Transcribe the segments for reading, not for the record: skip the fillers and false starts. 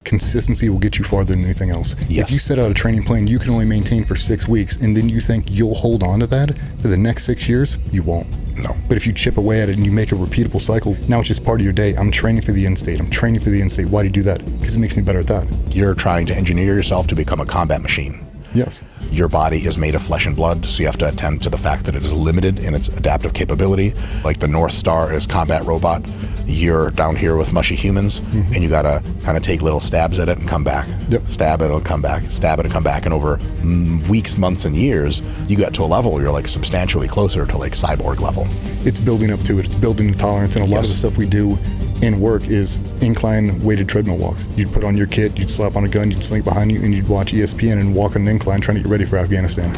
Consistency will get you farther than anything else. Yes. If you set out a training plan you can only maintain for 6 weeks and then you think you'll hold on to that for the next 6 years, you won't. No. But if you chip away at it and you make a repeatable cycle, now it's just part of your day. I'm training for the end state. I'm training for the end state. Why do you do that? Because it makes me better at that. You're trying to engineer yourself to become a combat machine. Yes. Your body is made of flesh and blood, so you have to attend to the fact that it is limited in its adaptive capability. Like the North Star is combat robot. You're down here with mushy humans, and you gotta kind of take little stabs at it and come back. Yep. Stab it, it'll come back. Stab it and come back. And over weeks, months, and years, you get to a level where you're like substantially closer to like cyborg level. It's building up to it. It's building the tolerance. And a lot of the stuff we do in work is incline weighted treadmill walks. You'd put on your kit, you'd slap on a gun, you'd slink behind you, and you'd watch ESPN and walk on an incline trying to get ready for Afghanistan.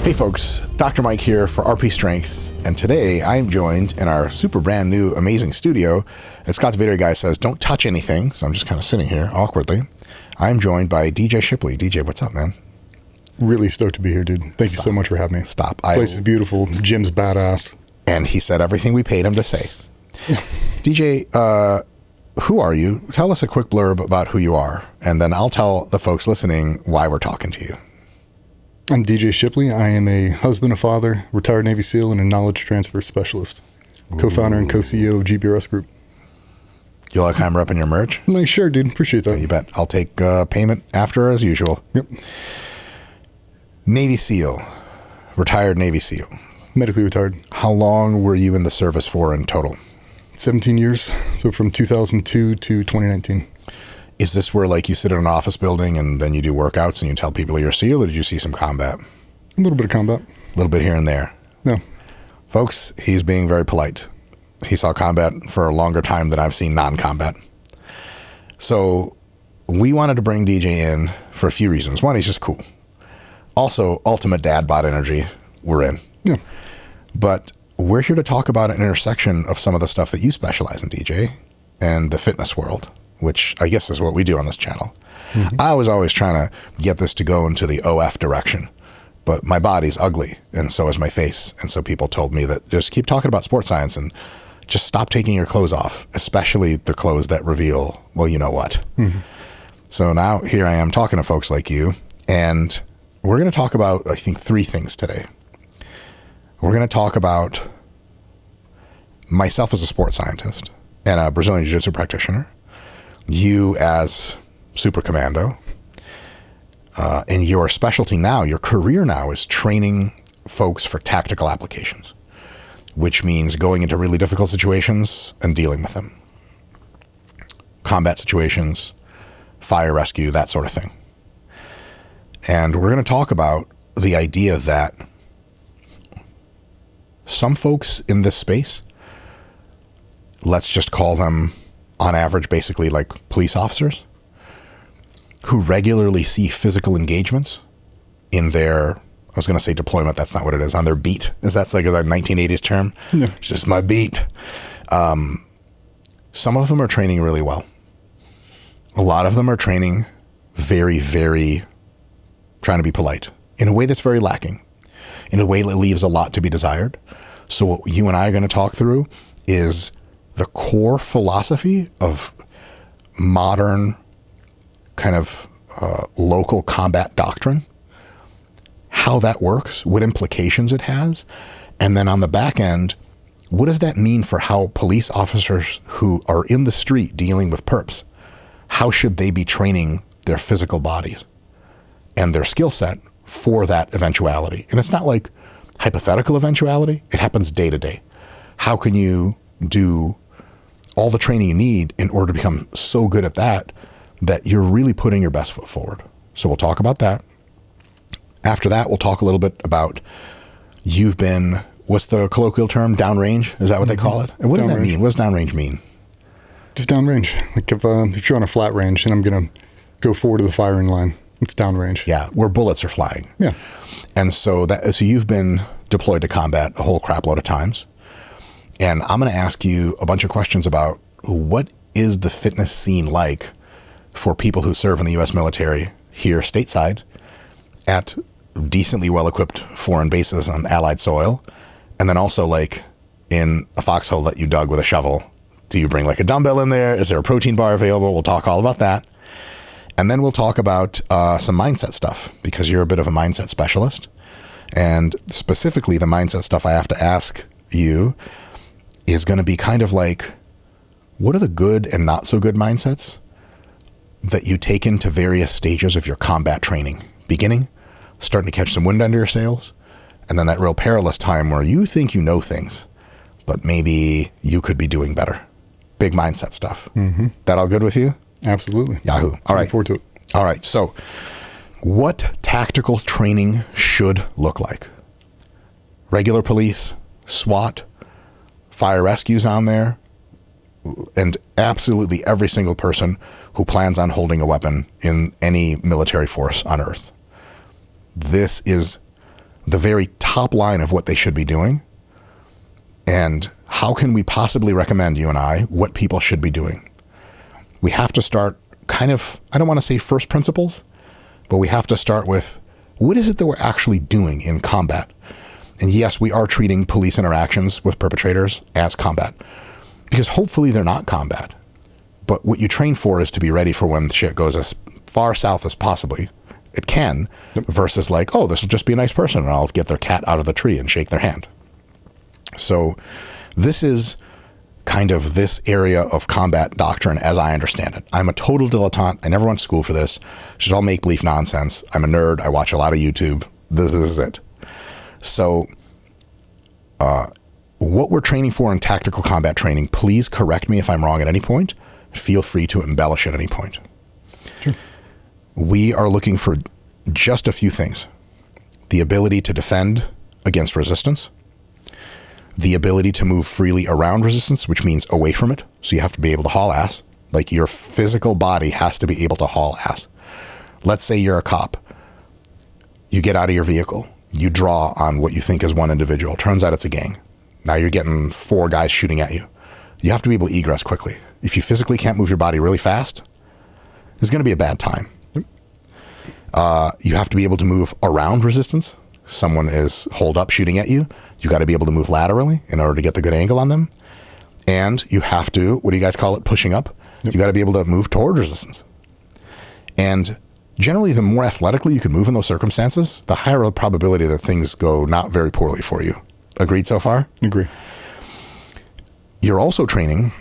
Hey folks, Dr. Mike here for RP Strength. And today I'm joined in our super brand new amazing studio. As Scott's video guy says, don't touch anything. So I'm just kind of sitting here awkwardly. I'm joined by DJ Shipley. DJ, what's up, man? Really stoked to be here, dude. Thank you so much for having me. Stop. Place is beautiful. Gym's badass. And he said everything we paid him to say. DJ, who are you? Tell us a quick blurb about who you are. And then I'll tell the folks listening why we're talking to you. I'm DJ Shipley. I am a husband, a father, retired Navy SEAL, and a knowledge transfer specialist. Co-founder and co-CEO of GBRS Group. You like how I'm repping your merch? Like, sure, dude. Appreciate that. You bet. I'll take payment after as usual. Yep. Navy SEAL. Retired Navy SEAL. Medically retired. How long were you in the service for in total? 17 years. So from 2002 to 2019. Is this where like you sit in an office building and then you do workouts and you tell people you're a SEAL, or did you see some combat? A little bit of combat. A little bit here and there. No. Folks, he's being very polite. He saw combat for a longer time than I've seen non-combat. So we wanted to bring DJ in for a few reasons. One, he's just cool. Also, ultimate dad bod energy. We're in. Yeah. But we're here to talk about an intersection of some of the stuff that you specialize in, DJ, and the fitness world, which I guess is what we do on this channel. I was always trying to get this to go into the OF direction, but my body's ugly, and so is my face. And so people told me that just keep talking about sports science and just stop taking your clothes off, especially the clothes that reveal, well, you know what. So now here I am talking to folks like you, and we're going to talk about, I think, 3 things today. We're going to talk about myself as a sports scientist and a Brazilian Jiu-Jitsu practitioner, you as super commando, and your specialty now, your career now is training folks for tactical applications, which means going into really difficult situations and dealing with them. Combat situations, fire rescue, that sort of thing. And we're going to talk about the idea that some folks in this space, let's just call them on average, basically like police officers, who regularly see physical engagements in their, I was going to say deployment, that's not what it is, on their beat. Is that like a 1980s term? Yeah. It's just my beat. Some of them are training really well. A lot of them are training very, very, trying to be polite, in a way that's very lacking, in a way that leaves a lot to be desired. So what you and I are going to talk through is the core philosophy of modern kind of local combat doctrine, how that works, what implications it has, and then on the back end, what does that mean for how police officers who are in the street dealing with perps, how should they be training their physical bodies and their skill set for that eventuality? And it's not like hypothetical eventuality, it happens day to day. How can you do all the training you need in order to become so good at that you're really putting your best foot forward? So we'll talk about that. After that, we'll talk a little bit about, you've been, what's the colloquial term, downrange? Is that what they call it? And what does that mean? What does downrange mean? Just downrange. Like if you're on a flat range and I'm going to go forward to the firing line, it's downrange. Yeah, where bullets are flying. Yeah. And so you've been deployed to combat a whole crap load of times. And I'm going to ask you a bunch of questions about what is the fitness scene like for people who serve in the U.S. military here stateside at decently well-equipped foreign bases on Allied soil, and then also like in a foxhole that you dug with a shovel Do you bring like a dumbbell in there? Is there a protein bar available? We'll talk all about that. And then we'll talk about some mindset stuff, because you're a bit of a mindset specialist. And specifically, the mindset stuff I have to ask you is going to be kind of like, what are the good and not so good mindsets that you take into various stages of your combat training? Beginning, starting to catch some wind under your sails, and then that real perilous time where you think you know things, but maybe you could be doing better. Big mindset stuff. Mm-hmm. That all good with you? Absolutely. Yahoo. All right. Looking forward to it. All right. So what tactical training should look like? Regular police, SWAT, fire rescues on there, and absolutely every single person who plans on holding a weapon in any military force on Earth. This is the very top line of what they should be doing. And how can we possibly recommend, you and I, what people should be doing? We have to start kind of, I don't want to say first principles, but we have to start with, what is it that we're actually doing in combat? And yes, we are treating police interactions with perpetrators as combat, because hopefully they're not combat. But what you train for is to be ready for when shit goes as far south as possibly it can, versus like, oh, this will just be a nice person and I'll get their cat out of the tree and shake their hand. So this is kind of this area of combat doctrine as I understand it. I'm a total dilettante. I never went to school for this. It's just all make-believe nonsense. I'm a nerd. I watch a lot of YouTube. This is it. So what we're training for in tactical combat training, please correct me if I'm wrong at any point. Feel free to embellish at any point. Sure. We are looking for just a few things. The ability to defend against resistance. The ability to move freely around resistance, which means away from it. So you have to be able to haul ass. Like your physical body has to be able to haul ass. Let's say you're a cop. You get out of your vehicle. You draw on what you think is one individual. Turns out it's a gang. Now you're getting 4 guys shooting at you. You have to be able to egress quickly. If you physically can't move your body really fast, it's going to be a bad time. You have to be able to move around resistance. Someone is holed up shooting at you. You got to be able to move laterally in order to get the good angle on them. And you have to, what do you guys call it? Pushing up. Yep. You got to be able to move toward resistance. And generally, the more athletically you can move in those circumstances, the higher the probability that things go not very poorly for you. Agreed so far? Agree. You're also training.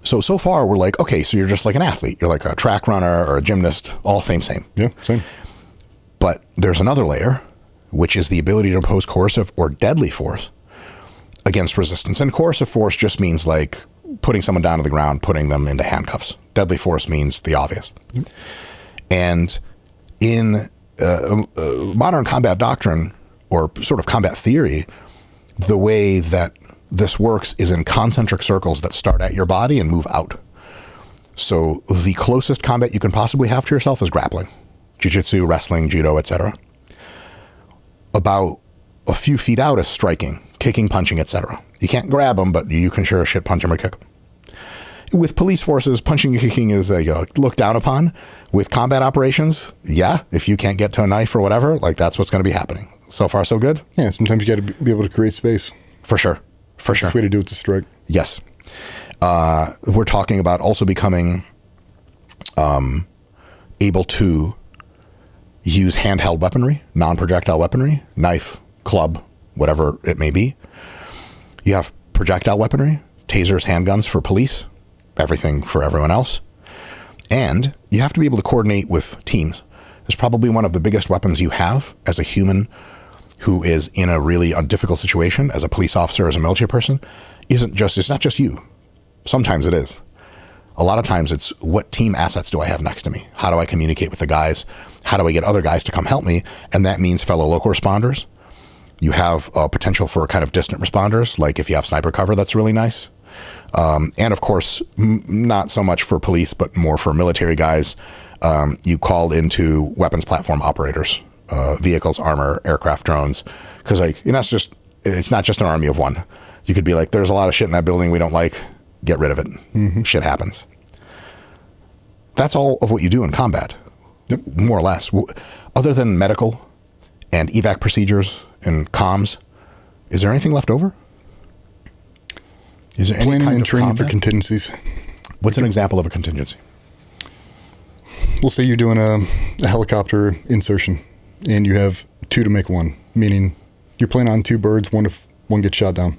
So far we're like, okay, so you're just like an athlete. You're like a track runner or a gymnast, all same. Yeah, same. But there's another layer, which is the ability to impose coercive or deadly force against resistance. And coercive force just means like putting someone down to the ground, putting them into handcuffs. Deadly force means the obvious. Mm-hmm. And in modern combat doctrine, or sort of combat theory, the way that this works is in concentric circles that start at your body and move out. So the closest combat you can possibly have to yourself is grappling, jiu-jitsu, wrestling, judo, etc. About a few feet out is striking, kicking, punching, etc. You can't grab them, but you can sure as shit punch them or kick them. With police forces, punching and kicking is looked down upon. With combat operations, yeah, if you can't get to a knife or whatever, like that's what's going to be happening. So far, so good? Yeah, sometimes you got to be able to create space. For sure. That's the way to do it to strike. Yes. We're talking about also becoming able to use handheld weaponry, non-projectile weaponry, knife, club, whatever it may be. You have projectile weaponry, tasers, handguns for police, everything for everyone else. And you have to be able to coordinate with teams. It's probably one of the biggest weapons you have as a human who is in a really difficult situation, as a police officer, as a military person. It's not just you. Sometimes it is. A lot of times it's, what team assets do I have next to me? How do I communicate with the guys? How do I get other guys to come help me? And that means fellow local responders. You have potential for kind of distant responders, like if you have sniper cover, that's really nice. And of course, not so much for police, but more for military guys. You call into weapons platform operators, vehicles, armor, aircraft, drones, because it's not just an army of one. You could be like, there's a lot of shit in that building we don't like, get rid of it. Mm-hmm. Shit happens. That's all of what you do in combat. Yep. More or less. Other than medical and evac procedures and comms, is there anything left over? Is there any Planning kind and of training for combat? contingencies. What's an example of a contingency? We'll say you're doing a helicopter insertion and you have 2 to make 1, meaning you're planning on 2 birds, one if one gets shot down.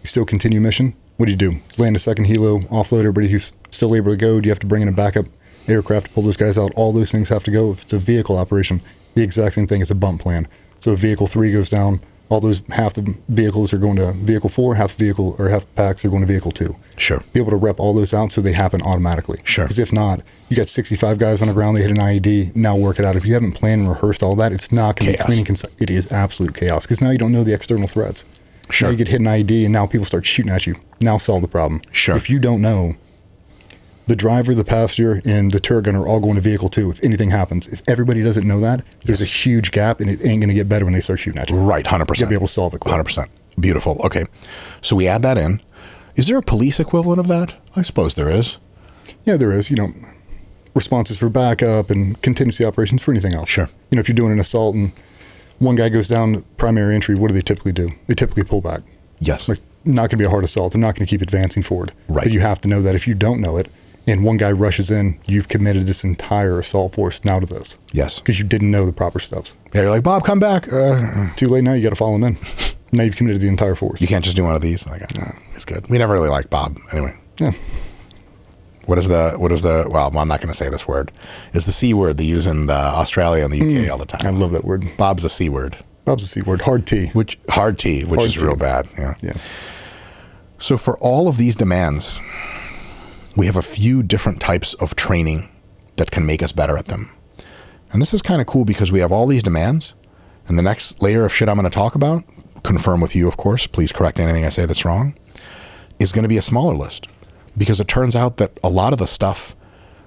You still continue mission. What do? Land a second helo, offload everybody who's still able to go? Do you have to bring in a backup aircraft to pull those guys out? All those things have to go. If it's a vehicle operation, the exact same thing as a bump plan. So if vehicle 3 goes down, all those, half the vehicles are going to vehicle 4, half the packs are going to vehicle 2. Sure. Be able to rep all those out so they happen automatically. Sure. Because if not, you got 65 guys on the ground, they hit an IED, now work it out. If you haven't planned and rehearsed all that, it's not going to be cleaning. It is absolute chaos because now you don't know the external threats. Sure. Now you get hit an IED and now people start shooting at you. Now solve the problem. Sure. If you don't know, the driver, the passenger, and the turret gunner are all going to vehicle 2 if anything happens. If everybody doesn't know that, there's a huge gap and it ain't going to get better when they start shooting at you. Right, 100%. You got to be able to solve it quick. 100%. Beautiful. Okay. So we add that in. Is there a police equivalent of that? I suppose there is. Yeah, there is. Responses for backup and contingency operations for anything else. Sure. If you're doing an assault and one guy goes down primary entry, what do they typically do? They typically pull back. Yes. Like, not going to be a hard assault. They're not going to keep advancing forward. Right. But you have to know that if you don't know it and one guy rushes in, you've committed this entire assault force now to this. Yes. Because you didn't know the proper steps. Yeah, you're like, Bob, come back. Too late now, you got to follow him in. Now you've committed the entire force. You can't just do one of these. Like, it's good. We never really liked Bob. Anyway. Yeah. What is the, well, I'm not going to say this word. It's the C word they use in Australia and the UK all the time. I love that word. Bob's a C word. Bob's a C word. Hard T. Hard T, which is real bad. Yeah. So for all of these demands, we have a few different types of training that can make us better at them. And this is kind of cool because we have all these demands, and the next layer of shit I'm going to talk about, confirm with you, of course, please correct anything I say that's wrong, is going to be a smaller list. Because it turns out that a lot of the stuff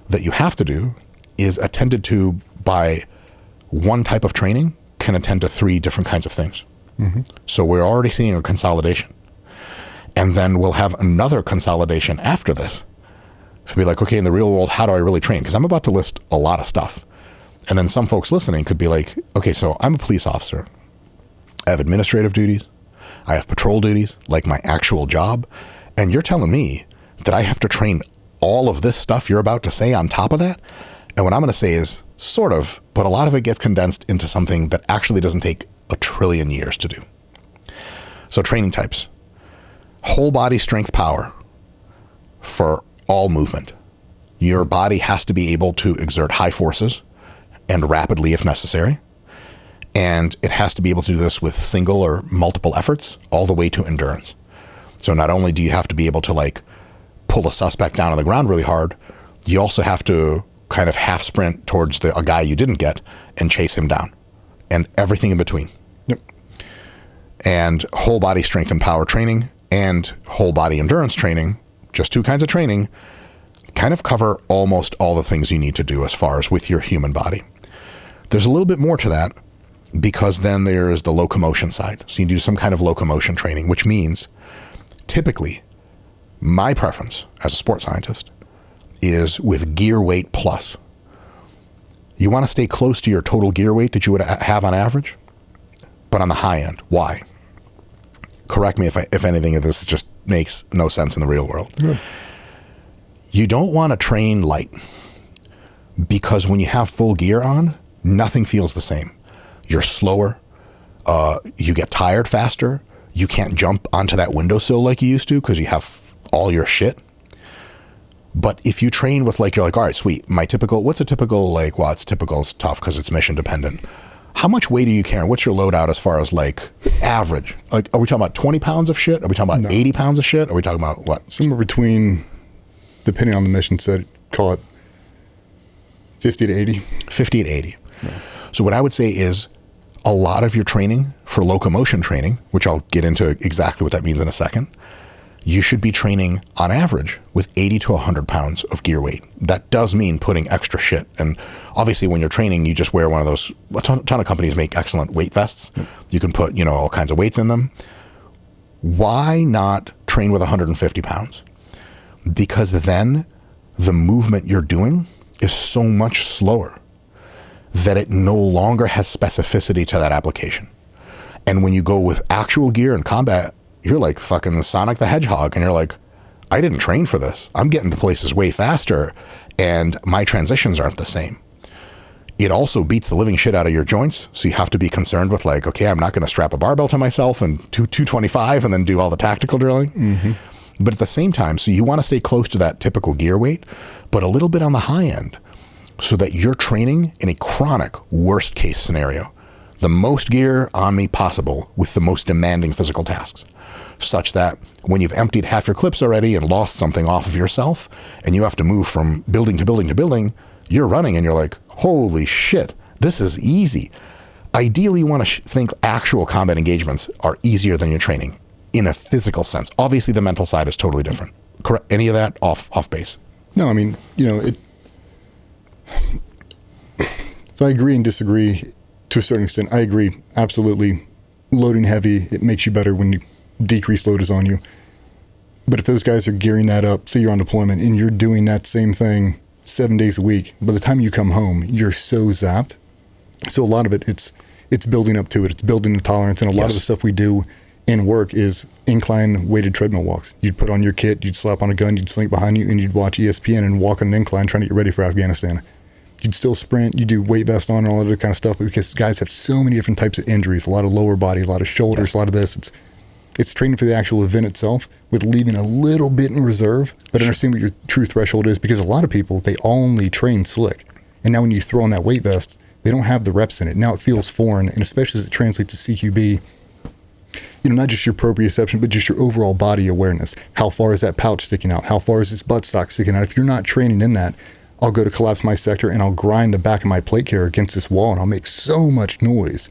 that you have to do is attended to by one type of training can attend to 3 different kinds of things. Mm-hmm. So we're already seeing a consolidation. And then we'll have another consolidation after this. So be like, okay, in the real world, how do I really train? Because I'm about to list a lot of stuff. And then some folks listening could be like, okay, so I'm a police officer. I have administrative duties. I have patrol duties, like my actual job. And you're telling me that I have to train all of this stuff you're about to say on top of that? And what I'm going to say is sort of, but a lot of it gets condensed into something that actually doesn't take a trillion years to do. So training types. Whole body strength power for all movement. Your body has to be able to exert high forces and rapidly if necessary. And it has to be able to do this with single or multiple efforts all the way to endurance. So not only do you have to be able to pull a suspect down on the ground really hard, you also have to kind of half sprint towards a guy you didn't get and chase him down and everything in between. Yep. And whole body strength and power training and whole body endurance training, just 2 kinds of training, kind of cover almost all the things you need to do as far as with your human body. There's a little bit more to that because then there's the locomotion side. So you do some kind of locomotion training, which means typically my preference as a sports scientist is with gear weight plus. You want to stay close to your total gear weight that you would have on average, but on the high end. Why? Correct me if anything of this just makes no sense in the real world. Good. You don't want to train light because when you have full gear on, nothing feels the same. You're slower. You get tired faster. You can't jump onto that windowsill like you used to because you have all your shit. But if you train with you're like, all right, sweet. What's a typical, well, it's typical, it's tough because it's mission dependent. How much weight are you carrying? What's your loadout as far as average? Are we talking about 20 pounds of shit? Are we talking about 80 pounds of shit? Are we talking about what? Somewhere between, depending on the mission set, call it 50 to 80. 50 to 80. Yeah. So what I would say is a lot of your training for locomotion training, which I'll get into exactly what that means in a second, you should be training on average with 80 to 100 pounds of gear weight. That does mean putting extra shit. And obviously when you're training, you just wear one of those, a ton of companies make excellent weight vests. Yep. You can put, all kinds of weights in them. Why not train with 150 pounds? Because then the movement you're doing is so much slower that it no longer has specificity to that application. And when you go with actual gear in combat, you're like fucking Sonic the Hedgehog, and you're like, I didn't train for this. I'm getting to places way faster, and my transitions aren't the same. It also beats the living shit out of your joints. So you have to be concerned with like, okay, I'm not going to strap a barbell to myself and 225 and then do all the tactical drilling. Mm-hmm. But at the same time, so you want to stay close to that typical gear weight, but a little bit on the high end so that you're training in a chronic worst case scenario. The most gear on me possible with the most demanding physical tasks, such that when you've emptied half your clips already and lost something off of yourself and you have to move from building to building to building, you're running and you're like, holy shit, this is easy. Ideally, you want to think actual combat engagements are easier than your training in a physical sense. Obviously, the mental side is totally different. Correct? Any of that off base? No, I mean, so I agree and disagree to a certain extent. I agree, absolutely. Loading heavy, it makes you better when you decrease load is on you. But if those guys are gearing that up, say you're on deployment and you're doing that same thing 7 days a week, by the time you come home, you're so zapped. So a lot of it, it's building up to it. It's building the tolerance. And a lot of the stuff we do in work is incline weighted treadmill walks. You'd put on your kit, you'd slap on a gun, you'd slink behind you, and you'd watch ESPN and walk on an incline trying to get ready for Afghanistan. You'd still sprint, you do weight vest on and all of that kind of stuff, but because guys have so many different types of injuries, a lot of lower body, a lot of shoulders, a lot of this, it's training for the actual event itself with leaving a little bit in reserve, but understand what your true threshold is, because a lot of people, they only train slick. And now when you throw on that weight vest, they don't have the reps in it. Now it feels foreign, and especially as it translates to CQB, not just your proprioception, but just your overall body awareness. How far is that pouch sticking out? How far is this buttstock sticking out? If you're not training in that, I'll go to collapse my sector and I'll grind the back of my plate carrier against this wall and I'll make so much noise.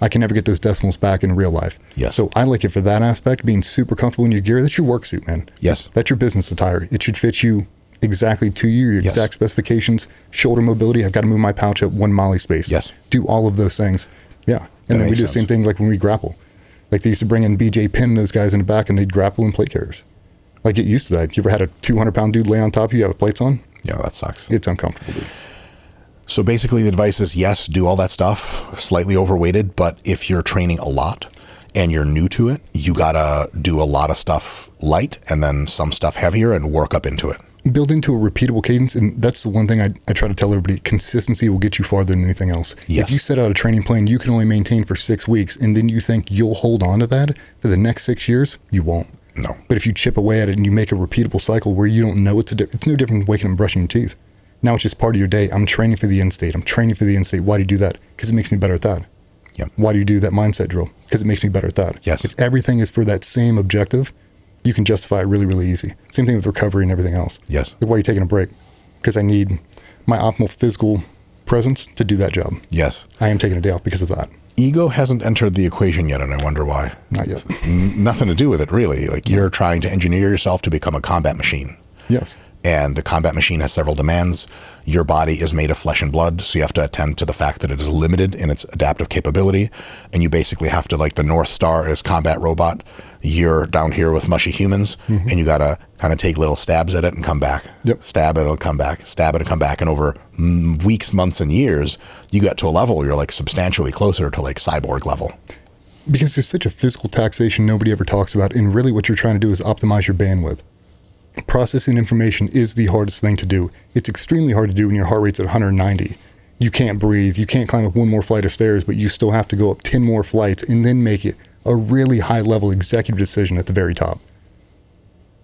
I can never get those decimals back in real life. Yes. So I like it for that aspect, being super comfortable in your gear. That's your work suit, man. Yes. That's your business attire. It should fit you exactly to you, your exact specifications. Shoulder mobility, I've got to move my pouch up 1 molly space. Yes. Do all of those things. Yeah. And then we do the same thing like when we grapple. Like they used to bring in BJ Penn, those guys in the back, and they'd grapple in plate carriers. Like get used to that. You ever had a 200-pound dude lay on top of you, have plates on? Yeah, that sucks. It's uncomfortable, dude. So basically the advice is, yes, do all that stuff, slightly overweighted, but if you're training a lot and you're new to it, you gotta do a lot of stuff light and then some stuff heavier and work up into it. Build into a repeatable cadence, and that's the one thing I try to tell everybody, consistency will get you farther than anything else. Yes. If you set out a training plan you can only maintain for 6 weeks, and then you think you'll hold on to that for the next 6 years, you won't. No. But if you chip away at it and you make a repeatable cycle where you don't know it's no different than waking up and brushing your teeth. Now it's just part of your day. I'm training for the end state. I'm training for the end state. Why do you do that? Because it makes me better at that. Yep. Why do you do that mindset drill? Because it makes me better at that. Yes. If everything is for that same objective, you can justify it really, really easy. Same thing with recovery and everything else. Yes. Like, why are you taking a break? Because I need my optimal physical presence to do that job. Yes. I am taking a day off because of that. Ego hasn't entered the equation yet, and I wonder why. Not yet. Nothing to do with it, really. Like you're trying to engineer yourself to become a combat machine. Yes. And the combat machine has several demands. Your body is made of flesh and blood, so you have to attend to the fact that it is limited in its adaptive capability. And you basically have to, like the North Star is combat robot. You're down here with mushy humans, and you got to kind of take little stabs at it and come back. Yep. Stab it, it'll come back. Stab it and come back. And over weeks, months, and years, you get to a level where you're like substantially closer to like cyborg level. Because there's such a physical taxation nobody ever talks about, and really what you're trying to do is optimize your bandwidth. Processing information is the hardest thing to do. It's extremely hard to do when your heart rate's at 190. You can't breathe. You can't climb up 1 more flight of stairs, but you still have to go up 10 more flights and then make it a really high-level executive decision at the very top.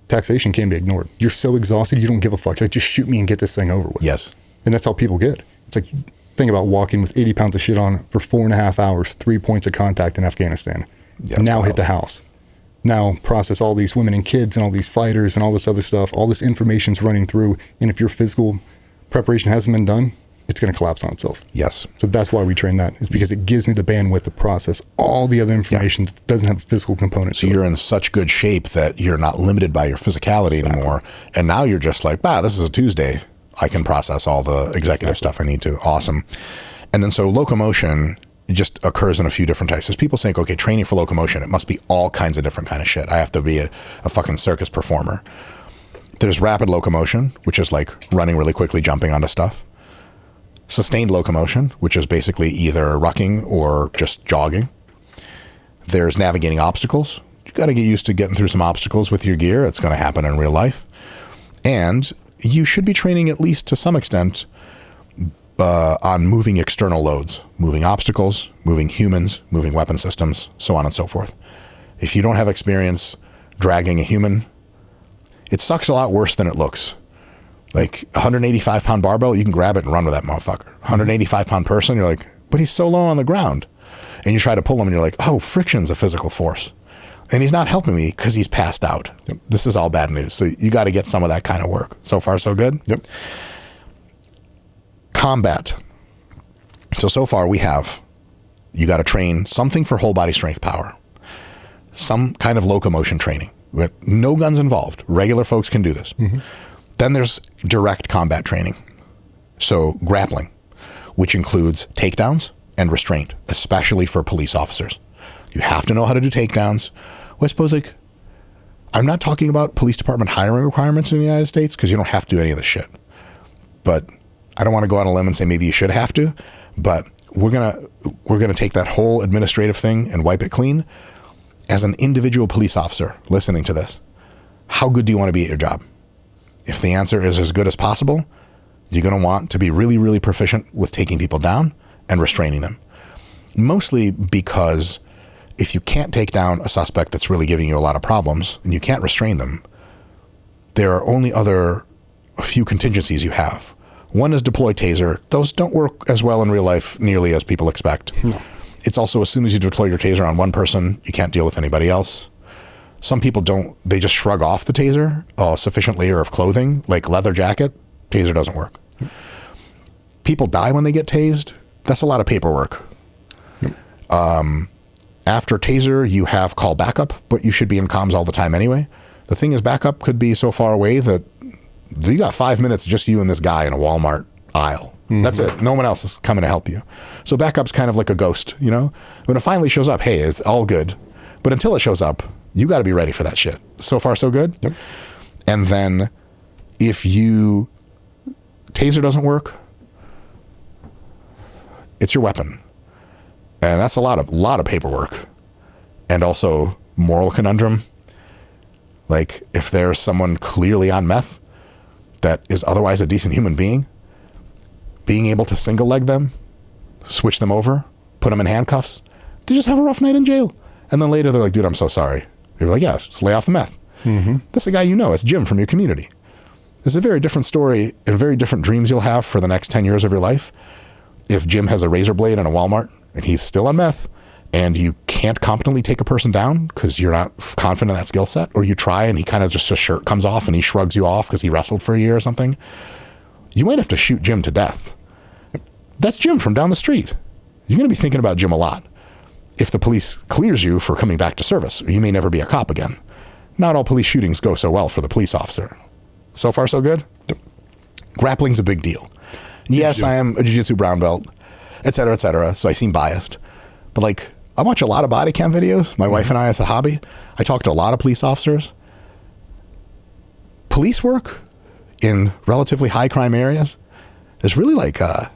Taxation can't be ignored. You're so exhausted, you don't give a fuck. Like, just shoot me and get this thing over with. Yes. And that's how people get. It's like, think about walking with 80 pounds of shit on for 4.5 hours, 3 points of contact in Afghanistan. Yeah, now hit the house. Now process all these women and kids and all these fighters and all this other stuff. All this information's running through. And if your physical preparation hasn't been done, it's going to collapse on itself. Yes. So that's why we train that, is because it gives me the bandwidth to process all the other information that doesn't have a physical component. So you're in such good shape that you're not limited by your physicality anymore. And now you're just like, wow, this is a Tuesday. I can process all the executive stuff I need to. Awesome. And then so locomotion just occurs in a few different types. There's people saying, okay, training for locomotion, it must be all kinds of different kind of shit. I have to be a fucking circus performer. There's rapid locomotion, which is like running really quickly, jumping onto stuff. Sustained locomotion, which is basically either rucking or just jogging. There's navigating obstacles, you got to get used to getting through some obstacles with your gear. It's going to happen in real life. And you should be training at least to some extent on moving external loads, moving obstacles, moving humans, moving weapon systems, so on and so forth. If you don't have experience dragging a human, it sucks a lot worse than it looks. Like 185 pound barbell, you can grab it and run with that motherfucker. 185 pound person, you're like, but he's so low on the ground. And you try to pull him and you're like, oh, friction's a physical force. And he's not helping me because he's passed out. Yep. This is all bad news. So you got to get some of that kind of work. So far, so good? Yep. Combat. So far you got to train something for whole body strength power. Some kind of locomotion training. With no guns involved. Regular folks can do this. Mm-hmm. Then there's direct combat training. So grappling, which includes takedowns and restraint, especially for police officers. You have to know how to do takedowns. Well, I suppose, like, I'm not talking about police department hiring requirements in the United States because you don't have to do any of this shit. But I don't want to go on a limb and say maybe you should have to, but we're gonna take that whole administrative thing and wipe it clean. As an individual police officer listening to this, how good do you want to be at your job? If the answer is as good as possible, you're going to want to be really, really proficient with taking people down and restraining them. Mostly because if you can't take down a suspect that's really giving you a lot of problems and you can't restrain them, there are only a few contingencies you have. One is deploy taser. Those don't work as well in real life nearly as people expect. No. It's also, as soon as you deploy your taser on one person, you can't deal with anybody else. Some people don't, they just shrug off the taser, sufficient layer of clothing, like leather jacket, taser doesn't work. People die when they get tased. That's a lot of paperwork. Yep. After taser, you have call backup, but you should be in comms all the time anyway. The thing is, backup could be so far away that you got 5 minutes, just you and this guy in a Walmart aisle. Mm-hmm. That's it. No one else is coming to help you. So backup's kind of like a ghost, you know? When it finally shows up, hey, it's all good. But until it shows up, you got to be ready for that shit. So far, so good? Yep. And then if taser doesn't work, it's your weapon. And that's a lot of paperwork. And also moral conundrum. Like, if there's someone clearly on meth that is otherwise a decent human being able to single leg them, switch them over, put them in handcuffs, they just have a rough night in jail. And then later they're like, dude, I'm so sorry. You're like, yeah, just lay off the meth. Mm-hmm. That's a guy you know. It's Jim from your community. This is a very different story and very different dreams you'll have for the next 10 years of your life. If Jim has a razor blade in a Walmart and he's still on meth and you can't competently take a person down because you're not confident in that skill set, or you try and he kind of just, his shirt comes off and he shrugs you off because he wrestled for a year or something, you might have to shoot Jim to death. That's Jim from down the street. You're going to be thinking about Jim a lot. If the police clears you for coming back to service, you may never be a cop again. Not all police shootings go so well for the police officer. So far, so good? Yep. Grappling's a big deal. Yes, I am a jiu-jitsu brown belt, et cetera, so I seem biased. But like, I watch a lot of body cam videos. My wife and I, as a hobby, I talk to a lot of police officers. Police work in relatively high crime areas is really like a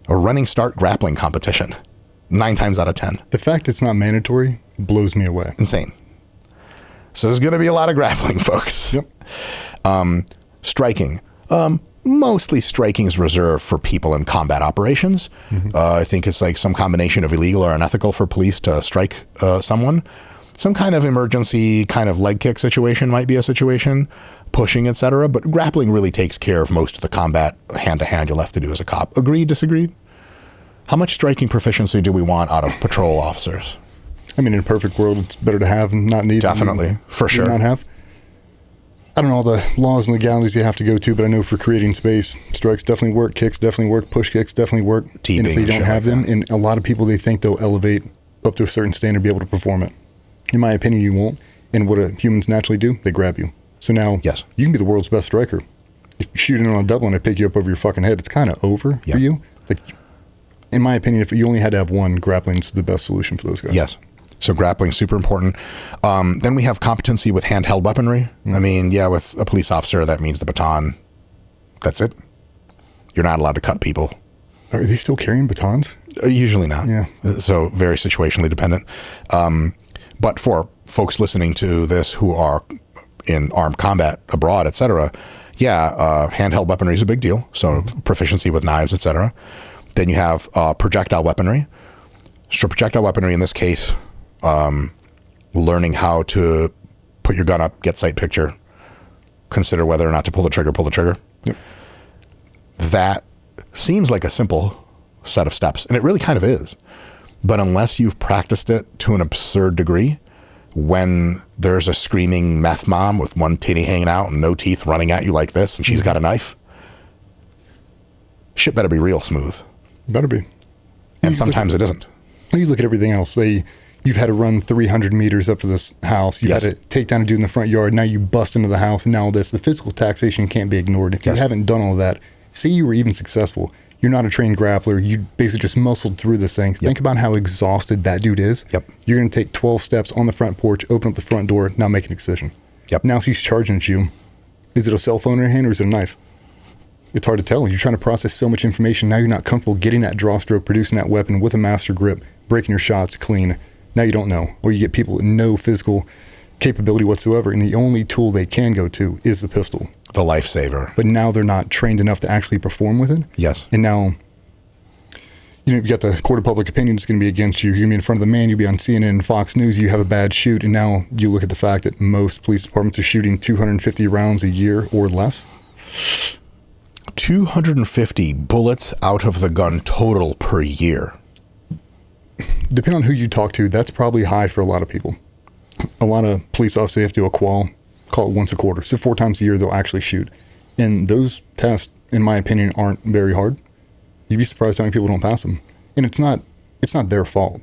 running start grappling competition 9 times out of 10. The fact it's not mandatory blows me away. Insane. So there's going to be a lot of grappling, folks. Yep. Striking. Mostly striking is reserved for people in combat operations. Mm-hmm. I think it's like some combination of illegal or unethical for police to strike someone. Some kind of emergency kind of leg kick situation might be a situation, pushing, etc. But grappling really takes care of most of the combat hand-to-hand you'll have to do as a cop. Agreed, disagreed? How much striking proficiency do we want out of patrol officers? I mean, in a perfect world, it's better to have and not need. Definitely, for sure. Not have. I don't know all the laws and legalities you have to go to, but I know for creating space, strikes definitely work, kicks definitely work, push kicks definitely work. And if they don't have them, and a lot of people, they think they'll elevate up to a certain standard to be able to perform it. In my opinion, you won't. And what humans naturally do, they grab you. So now, yes, you can be the world's best striker. If you shoot in on a double and I pick you up over your fucking head, it's kind of over for you. Like, in my opinion, if you only had to have one, grappling's the best solution for those guys. Yes. So grappling is super important. Then we have competency with handheld weaponry. Mm-hmm. I mean, yeah, with a police officer, that means the baton. That's it. You're not allowed to cut people. Are they still carrying batons? Usually not. Yeah. So very situationally dependent. But for folks listening to this who are in armed combat abroad, etc., handheld weaponry is a big deal. So proficiency with knives, etc. Then you have projectile weaponry. So projectile weaponry in this case, learning how to put your gun up, get sight picture, consider whether or not to pull the trigger. Yep. That seems like a simple set of steps, and it really kind of is. But unless you've practiced it to an absurd degree, when there's a screaming meth mom with one titty hanging out and no teeth running at you like this, and she's got a knife, shit better be real smooth. Better be. And sometimes it isn't. You look at everything else. You've had to run 300 meters up to this house. You've had to take down a dude in the front yard. Now you bust into the house, and now all this. The physical taxation can't be ignored. If you haven't done all that, say you were even successful, you're not a trained grappler. You basically just muscled through this thing. Think about how exhausted that dude is. You're going to take 12 steps on the front porch, open up the front door, now make a decision. Now she's charging at you. Is it a cell phone in her hand or is it a knife? It's hard to tell. You're trying to process so much information. Now you're not comfortable getting that draw stroke, producing that weapon with a master grip, breaking your shots clean. Now you don't know. Or you get people with no physical capability whatsoever, and the only tool they can go to is the pistol. The lifesaver. But now they're not trained enough to actually perform with it. Yes. And now, you've got the court of public opinion that's going to be against you. You're going to be in front of the man. You'll be on CNN and Fox News. You have a bad shoot. And now you look at the fact that most police departments are shooting 250 rounds a year or less. 250 bullets out of the gun total per year. Depending on who you talk to, that's probably high for a lot of people. A lot of police officers have to do a call it once a quarter. So 4 times a year, they'll actually shoot. And those tests, in my opinion, aren't very hard. You'd be surprised how many people don't pass them. And it's not their fault.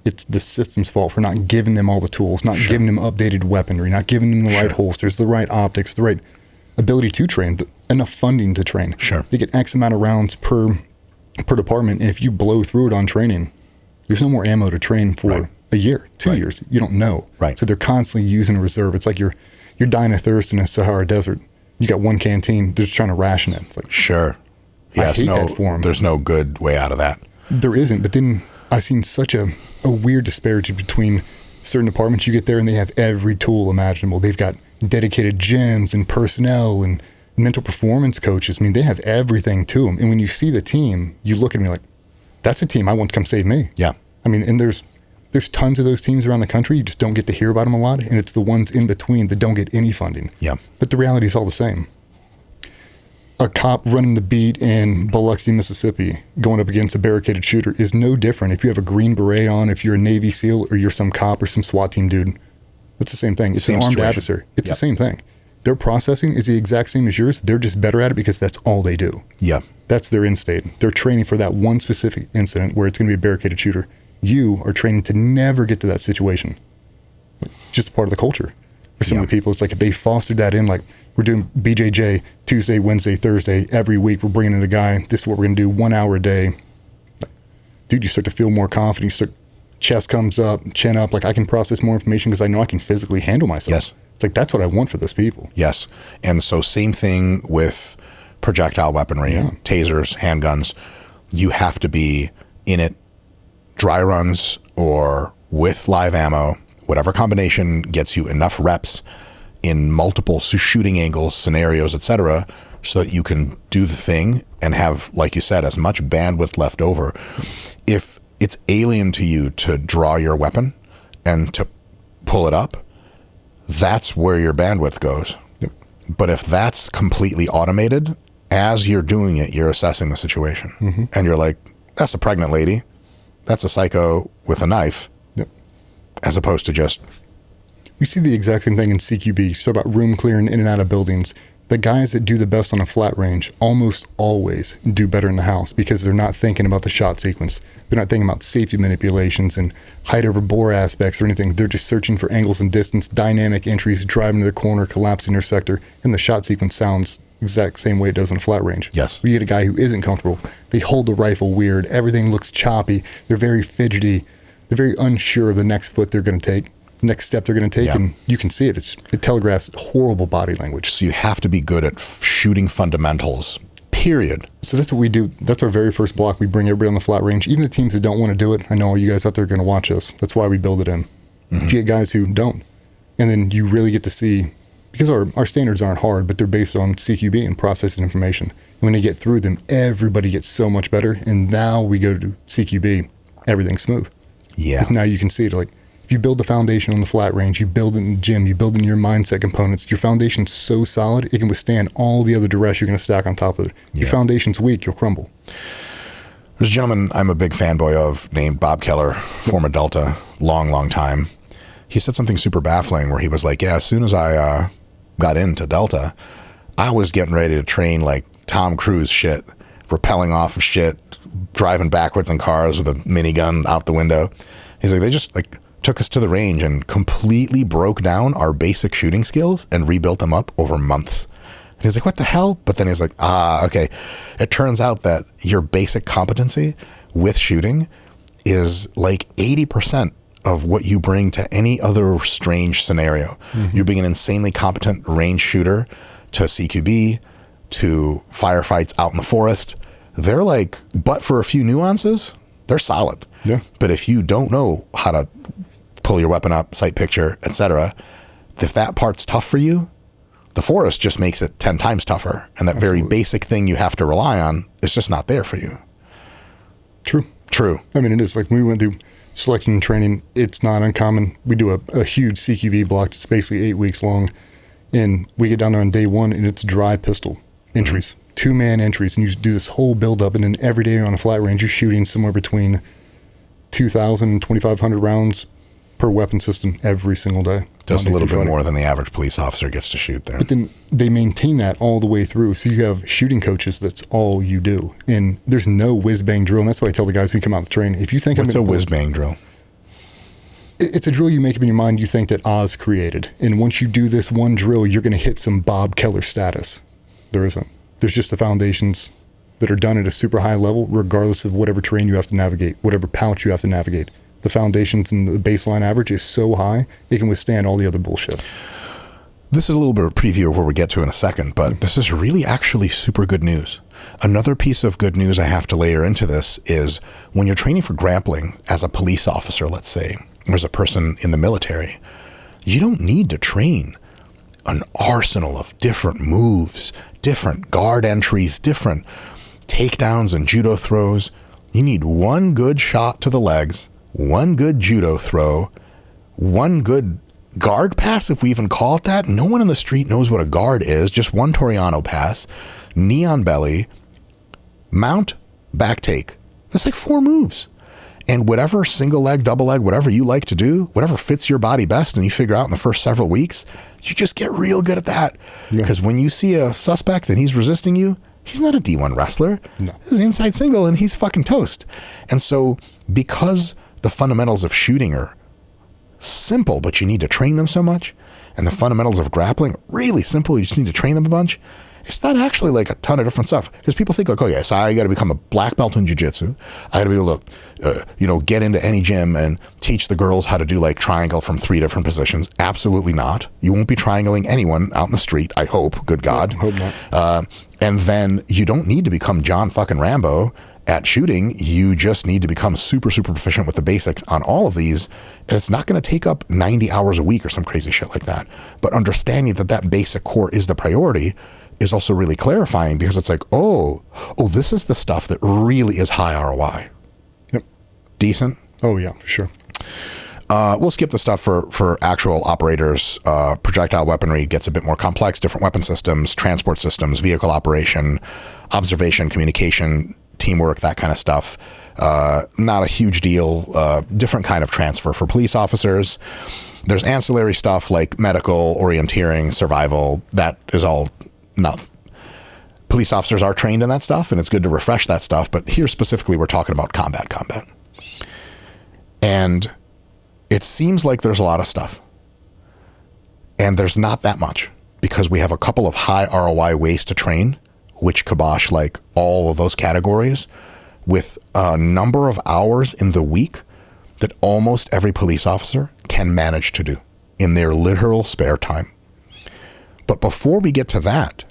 It's the system's fault for not giving them all the tools, not giving them updated weaponry, not giving them the right holsters, the right optics, the right ability to train, enough funding to train. They get X amount of rounds per department. And if you blow through it on training, there's no more ammo to train for a year, 2 years. You don't know. So they're constantly using a reserve. It's like you're dying of thirst in a Sahara desert. You got one canteen, they're just trying to ration it. It's like, I hate that for them. There's no good way out of that. There isn't. But then I've seen such a weird disparity between certain departments. You get there and they have every tool imaginable. They've got dedicated gyms and personnel and mental performance coaches. I mean, they have everything to them. And when you see the team, you look at me like, that's a team I want to come save me. I mean, and there's tons of those teams around the country. You just don't get to hear about them a lot. And it's the ones in between that don't get any funding. But the reality is all the same. A cop running the beat in Biloxi, Mississippi, going up against a barricaded shooter is no different. If you have a Green Beret on, if you're a Navy SEAL, or you're some cop or some SWAT team dude, it's the same thing. It's an armed adversary. It's the same thing. Their processing is the exact same as yours. They're just better at it because that's all they do. That's their end state. They're training for that one specific incident where it's going to be a barricaded shooter. You are training to never get to that situation. Just part of the culture. For some of the people, it's like if they fostered that in, like we're doing BJJ Tuesday, Wednesday, Thursday, every week we're bringing in a guy. This is what we're going to do, 1 hour a day. Dude, you start to feel more confident. Chest comes up, chin up. Like I can process more information because I know I can physically handle myself. It's like that's what I want for those people. And so same thing with projectile weaponry, tasers, handguns. You have to be in it, dry runs or with live ammo, whatever combination gets you enough reps in multiple shooting angles, scenarios, etc., so that you can do the thing and have, like you said, as much bandwidth left over. If it's alien to you to draw your weapon and to pull it up, that's where your bandwidth goes. But if that's completely automated, as you're doing it, you're assessing the situation. And you're like, that's a pregnant lady. That's a psycho with a knife. As opposed to just... You see the exact same thing in CQB. So about room clearing in and out of buildings. The guys that do the best on a flat range almost always do better in the house because they're not thinking about the shot sequence. They're not thinking about safety manipulations and height over bore aspects or anything. They're just searching for angles and distance, dynamic entries, driving to the corner, collapsing their sector, and the shot sequence sounds exact same way it does on a flat range. You get a guy who isn't comfortable. They hold the rifle weird. Everything looks choppy. They're very fidgety. They're very unsure of the next foot they're going to take, next step they're going to take, and you can see it. It telegraphs horrible body language. So you have to be good at shooting fundamentals, period. So that's what we do. That's our very first block. We bring everybody on the flat range, even the teams that don't want to do it. I know all you guys out there are going to watch us. That's why we build it in. But you get guys who don't. And then you really get to see, because our standards aren't hard, but they're based on CQB and processing information. And when they get through them, everybody gets so much better. And now we go to CQB, everything's smooth. Yeah. Because now you can see it. Like, if you build the foundation on the flat range, you build it in the gym, you build in your mindset components, your foundation's so solid, it can withstand all the other duress you're going to stack on top of it. Yeah. Your foundation's weak, you'll crumble. There's a gentleman I'm a big fanboy of named Bob Keller, former Delta, long time. He said something super baffling where he was like, yeah, as soon as I got into Delta, I was getting ready to train like Tom Cruise shit, rappelling off of shit, driving backwards in cars with a minigun out the window. He's like, they just like took us to the range and completely broke down our basic shooting skills and rebuilt them up over months. And he's like, what the hell? But then he's like, okay. It turns out that your basic competency with shooting is like 80% of what you bring to any other strange scenario. Mm-hmm. You being an insanely competent range shooter to CQB, to firefights out in the forest. They're like, but for a few nuances, they're solid. Yeah. But if you don't know how to pull your weapon up, sight picture, etc., if that part's tough for you, the forest just makes it 10 times tougher. And that Absolutely. Very basic thing you have to rely on is just not there for you. True. I mean, it is. Like, when we went through selection and training, it's not uncommon. We do a huge CQB block. It's basically 8 weeks long. And we get down there on day one, and it's dry pistol entries. Mm-hmm. 2-man entries. And you do this whole build-up. And then every day on a flat range, you're shooting somewhere between 2,000 and 2,500 rounds per weapon system every single day. Just a little bit more than the average police officer gets to shoot there. But then they maintain that all the way through. So you have shooting coaches, that's all you do. And there's no whiz-bang drill. And that's what I tell the guys when we come out to train. If you think What's a whiz-bang drill? It's a drill you make up in your mind you think that Oz created. And once you do this one drill, you're going to hit some Bob Keller status. There isn't. There's just the foundations that are done at a super high level, regardless of whatever terrain you have to navigate, whatever pouch you have to navigate. The foundations and the baseline average is so high, it can withstand all the other bullshit. This is a little bit of a preview of where we get to in a second, but this is really actually super good news. Another piece of good news I have to layer into this is when you're training for grappling as a police officer, let's say, or as a person in the military, you don't need to train an arsenal of different moves, different guard entries, different takedowns and judo throws. You need one good shot to the legs, one good judo throw, one good guard pass, if we even call it that. No one in the street knows what a guard is. Just one Toriano pass, knee on belly, mount, back take. That's like 4 moves. And whatever single leg, double leg, whatever you like to do, whatever fits your body best and you figure out in the first several weeks, you just get real good at that. Because when you see a suspect and he's resisting you, he's not a D1 wrestler. No. This is an inside single and he's fucking toast. And so because the fundamentals of shooting are simple, but you need to train them so much, and the fundamentals of grappling are really simple, you just need to train them a bunch, it's not actually like a ton of different stuff. Because people think like, oh yeah, so I got to become a black belt in jiu-jitsu. I got to be able to, get into any gym and teach the girls how to do like triangle from 3 different positions. Absolutely not. You won't be triangling anyone out in the street, I hope, good God. I hope not. And then you don't need to become John fucking Rambo at shooting. You just need to become super, super proficient with the basics on all of these. And it's not going to take up 90 hours a week or some crazy shit like that. But understanding that that basic core is the priority is also really clarifying, because it's like, oh, this is the stuff that really is high ROI. Yep. Decent? Oh, yeah, for sure. We'll skip the stuff for actual operators. Projectile weaponry gets a bit more complex, different weapon systems, transport systems, vehicle operation, observation, communication, teamwork, that kind of stuff. Not a huge deal. Different kind of transfer for police officers. There's ancillary stuff like medical, orienteering, survival. That is all not. Police officers are trained in that stuff, and it's good to refresh that stuff. But here specifically, we're talking about combat. And it seems like there's a lot of stuff. And there's not that much, because we have a couple of high ROI ways to train, which kibosh like all of those categories, with a number of hours in the week that almost every police officer can manage to do in their literal spare time. But before we get to that,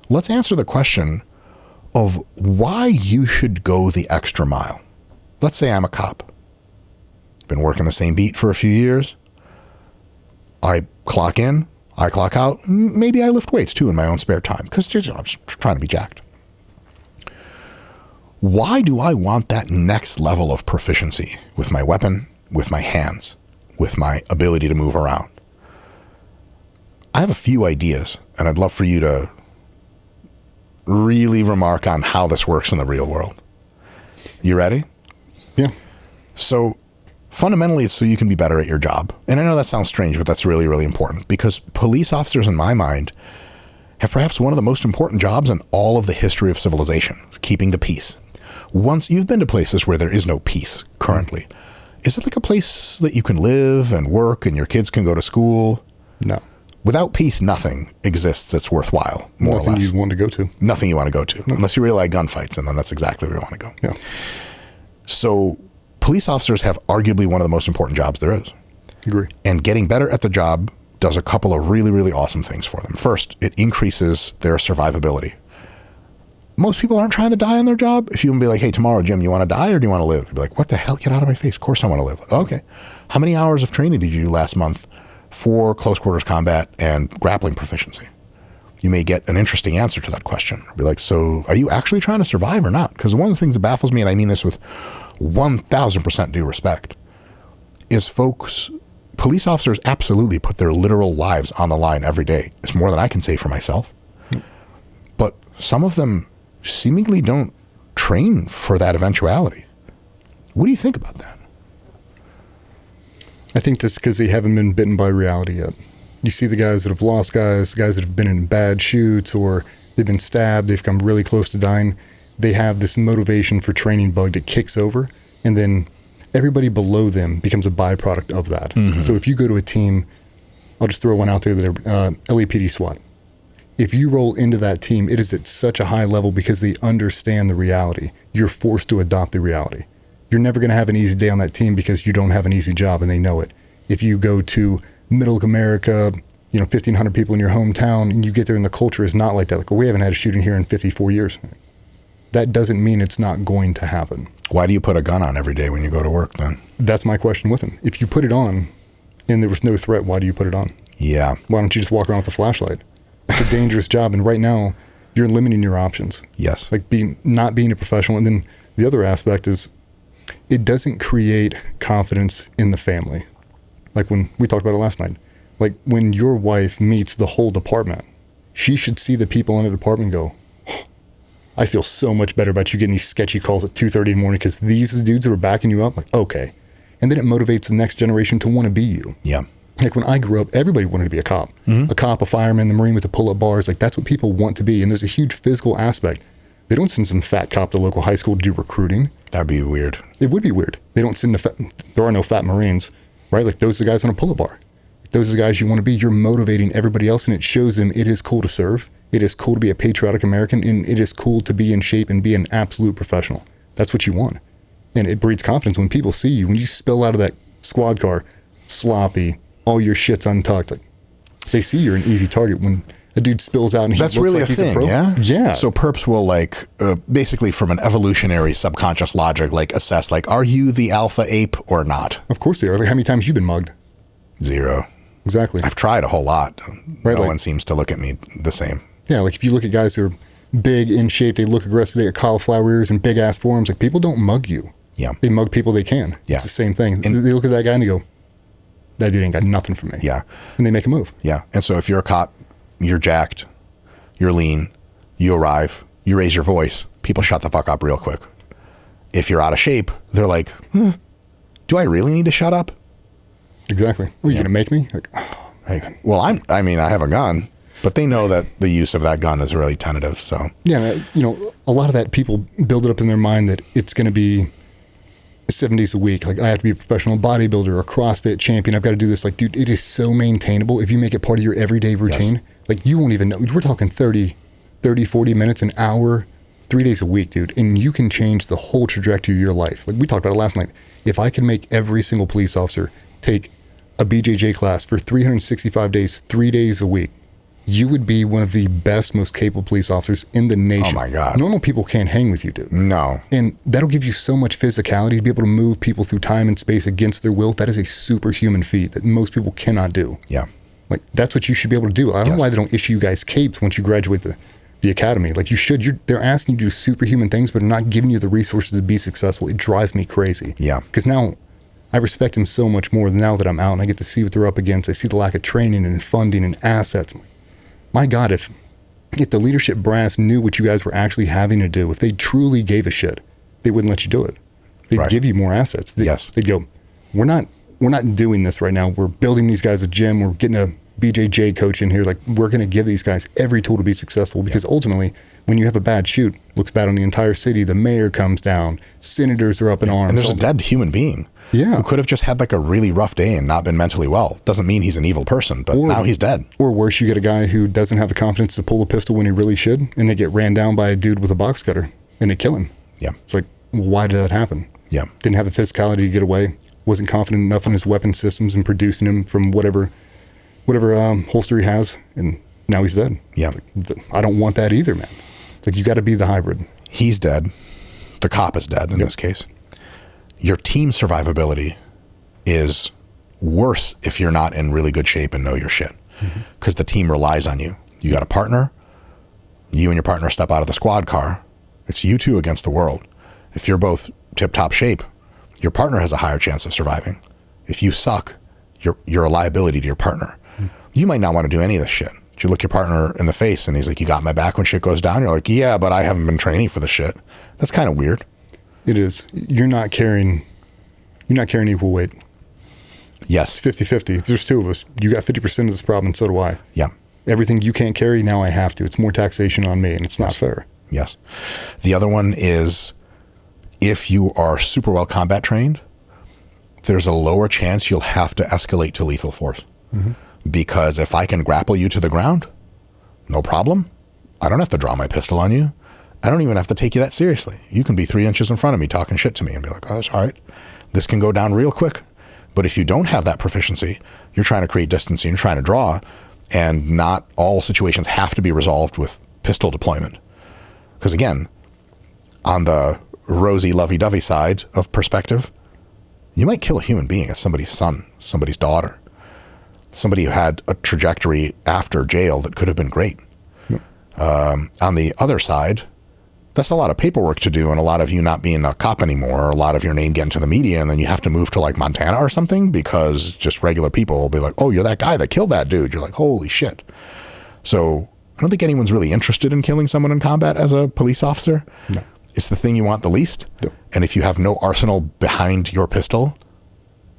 let's answer the question of why you should go the extra mile. Let's say I'm a cop. Been working the same beat for a few years. I clock in, I clock out. Maybe I lift weights too in my own spare time because I'm just trying to be jacked. Why do I want that next level of proficiency with my weapon, with my hands, with my ability to move around? I have a few ideas, and I'd love for you to really remark on how this works in the real world. You ready? Yeah. So fundamentally, it's so you can be better at your job. And I know that sounds strange, but that's really, really important because police officers, in my mind, have perhaps one of the most important jobs in all of the history of civilization, keeping the peace. Once you've been to places where there is no peace currently, is it like a place that you can live and work and your kids can go to school? No. Without peace, nothing exists that's worthwhile, more or less. Nothing you want to go to. Nothing you want to go to, unless you really like gunfights, and then that's exactly where you want to go. Yeah. So police officers have arguably one of the most important jobs there is. Agree. And getting better at the job does a couple of really, really awesome things for them. First, it increases their survivability. Most people aren't trying to die on their job. If you can be like, hey, tomorrow, Jim, you want to die or do you want to live? You'd be like, what the hell? Get out of my face. Of course I want to live. Okay. How many hours of training did you do last month for close quarters combat and grappling proficiency? You may get an interesting answer to that question. Be like, so are you actually trying to survive or not? Because one of the things that baffles me, and I mean this with 1,000% due respect, is police officers absolutely put their literal lives on the line every day. It's more than I can say for myself. But some of them seemingly don't train for that eventuality. What do you think about that? I think that's because they haven't been bitten by reality yet. You see the guys that have lost guys that have been in bad shoots, or they've been stabbed, they've come really close to dying. They have this motivation for training bug that kicks over, and then everybody below them becomes a byproduct of that. Mm-hmm. So if you go to a team, I'll just throw one out there, that LAPD SWAT. If you roll into that team, it is at such a high level because they understand the reality. You're forced to adopt the reality. You're never going to have an easy day on that team because you don't have an easy job, and they know it. If you go to middle America, 1,500 people in your hometown, and you get there and the culture is not like that. Like, we haven't had a shooting here in 54 years. That doesn't mean it's not going to happen. Why do you put a gun on every day when you go to work then? That's my question with him. If you put it on and there was no threat, why do you put it on? Yeah. Why don't you just walk around with a flashlight? It's a dangerous job, and right now you're limiting your options. Yes. Like not being a professional. And then the other aspect is it doesn't create confidence in the family. Like when we talked about it last night, like when your wife meets the whole department, she should see the people in the department and go, oh, I feel so much better about you getting these sketchy calls at 2:30 in the morning because these are the dudes that are backing you up. Like, okay. And then it motivates the next generation to want to be you. Yeah. Like when I grew up, everybody wanted to be a cop. Mm-hmm. A cop, a fireman, the Marine with the pull-up bars. Like that's what people want to be. And there's a huge physical aspect. They don't send some fat cop to local high school to do recruiting. That'd be weird. It would be weird. They don't send there are no fat Marines, right? Like those are the guys on a pull-up bar. Those are the guys you want to be. You're motivating everybody else, and it shows them it is cool to serve. It is cool to be a patriotic American, and it is cool to be in shape and be an absolute professional. That's what you want. And it breeds confidence when people see you. When you spill out of that squad car, sloppy, all your shit's untucked, like they see you're an easy target. When a dude spills out and he That's looks really like a he's thing, a pro. yeah? Yeah. So perps will basically from an evolutionary subconscious logic, assess are you the alpha ape or not? Of course they are. Like how many times have you been mugged? 0. Exactly. I've tried a whole lot. Right, no one seems to look at me the same. Yeah, like if you look at guys who are big, in shape, they look aggressive, they got cauliflower ears and big ass forearms, like people don't mug you. Yeah. They mug people they can. Yeah. It's the same thing. And they look at that guy and they go, that dude ain't got nothing for me. Yeah. And they make a move. Yeah. And so if you're a cop, you're jacked, you're lean, you arrive, you raise your voice, people shut the fuck up real quick. If you're out of shape, they're like, do I really need to shut up? Exactly. Well, you gonna make me? Like, oh, man. Well, I have a gun, but they know that the use of that gun is really tentative. So yeah, a lot of that people build it up in their mind that it's going to be 7 days a week. Like I have to be a professional bodybuilder, a CrossFit champion. I've got to do this. Like, dude, it is so maintainable. If you make it part of your everyday routine, like you won't even know. We're talking 30, 40 minutes, an hour, 3 days a week, dude. And you can change the whole trajectory of your life. Like we talked about it last night. If I could make every single police officer take a BJJ class for 365 days, 3 days a week, you would be one of the best, most capable police officers in the nation. Oh my God. Normal people can't hang with you, dude. No. And that'll give you so much physicality to be able to move people through time and space against their will. That is a superhuman feat that most people cannot do. Yeah. Like, that's what you should be able to do. I don't know why they don't issue you guys capes once you graduate the academy. Like, you should. They're asking you to do superhuman things, but they're not giving you the resources to be successful. It drives me crazy. Yeah. Because now I respect them so much more now that I'm out and I get to see what they're up against. I see the lack of training and funding and assets. My God, if the leadership brass knew what you guys were actually having to do, if they truly gave a shit, they wouldn't let you do it. They'd give you more assets. They'd go, we're not doing this right now. We're building these guys a gym. We're getting a BJJ coach in here. Like, we're going to give these guys every tool to be successful, because ultimately, when you have a bad shoot, looks bad on the entire city, the mayor comes down, senators are up in arms. And there's a dead human being. Yeah. Who could have just had like a really rough day and not been mentally well. Doesn't mean he's an evil person, but now he's dead. Or worse, you get a guy who doesn't have the confidence to pull a pistol when he really should, and they get ran down by a dude with a box cutter, and they kill him. Yeah. It's like, why did that happen? Yeah. Didn't have the physicality to get away. Wasn't confident enough in his weapon systems and producing him from whatever holster he has, and now he's dead. Yeah. Like, I don't want that either, man. It's like, you got to be the hybrid. He's dead. The cop is dead in this case. Your team survivability is worse if you're not in really good shape and know your shit, because the team relies on you. You got a partner, you and your partner step out of the squad car. It's you two against the world. If you're both tip-top shape, your partner has a higher chance of surviving. If you suck, you're a liability to your partner. You might not want to do any of this shit. You look your partner in the face and he's like, you got my back when shit goes down? You're like, yeah, but I haven't been training for this shit. That's kind of weird. It is. You're not carrying equal weight. Yes. It's 50-50. If there's two of us, you got 50% of this problem, and so do I. Yeah. Everything you can't carry, now I have to. It's more taxation on me, and it's not fair. Yes. The other one is, if you are super well combat trained, there's a lower chance you'll have to escalate to lethal force. Because if I can grapple you to the ground, no problem. I don't have to draw my pistol on you. I don't even have to take you that seriously. You can be 3 inches in front of me talking shit to me and be like, oh, it's all right. This can go down real quick. But if you don't have that proficiency, you're trying to create distance and you're trying to draw, and not all situations have to be resolved with pistol deployment. Because again, on the rosy, lovey-dovey side of perspective, you might kill a human being as somebody's son, somebody's daughter, somebody who had a trajectory after jail that could have been great. On the other side, that's a lot of paperwork to do, and a lot of you not being a cop anymore, or a lot of your name getting to the media, and then you have to move to like Montana or something, because just regular people will be like, oh, you're that guy that killed that dude. You're like, holy shit. So I don't think anyone's really interested in killing someone in combat as a police officer. No. It's the thing you want the least. No. And if you have no arsenal behind your pistol,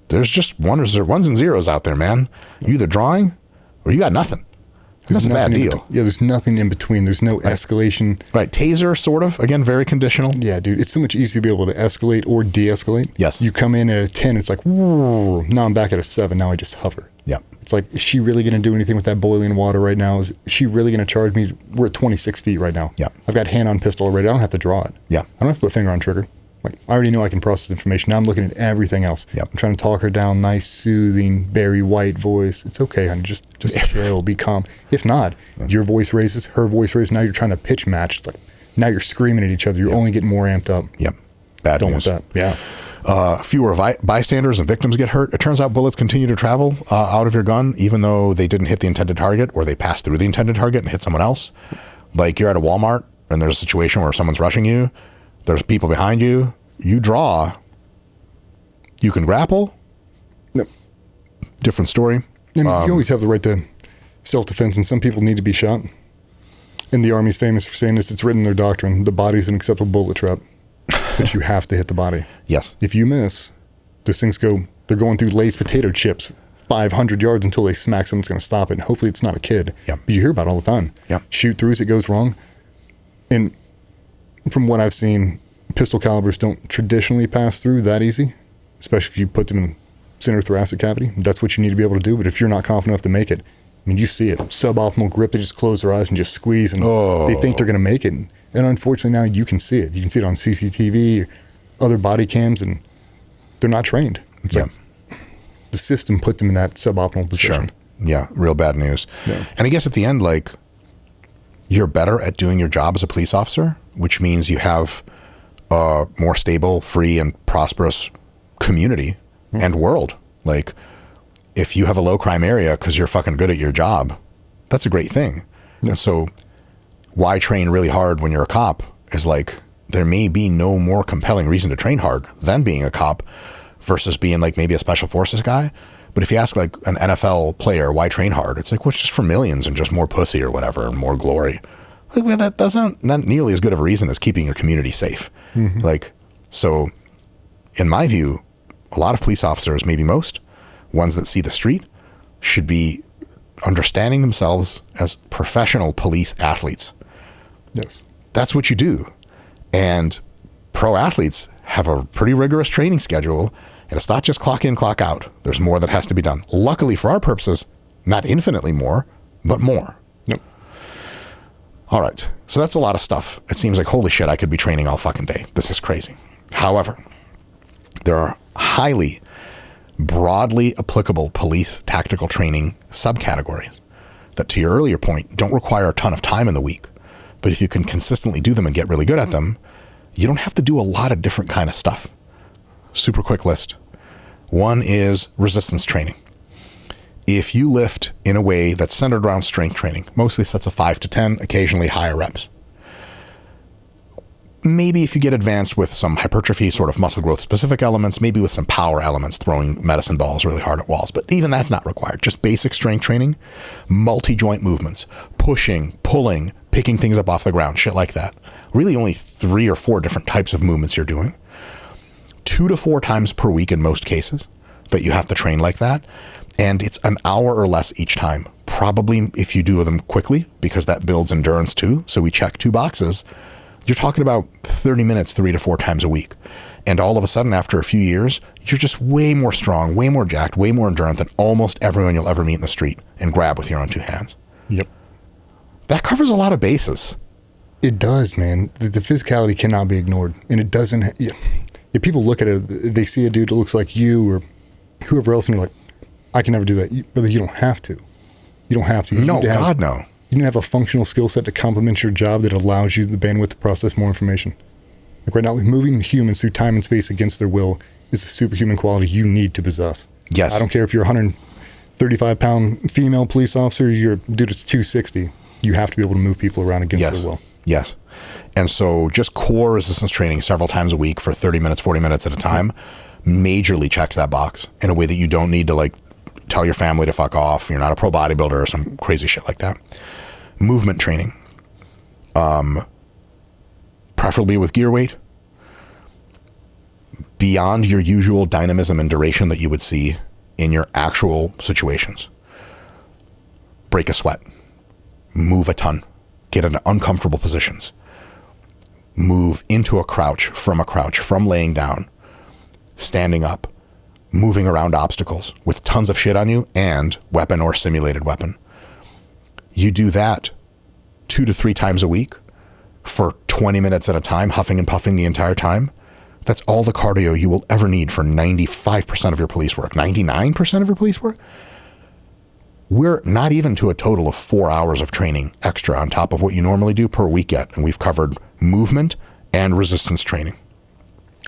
there's just ones and zeros out there, man. You're either drawing or you got nothing. That's a bad deal. Yeah, there's nothing in between. There's no escalation. Right. Taser, sort of. Again, very conditional. Yeah, dude. It's so much easier to be able to escalate or de-escalate. Yes. You come in at a 10, it's like, now I'm back at a 7. Now I just hover. Yeah. It's like, is she really going to do anything with that boiling water right now? Is she really going to charge me? We're at 26 feet right now. Yeah. I've got hand on pistol already. I don't have to draw it. Yeah. I don't have to put finger on trigger. Like, I already know I can process information. Now I'm looking at everything else. Yep. I'm trying to talk her down, nice, soothing, Barry White voice. It's okay, honey. Just chill, be calm. If not, your voice raises, her voice raises. Now you're trying to pitch match. It's like, now you're screaming at each other. You're only getting more amped up. Yep. Bad Don't news. want that. Yeah. Fewer bystanders and victims get hurt. It turns out bullets continue to travel out of your gun, even though they didn't hit the intended target, or they passed through the intended target and hit someone else. Like, you're at a Walmart and there's a situation where someone's rushing you. There's people behind you. You draw. You can grapple. Yep. Different story. And you always have the right to self-defense, and some people need to be shot. And the Army's famous for saying this. It's written in their doctrine. The body's an acceptable bullet trap. But you have to hit the body. Yes. If you miss, those things they're going through Lay's potato chips 500 yards until they smack someone's going to stop it. And hopefully it's not a kid. Yep. But you hear about it all the time. Yep. Shoot throughs, it goes wrong. And from what I've seen, pistol calibers don't traditionally pass through that easy, especially if you put them in center thoracic cavity. That's what you need to be able to do. But if you're not confident enough to make it, I mean, you see it. Suboptimal grip, they just close their eyes and just squeeze, and they think they're going to make it. And unfortunately, now you can see it. You can see it on CCTV, other body cams, and they're not trained. It's like the system put them in that suboptimal position. Sure. Yeah, real bad news. Yeah. And I guess at the end, like, you're better at doing your job as a police officer, which means you have a more stable, free, and prosperous community and world. Like, if you have a low crime area because you're fucking good at your job, that's a great thing. Yeah. And so why train really hard when you're a cop is like, there may be no more compelling reason to train hard than being a cop versus being like maybe a special forces guy. But if you ask like an NFL player, why train hard? It's like, well, it's just for millions and just more pussy or whatever and more glory. Like, well, that doesn't, not nearly as good of a reason as keeping your community safe. Mm-hmm. Like, so in my view, a lot of police officers, maybe most, ones that see the street, should be understanding themselves as professional police athletes. Yes. That's what you do. And pro athletes have a pretty rigorous training schedule, and it's not just clock in, clock out. There's more that has to be done. Luckily for our purposes, not infinitely more, but more. Yep. All right. So that's a lot of stuff. It seems like, holy shit, I could be training all fucking day. This is crazy. However, there are highly, broadly applicable police tactical training subcategories that, to your earlier point, don't require a ton of time in the week. But if you can consistently do them and get really good at them, you don't have to do a lot of different kind of stuff. Super quick list. One is resistance training. If you lift in a way that's centered around strength training, mostly sets of 5 to 10, occasionally higher reps. Maybe if you get advanced with some hypertrophy, sort of muscle growth specific elements, maybe with some power elements, throwing medicine balls really hard at walls, but even that's not required. Just basic strength training, multi-joint movements, pushing, pulling, picking things up off the ground, shit like that. Really only 3 or 4 different types of movements you're doing. 2 to 4 times per week in most cases that you have to train like that. And it's an hour or less each time. Probably if you do them quickly, because that builds endurance too. So we check 2 boxes. You're talking about 30 minutes, 3 to 4 times a week. And all of a sudden, after a few years, you're just way more strong, way more jacked, way more endurant than almost everyone you'll ever meet in the street and grab with your own 2 hands. Yep. That covers a lot of bases. It does, man. The physicality cannot be ignored. And it doesn't, if people look at it, they see a dude that looks like you or whoever else, and they're like, I can never do that. But you don't have to. You don't have to. No, God, no. You need to have a functional skill set to complement your job that allows you the bandwidth to process more information. Like right now, like moving humans through time and space against their will is a superhuman quality you need to possess. Yes. I don't care if you're a 135-pound female police officer, you're a dude that's 260. You have to be able to move people around against their will. Yes. And so just core resistance training several times a week for 30 minutes, 40 minutes at a time, majorly checks that box in a way that you don't need to like tell your family to fuck off. You're not a pro bodybuilder or some crazy shit like that. Movement training, preferably with gear weight, beyond your usual dynamism and duration that you would see in your actual situations. Break a sweat, move a ton, get into uncomfortable positions, move into a crouch, from laying down, standing up, moving around obstacles with tons of shit on you and weapon or simulated weapon. You do that 2 to 3 times a week for 20 minutes at a time, huffing and puffing the entire time. That's all the cardio you will ever need for 95% of your police work, 99% of your police work. We're not even to a total of 4 hours of training extra on top of what you normally do per week yet. And we've covered movement and resistance training.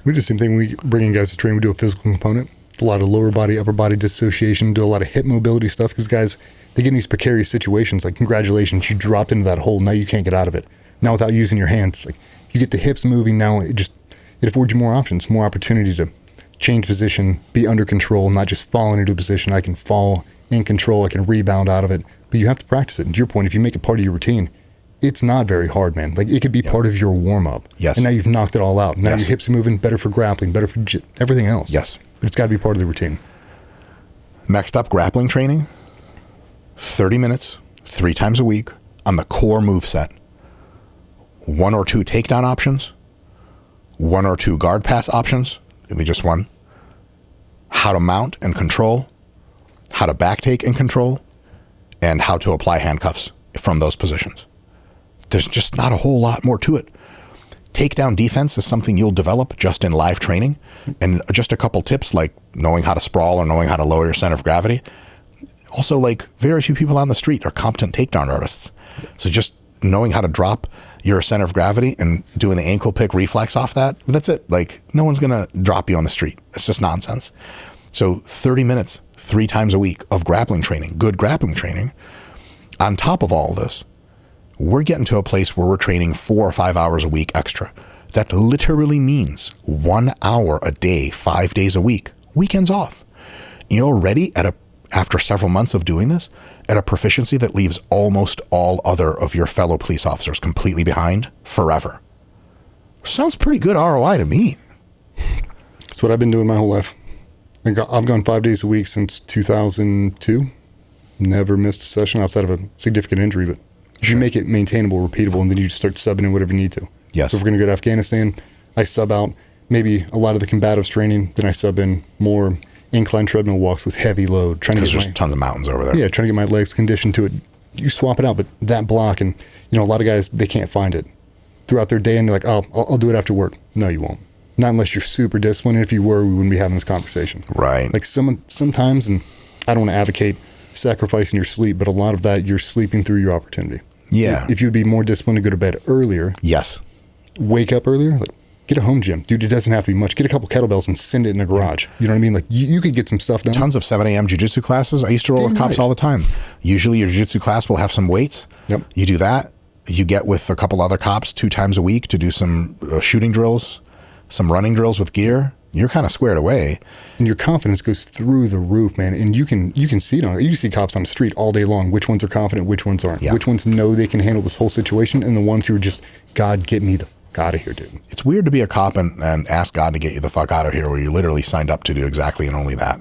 We do the same thing. We bring in guys to train. We do a physical component, a lot of lower body, upper body dissociation, do a lot of hip mobility stuff because guys, they get in these precarious situations. Like, congratulations, you dropped into that hole. Now you can't get out of it. Now without using your hands, like you get the hips moving. Now it affords you more options, more opportunity to change position, be under control, not just falling into a position. I can fall in control. I can rebound out of it. But you have to practice it. And to your point, if you make it part of your routine, it's not very hard, man. Like, it could be part of your warm up. Yes. And now you've knocked it all out. Now your hips are moving, better for grappling, better for everything else. Yes. But it's got to be part of the routine. Next up, grappling training. 30 minutes, 3 times a week on the core move set. 1 or 2 takedown options, 1 or 2 guard pass options, really just 1. How to mount and control, how to back take and control, and how to apply handcuffs from those positions. There's just not a whole lot more to it. Takedown defense is something you'll develop just in live training, and just a couple tips like knowing how to sprawl or knowing how to lower your center of gravity. Also, like, very few people on the street are competent takedown artists. So just knowing how to drop your center of gravity and doing the ankle pick reflex off that's it. Like, no one's going to drop you on the street. It's just nonsense. So 30 minutes, 3 times a week of grappling training, good grappling training. On top of all this, we're getting to a place where we're training 4 or 5 hours a week extra. That literally means 1 hour a day, 5 days a week, weekends off. You're already after several months of doing this, at a proficiency that leaves almost all other of your fellow police officers completely behind forever. Sounds pretty good ROI to me. It's what I've been doing my whole life. I've gone 5 days a week since 2002. Never missed a session outside of a significant injury, but you make it maintainable, repeatable, and then you start subbing in whatever you need to. Yes. So if we're going to go to Afghanistan, I sub out maybe a lot of the combatives training, then I sub in more incline treadmill walks with heavy load. Because there's tons of mountains over there. Yeah, trying to get my legs conditioned to it. You swap it out, but that block, and a lot of guys, they can't find it throughout their day, and they're like, oh, I'll do it after work. No, you won't. Not unless you're super disciplined. And if you were, we wouldn't be having this conversation. Right. Like sometimes, and I don't want to advocate sacrificing your sleep, but a lot of that, you're sleeping through your opportunity. Yeah. If you'd be more disciplined to go to bed earlier. Yes. Wake up earlier. Like, get a home gym. Dude, it doesn't have to be much. Get a couple kettlebells and send it in the garage. You know what I mean? Like, you could get some stuff done. Tons of 7 a.m. jiu-jitsu classes. I used to roll with cops all the time. Usually your jiu-jitsu class will have some weights. Yep. You do that. You get with a couple other cops 2 times a week to do some shooting drills, some running drills with gear. You're kind of squared away. And your confidence goes through the roof, man. And you can see it you see cops on the street all day long. Which ones are confident, which ones aren't. Yeah. Which ones know they can handle this whole situation, and the ones who are just, God, get me the fuck out of here, dude. It's weird to be a cop and ask God to get you the fuck out of here, where you literally signed up to do exactly and only that.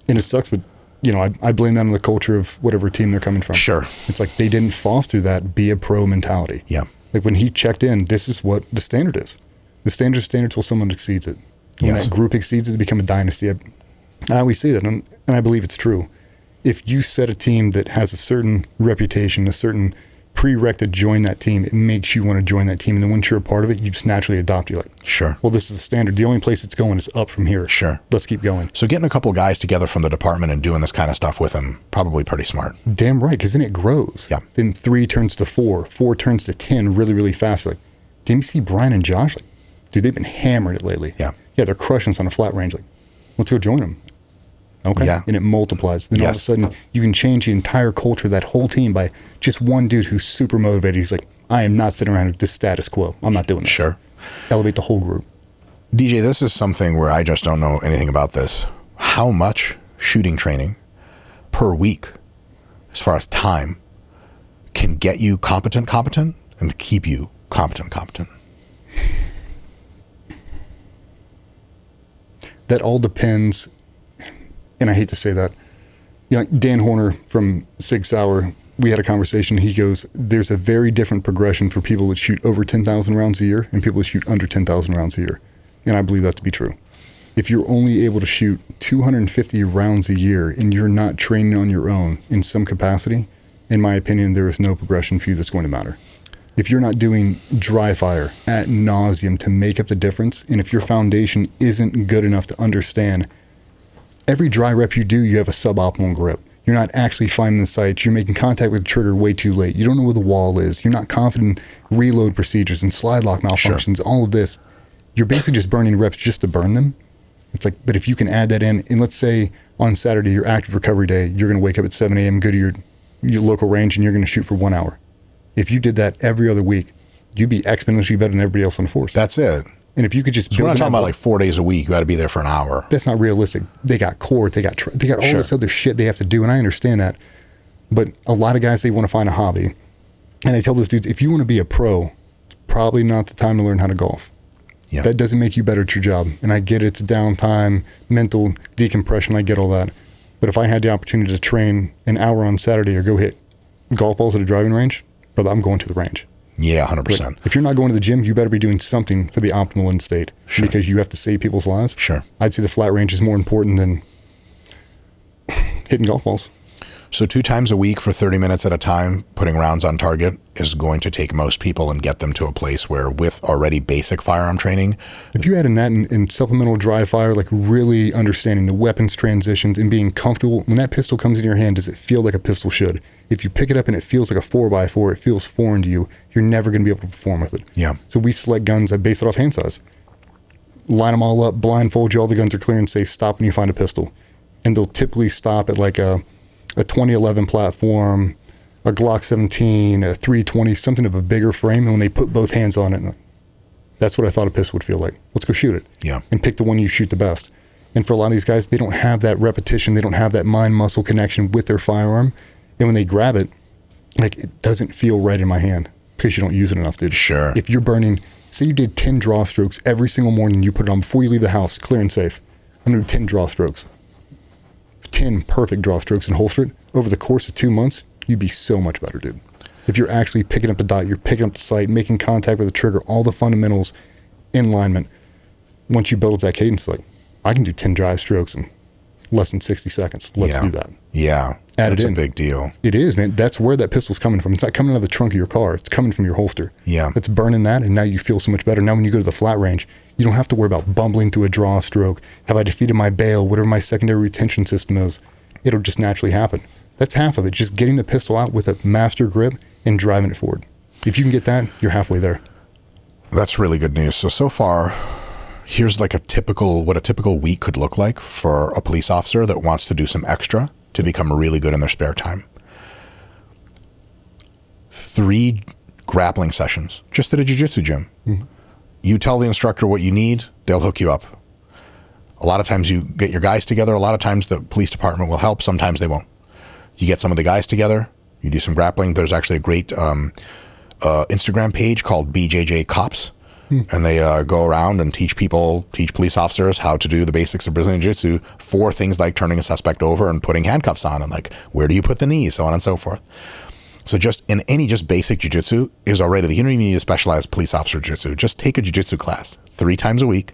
And it sucks, but I blame that on the culture of whatever team they're coming from. Sure. It's like they didn't foster that be a pro mentality. Yeah. Like when he checked in, this is what the standard is. The standard is standard till someone exceeds it. When that group exceeds it, become a dynasty. I always say that, and I believe it's true. If you set a team that has a certain reputation, a certain prereq to join that team, it makes you want to join that team. And then once you're a part of it, you just naturally adopt. You're like, sure. Well, this is the standard. The only place it's going is up from here. Sure. Let's keep going. So getting a couple of guys together from the department and doing this kind of stuff with them, probably pretty smart. Damn right, because then it grows. Yeah. Then 3 turns to 4, 4 turns to 10 really, really fast. Like, didn't you see Brian and Josh? Like, dude, they've been hammering it lately. Yeah. Yeah, they're crushing us on a flat range. Like, let's go join them. Okay. Yeah. And it multiplies. Then all of a sudden, you can change the entire culture of that whole team by just one dude who's super motivated. He's like, I am not sitting around with this status quo. I'm not doing this. Sure. Elevate the whole group. DJ, this is something where I just don't know anything about this. How much shooting training per week, as far as time, can get you competent, and keep you competent? That all depends, and I hate to say that. Dan Horner from Sig Sauer, we had a conversation. He goes, there's a very different progression for people that shoot over 10,000 rounds a year and people that shoot under 10,000 rounds a year. And I believe that to be true. If you're only able to shoot 250 rounds a year and you're not training on your own in some capacity, in my opinion, there is no progression for you that's going to matter. If you're not doing dry fire ad nauseum to make up the difference, and if your foundation isn't good enough to understand, every dry rep you do, you have a suboptimal grip. You're not actually finding the sights. You're making contact with the trigger way too late. You don't know where the wall is. You're not confident in reload procedures and slide lock malfunctions, all of this. You're basically just burning reps just to burn them. It's like, but if you can add that in, and let's say on Saturday, your active recovery day, you're going to wake up at 7 a.m., go to your local range, and you're going to shoot for 1 hour. If you did that every other week, you'd be exponentially better than everybody else on the force. That's it. And if you could just build, we're not talking about like 4 days a week. You got to be there for an hour. That's not realistic. They got court, they got all this other shit they have to do, and I understand that. But a lot of guys, they want to find a hobby, and I tell those dudes, if you want to be a pro, it's probably not the time to learn how to golf. Yeah. That doesn't make you better at your job. And I get it's downtime, mental decompression. I get all that. But if I had the opportunity to train an hour on Saturday or go hit golf balls at a driving range, brother, I'm going to the range. Yeah, 100%. But if you're not going to the gym, you better be doing something for the optimal end state. Sure. Because you have to save people's lives. Sure. I'd say the flat range is more important than hitting golf balls. So 2 times a week for 30 minutes at a time, putting rounds on target is going to take most people and get them to a place where, with already basic firearm training. If you add in that in supplemental dry fire, like really understanding the weapons transitions and being comfortable, when that pistol comes in your hand, does it feel like a pistol should? If you pick it up and it feels like a 4x4, it feels foreign to you, you're never going to be able to perform with it. Yeah. So we select guns that base it off hand size. Line them all up, blindfold you, all the guns are clear, and say stop when you find a pistol. And they'll typically stop at like a 2011 platform, a Glock 17, a 320, something of a bigger frame. And when they put both hands on it, that's what I thought a pistol would feel like. Let's go shoot it. Yeah. And pick the one you shoot the best. And for a lot of these guys, they don't have that repetition. They don't have that mind-muscle connection with their firearm. And when they grab it, like, it doesn't feel right in my hand because you don't use it enough, dude. Sure. If you're burning, say you did 10 draw strokes every single morning, you put it on before you leave the house, clear and safe. I'm going to do 10 draw strokes. 10 perfect draw strokes and holster it. Over the course of 2 months, you'd be so much better, dude. If you're actually picking up the dot, you're picking up the sight, making contact with the trigger, all the fundamentals in alignment. Once you build up that cadence, like, I can do 10 dry strokes in less than 60 seconds. Let's do that. Yeah. That's a big deal. It is, man. That's where that pistol's coming from. It's not coming out of the trunk of your car. It's coming from your holster. Yeah. It's burning that, and now you feel so much better. Now when you go to the flat range, you don't have to worry about bumbling through a draw stroke. Have I defeated my bail? Whatever my secondary retention system is, it'll just naturally happen. That's half of it. Just getting the pistol out with a master grip and driving it forward. If you can get that, you're halfway there. That's really good news. So far, here's like what a typical week could look like for a police officer that wants to do some extra to become really good in their spare time. 3 grappling sessions, just at a jiu-jitsu gym. Mm-hmm. You tell the instructor what you need, they'll hook you up. A lot of times you get your guys together. A lot of times the police department will help. Sometimes they won't. You get some of the guys together. You do some grappling. There's actually a great Instagram page called BJJ Cops. And they go around and teach police officers how to do the basics of Brazilian Jiu-Jitsu for things like turning a suspect over and putting handcuffs on and like, where do you put the knee, so on and so forth. So just in any just basic jiu-jitsu is already, you don't even need a specialized police officer jiu-jitsu. Just take a jiu-jitsu class 3 times a week.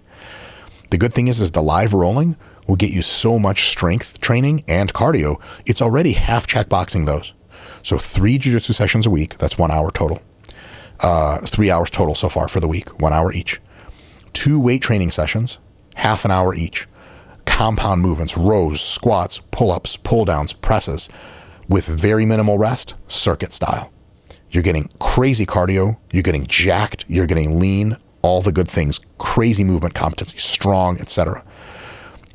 The good thing is the live rolling will get you so much strength training and cardio. It's already half checkboxing those. So 3 jiu-jitsu sessions a week, that's 1 hour total. 3 hours total so far for the week, 1 hour each. 2 weight training sessions, half an hour each. Compound movements, rows, squats, pull-ups, pull-downs, presses, with very minimal rest, circuit style. You're getting crazy cardio, you're getting jacked, you're getting lean, all the good things, crazy movement competency, strong, etc.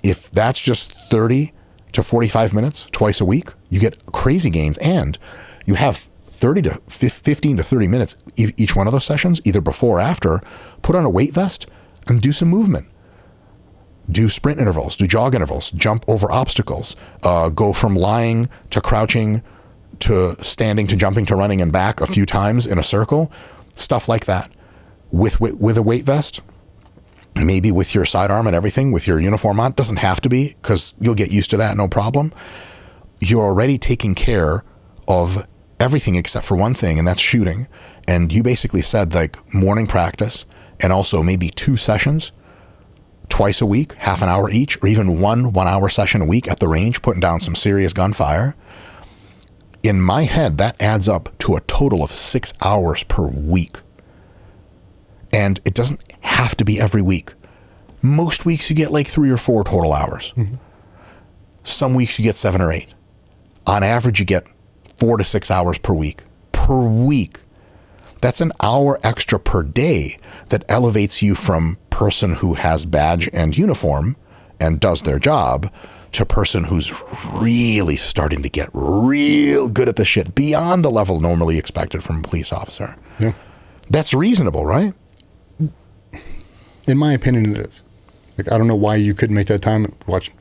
If that's just 30 to 45 minutes twice a week, you get crazy gains, and you have 30 to 15 to 30 minutes each one of those sessions, either before or after. Put on a weight vest and do some movement. Do sprint intervals, do jog intervals, jump over obstacles, go from lying to crouching to standing to jumping to running and back a few times in a circle, stuff like that. With a weight vest, maybe with your sidearm and everything, with your uniform on. Doesn't have to be, because you'll get used to that, no problem. You're already taking care of everything except for one thing, and that's shooting. And you basically said like morning practice and also maybe 2 sessions twice a week, half an hour each, or even 1 hour session a week at the range, putting down some serious gunfire. In my head, that adds up to a total of 6 hours per week. And it doesn't have to be every week. Most weeks you get like 3 or 4 total hours. Mm-hmm. Some weeks you get 7 or 8. On average, you get 4 to 6 hours per week. Per week. That's an hour extra per day that elevates you from person who has badge and uniform and does their job to person who's really starting to get real good at the shit beyond the level normally expected from a police officer. Yeah. That's reasonable, right? In my opinion, it is. Like, I don't know why you couldn't make that time watch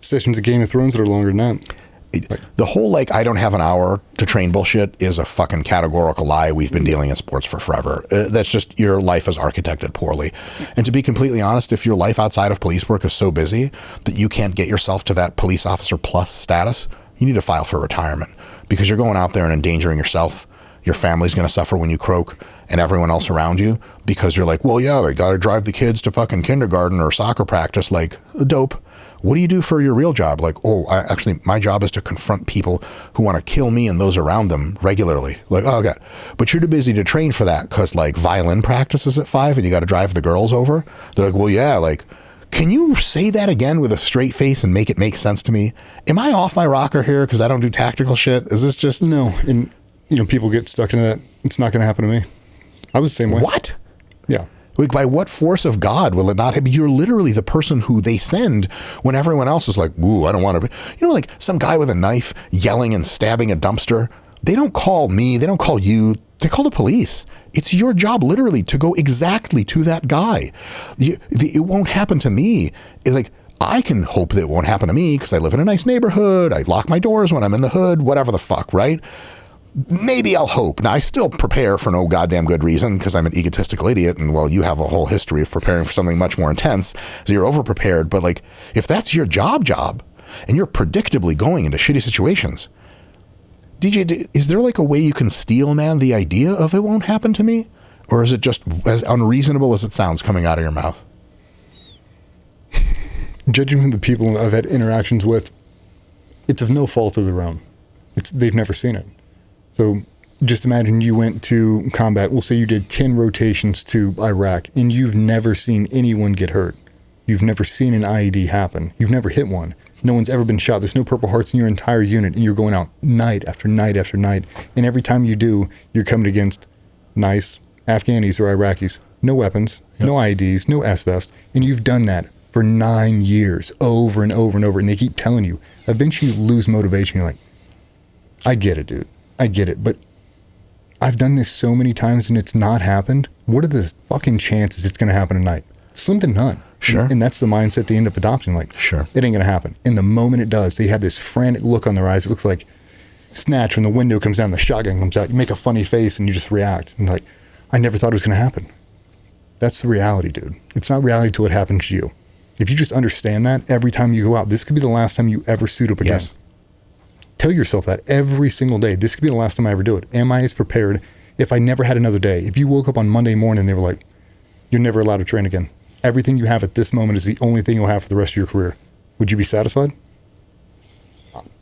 sessions of Game of Thrones that are longer than that. The whole, like, I don't have an hour to train bullshit is a fucking categorical lie. We've been dealing in sports for forever. That's just, your life is architected poorly. And to be completely honest, if your life outside of police work is so busy that you can't get yourself to that police officer plus status, you need to file for retirement, because you're going out there and endangering yourself. Your family's going to suffer when you croak, and everyone else around you, because you're like, well, yeah, they got to drive the kids to fucking kindergarten or soccer practice. Like, dope. what do you do for your real job? Like, actually, my job is to confront people who want to kill me and those around them regularly. Like, oh, okay. But you're too busy to train for that because, like, violin practice is at 5 and you got to drive the girls over. They're like, well, yeah, like, can you say that again with a straight face and make it make sense to me? Am I off my rocker here because I don't do tactical shit? Is this just... No. And, people get stuck into that. It's not going to happen to me. I was the same way. What? Yeah. Like, by what force of God will it not happen? You're literally the person who they send when everyone else is like, ooh, I don't want to be. Like some guy with a knife yelling and stabbing a dumpster. They don't call me. They don't call you. They call the police. It's your job literally to go exactly to that guy. It won't happen to me. It's like, I can hope that it won't happen to me because I live in a nice neighborhood. I lock my doors when I'm in the hood, whatever the fuck, right? Maybe I'll hope. Now, I still prepare for no goddamn good reason because I'm an egotistical idiot. And, well, you have a whole history of preparing for something much more intense. So you're over-prepared. But, like, if that's your job, and you're predictably going into shitty situations, DJ, is there, like, a way you can steel man the idea of it won't happen to me? Or is it just as unreasonable as it sounds coming out of your mouth? Judging from the people I've had interactions with, it's of no fault of their own. They've never seen it. So just imagine you went to combat. We'll say you did 10 rotations to Iraq and you've never seen anyone get hurt. You've never seen an IED happen. You've never hit one. No one's ever been shot. There's no Purple Hearts in your entire unit and you're going out night after night after night. And every time you do, you're coming against nice Afghanis or Iraqis. No weapons, no IEDs, no S-vest. And you've done that for 9 years over and over and over. And they keep telling you. Eventually you lose motivation. You're like, I get it, dude. I get it, but I've done this so many times and it's not happened. What are the fucking chances it's going to happen tonight? Slim to none. Sure. And that's the mindset they end up adopting. Like, sure, it ain't going to happen. And the moment it does, they have this frantic look on their eyes. It looks like Snatch when the window comes down, the shotgun comes out. You make a funny face and you just react. And like, I never thought it was going to happen. That's the reality, dude. It's not reality till it happens to you. If you just understand that every time you go out, this could be the last time you ever suit up again. Yes. Tell yourself that every single day. This could be the last time I ever do it. Am I as prepared if I never had another day? If you woke up on Monday morning and they were like, you're never allowed to train again. Everything you have at this moment is the only thing you'll have for the rest of your career. Would you be satisfied?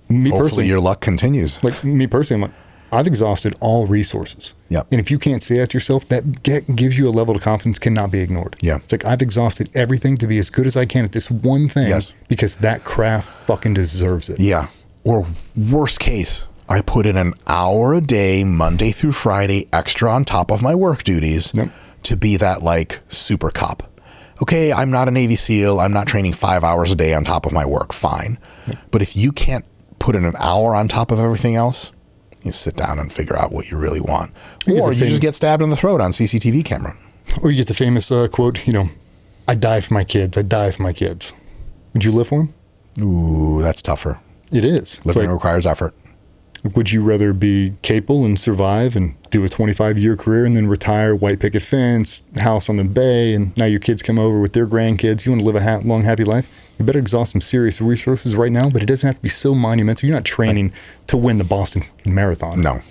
Me Hopefully personally, your luck continues. Like me personally, I'm like, I've exhausted all resources. Yeah. And if you can't say that to yourself, that gives you a level of confidence cannot be ignored. Yeah. It's like I've exhausted everything to be as good as I can at this one thing because that craft fucking deserves it. Yeah. Or worst case, I put in an hour a day, Monday through Friday, extra on top of my work duties to be that like super cop. Okay, I'm not a Navy SEAL. I'm not training 5 hours a day on top of my work. Fine. But if you can't put in an hour on top of everything else, you sit down and figure out what you really want. Or you just get stabbed in the throat on CCTV camera. Or you get the famous quote, I die for my kids. I die for my kids. Would you live for them? Ooh, that's tougher. It is. Living requires effort. Would you rather be capable and survive and do a 25-year career and then retire, white picket fence, house on the bay, and now your kids come over with their grandkids? You want to live a long, happy life? You better exhaust some serious resources right now, but it doesn't have to be so monumental. You're not training to win the Boston Marathon. No.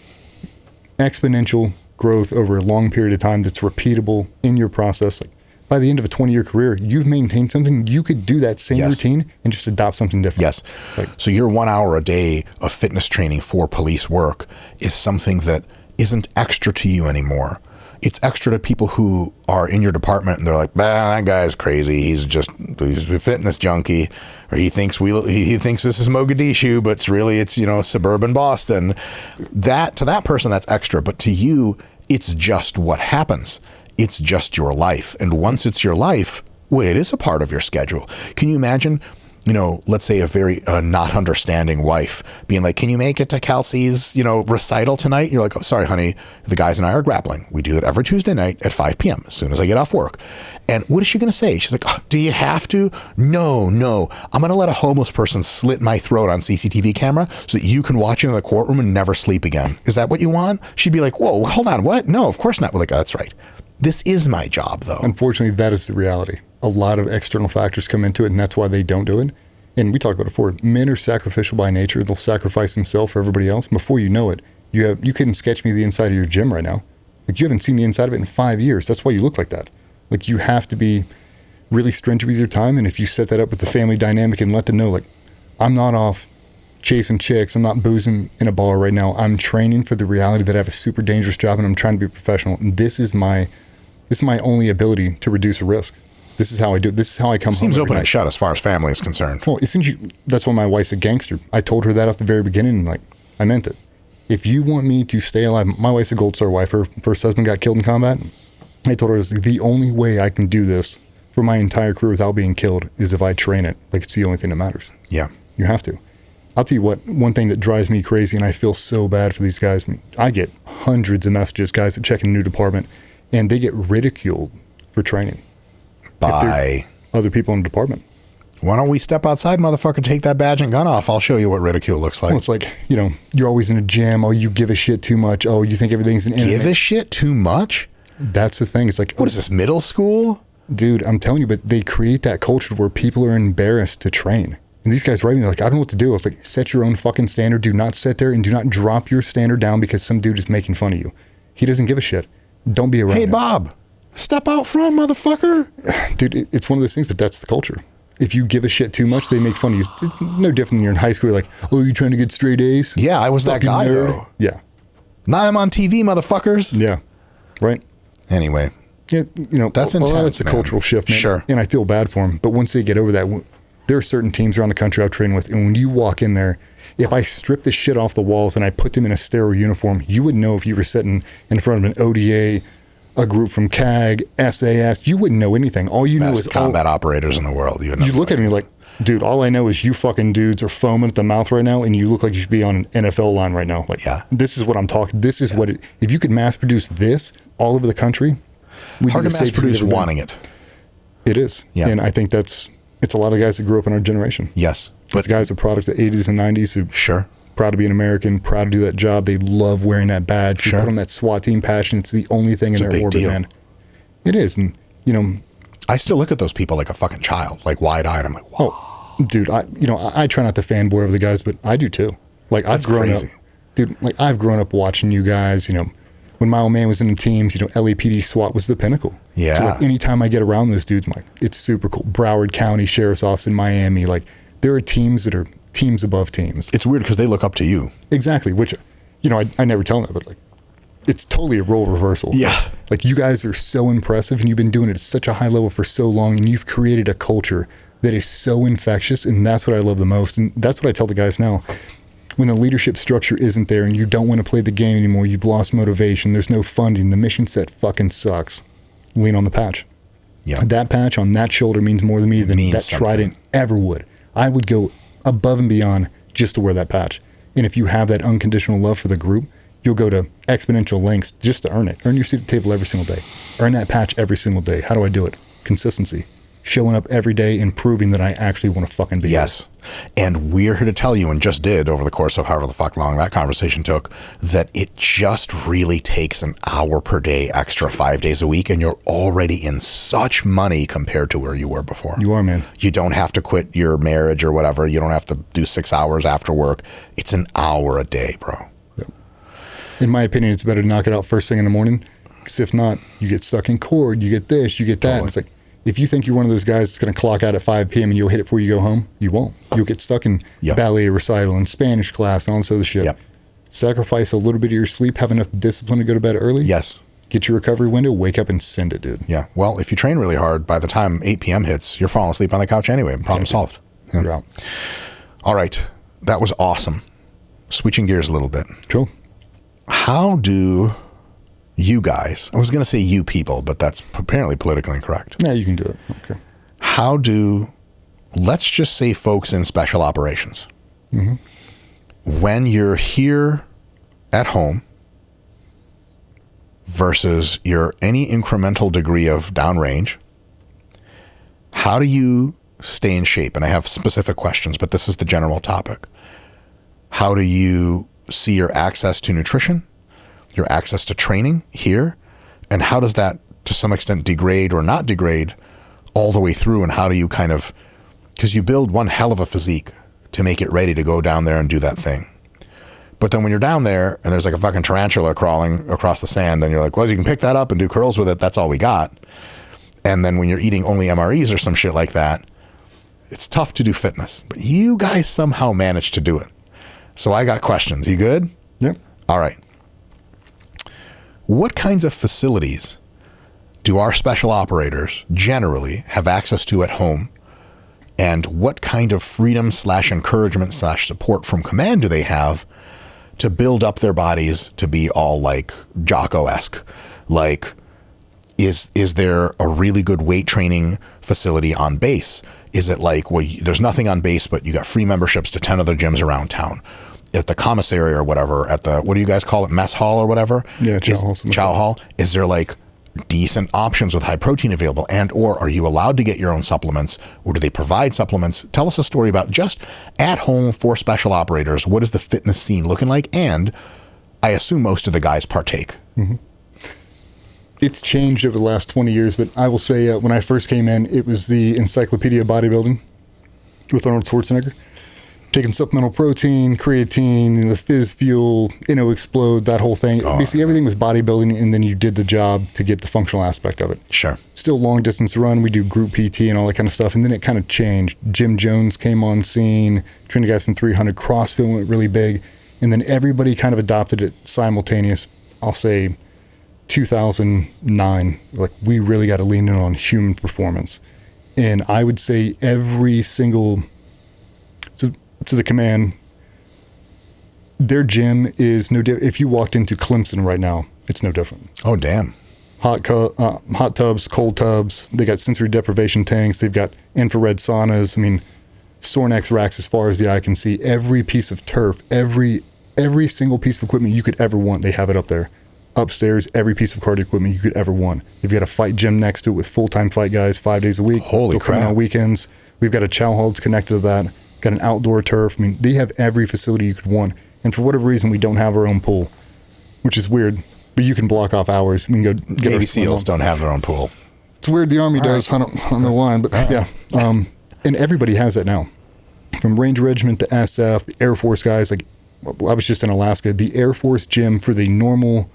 Exponential growth over a long period of time that's repeatable in your process. Like by the end of a 20-year career, you've maintained something. You could do that same routine and just adopt something different. Yes. So your 1 hour a day of fitness training for police work is something that isn't extra to you anymore. It's extra to people who are in your department and they're like, that guy's crazy. He's a fitness junkie, or he thinks this is Mogadishu, but it's suburban Boston. That to that person, that's extra. But to you, it's just what happens. It's just your life. And once it's your life, well, it is a part of your schedule. Can you imagine, let's say a very not understanding wife being like, can you make it to Kelsey's, recital tonight? You're like, oh, sorry, honey. The guys and I are grappling. We do it every Tuesday night at 5 p.m. as soon as I get off work. And what is she going to say? She's like, oh, do you have to? No. I'm going to let a homeless person slit my throat on CCTV camera so that you can watch it in the courtroom and never sleep again. Is that what you want? She'd be like, whoa, hold on. What? No, of course not. We're like, oh, that's right. This is my job, though. Unfortunately, that is the reality. A lot of external factors come into it, and that's why they don't do it. And we talked about it before. Men are sacrificial by nature. They'll sacrifice themselves for everybody else. Before you know it, you couldn't sketch me the inside of your gym right now. Like, you haven't seen the inside of it in 5 years. That's why you look like that. Like, you have to be really stringent with your time. And if you set that up with the family dynamic and let them know, like, I'm not off chasing chicks, I'm not boozing in a bar right now, I'm training for the reality that I have a super dangerous job and I'm trying to be professional. And this is my only ability to reduce risk. This is how I do it. This is how I come home. Seems open and shut as far as family is concerned. Well, that's why my wife's a gangster. I told her that at the very beginning, and like, I meant it. If you want me to stay alive, my wife's a Gold Star wife. Her first husband got killed in combat. I told her the only way I can do this for my entire career without being killed is if I train it like it's the only thing that matters. Yeah. You have to. I'll tell you what, one thing that drives me crazy, and I feel so bad for these guys. I get hundreds of messages, guys that check in a new department, and they get ridiculed for training. By other people in the department. Why don't we step outside, motherfucker, take that badge and gun off? I'll show you what ridicule looks like. Well, it's like, you're always in a gym. Oh, you give a shit too much. Oh, you think everything's an anime. Give a shit too much? That's the thing. It's like, what is this, middle school? Dude, I'm telling you, but they create that culture where people are embarrassed to train. And these guys write me like, I don't know what to do. I was like, set your own fucking standard. Do not sit there and do not drop your standard down because some dude is making fun of you. He doesn't give a shit. Don't be around him. Hey, Bob, step out front, motherfucker. Dude, it's one of those things, but that's the culture. If you give a shit too much, they make fun of you. It's no different than you're in high school. You're like, oh, you trying to get straight A's? Yeah, I was that guy, nerd. though. Yeah. Now I'm on TV, motherfuckers. Yeah. Right? Anyway. Yeah, that's intense, that's a man. cultural shift, man. Sure. And I feel bad for them. But once they get over that, there are certain teams around the country I've trained with, and when you walk in there, if I strip the shit off the walls and I put them in a sterile uniform, you would know if you were sitting in front of an ODA, a group from CAG, SAS, you wouldn't know anything. All you know is combat operators in the world. You look at me like, dude, all I know is you fucking dudes are foaming at the mouth right now, and you look like you should be on an NFL line right now. Like, yeah. This is what I'm talking. This is what if you could mass produce this all over the country, hard to mass produce wanting it. It is. Yeah. And I think it's a lot of guys that grew up in our generation. Yes. But guys are product of the 80s and 90s who sure. Proud to be an American, proud to do that job. They love wearing that badge. Sure. You put on that SWAT team patch, and it's the only thing in their orbit, deal. Man. It is. And, I still look at those people like a fucking child, like wide-eyed. I'm like, wow. Oh, dude, I try not to fanboy over the guys, but I do too. Like, I've grown up. Dude, like, I've grown up watching you guys, when my old man was in the teams, LAPD SWAT was the pinnacle. Yeah. So, like, anytime I get around those dudes, I'm like, it's super cool. Broward County Sheriff's Office in Miami. Like, there are teams that are teams above teams. It's weird because they look up to you. Exactly, which, I never tell them that, but like, it's totally a role reversal. Yeah. Like, you guys are so impressive, and you've been doing it at such a high level for so long, and you've created a culture that is so infectious, and that's what I love the most. And that's what I tell the guys now. When the leadership structure isn't there and you don't want to play the game anymore, you've lost motivation, there's no funding, the mission set fucking sucks, lean on the patch. Yeah. That patch on that shoulder means more to me than that trident ever would. I would go above and beyond just to wear that patch. And if you have that unconditional love for the group, you'll go to exponential lengths just to earn it. Earn your seat at the table every single day. Earn that patch every single day. How do I do it? Consistency. Showing up every day and proving that I actually want to fucking be here. Yes. And we're here to tell you, and just did over the course of however the fuck long that conversation took, that it just really takes an hour per day extra 5 days a week, and you're already in such money compared to where you were before. You are, man. You don't have to quit your marriage or whatever. You don't have to do 6 hours after work. It's an hour a day, bro. Yep. In my opinion, it's better to knock it out first thing in the morning, because if not, you get stuck in cord, you get this, you get that. Totally. It's like, if you think you're one of those guys that's going to clock out at 5 p.m. and you'll hit it before you go home, you won't. You'll get stuck in ballet recital and Spanish class and all this other shit. Yep. Sacrifice a little bit of your sleep, have enough discipline to go to bed early. Yes. Get your recovery window, wake up and send it, dude. Yeah. Well, if you train really hard, by the time 8 p.m. hits, you're falling asleep on the couch anyway. Problem solved. Yeah. You're out. All right. That was awesome. Switching gears a little bit. Cool. How do you guys, I was going to say you people, but that's apparently politically incorrect. Yeah, you can do it. Okay. How do, let's just say folks in special operations, when you're here at home versus your any incremental degree of downrange, how do you stay in shape? And I have specific questions, but this is the general topic. How do you see your access to nutrition, your access to training here, and how does that to some extent degrade or not degrade all the way through, and how do you kind of, because you build one hell of a physique to make it ready to go down there and do that thing. But then when you're down there and there's like a fucking tarantula crawling across the sand and you're like, well, you can pick that up and do curls with it, that's all we got. And then when you're eating only MREs or some shit like that, it's tough to do fitness. But you guys somehow managed to do it. So I got questions. You good? Yep. All right. What kinds of facilities do our special operators generally have access to at home? And what kind of freedom / encouragement / support from command do they have to build up their bodies to be all like Jocko-esque? Like, is there a really good weight training facility on base? Is it like, well, there's nothing on base, but you got free memberships to 10 other gyms around town? At the commissary or whatever, at the, what do you guys call it, mess hall or whatever? Yeah, chow hall. Chow hall. Is there like decent options with high protein available, and or are you allowed to get your own supplements, or do they provide supplements? Tell us a story about just at home for special operators. What is the fitness scene looking like? And I assume most of the guys partake. Mm-hmm. It's changed over the last 20 years, but I will say when I first came in, it was the Encyclopedia of Bodybuilding with Arnold Schwarzenegger. Taking supplemental protein, creatine, the Fizz Fuel, Explode, that whole thing. Basically, everything was bodybuilding, and then you did the job to get the functional aspect of it. Sure. Still long distance run. We do group PT and all that kind of stuff, and then it kind of changed. Jim Jones came on scene, trained guys from 300. CrossFit went really big, and then everybody kind of adopted it simultaneous. I'll say 2009. Like, we really got to lean in on human performance. And I would say every single... to the command, their gym is no different. If you walked into Clemson right now, it's no different. Oh, damn. Hot tubs, cold tubs. They got sensory deprivation tanks. They've got infrared saunas. I mean, Sornex racks as far as the eye can see. Every piece of turf, every single piece of equipment you could ever want, they have it up there. Upstairs, every piece of cardio equipment you could ever want. They've got a fight gym next to it with full-time fight guys 5 days a week. Holy crap. They'll come in on weekends. We've got a chow hall that's connected to that. Got an outdoor turf. I mean, they have every facility you could want. And for whatever reason, we don't have our own pool, which is weird. But you can block off hours. We can go get Navy SEALs don't have their own pool. It's weird. The Army does. Right. I don't know why, but yeah. And everybody has that now. From Ranger Regiment to SF, the Air Force guys. Like, I was just in Alaska. The Air Force gym for the normal,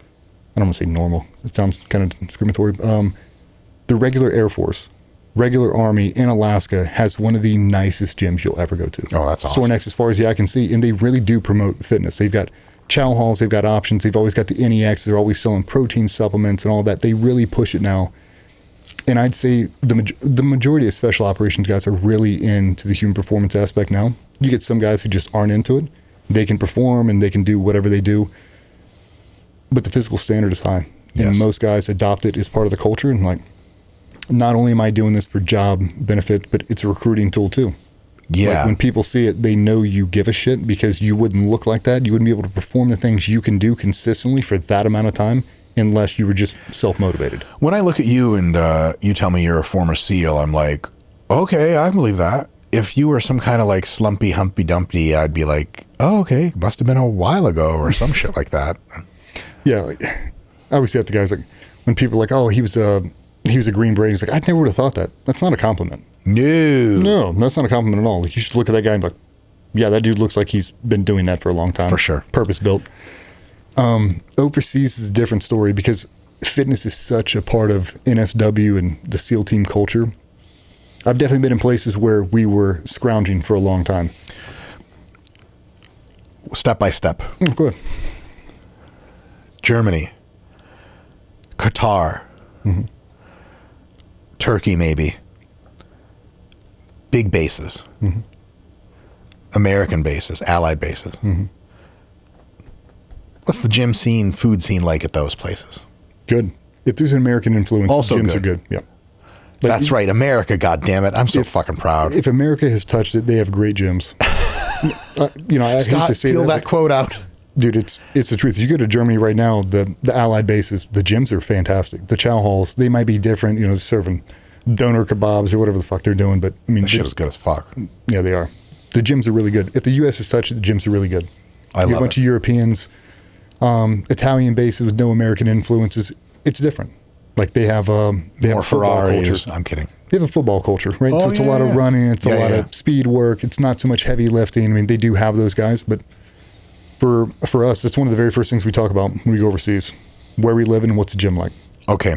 I don't want to say normal. It sounds kind of discriminatory. The regular Air Force, regular Army in Alaska has one of the nicest gyms you'll ever go to. Oh, that's awesome. Sornex as far as the eye can see, and they really do promote fitness. They've got chow halls, they've got options, they've always got the NEX, they're always selling protein supplements and all that. They really push it now. And I'd say the majority of special operations guys are really into the human performance aspect now. You get some guys who just aren't into it. They can perform and they can do whatever they do, but the physical standard is high. Yes. And most guys adopt it as part of the culture, and like, not only am I doing this for job benefit, but it's a recruiting tool too. Yeah. Like, when people see it, they know you give a shit, because you wouldn't look like that. You wouldn't be able to perform the things you can do consistently for that amount of time unless you were just self-motivated. When I look at you and you tell me you're a former SEAL, I'm like, okay, I believe that. If you were some kind of like slumpy, humpy dumpty, I'd be like, oh, okay, must have been a while ago or some shit like that. Yeah. Like, I always say that to guys, like, when people are like, oh, he was a Green Beret. He's like, I never would have thought that. That's not a compliment. No, that's not a compliment at all. Like, you should look at that guy and be like, yeah, that dude looks like he's been doing that for a long time. For sure. Purpose built. Overseas is a different story, because fitness is such a part of NSW and the SEAL team culture. I've definitely been in places where we were scrounging for a long time. Step by step. Go ahead. Germany. Qatar. Mm-hmm. Turkey, maybe. Big bases. Mm-hmm. American bases, allied bases. Mm-hmm. What's the gym scene, food scene like at those places? Good. If there's an American influence, also gyms good. Are good. Yeah. Like, that's right. America, goddammit. I'm so fucking proud. If America has touched it, they have great gyms. I hate to say feel that quote out. Dude, it's the truth. You go to Germany right now, the allied bases, the gyms are fantastic. The chow halls, they might be different, serving doner kebabs or whatever the fuck they're doing, but I mean, that shit is good as fuck. Yeah, they are. The gyms are really good. If the U.S. has touched it, the gyms are really good. I love it. A bunch of Europeans, Italian bases with no American influences. It's different. Like, they have more football culture. I'm kidding. They have a football culture, right? Oh, so it's a lot of running. It's a lot yeah. of speed work. It's not so much heavy lifting. I mean, they do have those guys, but for us, that's one of the very first things we talk about when we go overseas. Where we live and what's the gym like. Okay.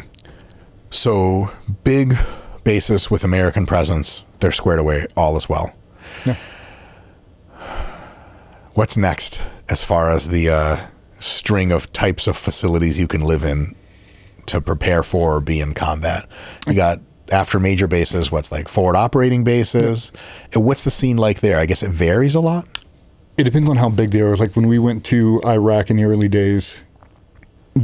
So big bases with American presence. They're squared away. All is well. Yeah. What's next as far as the string of types of facilities you can live in to prepare for or be in combat? You got, after major bases, what's like forward operating bases? And what's the scene like there? I guess it varies a lot. It depends on how big they are. Like when we went to Iraq in the early days,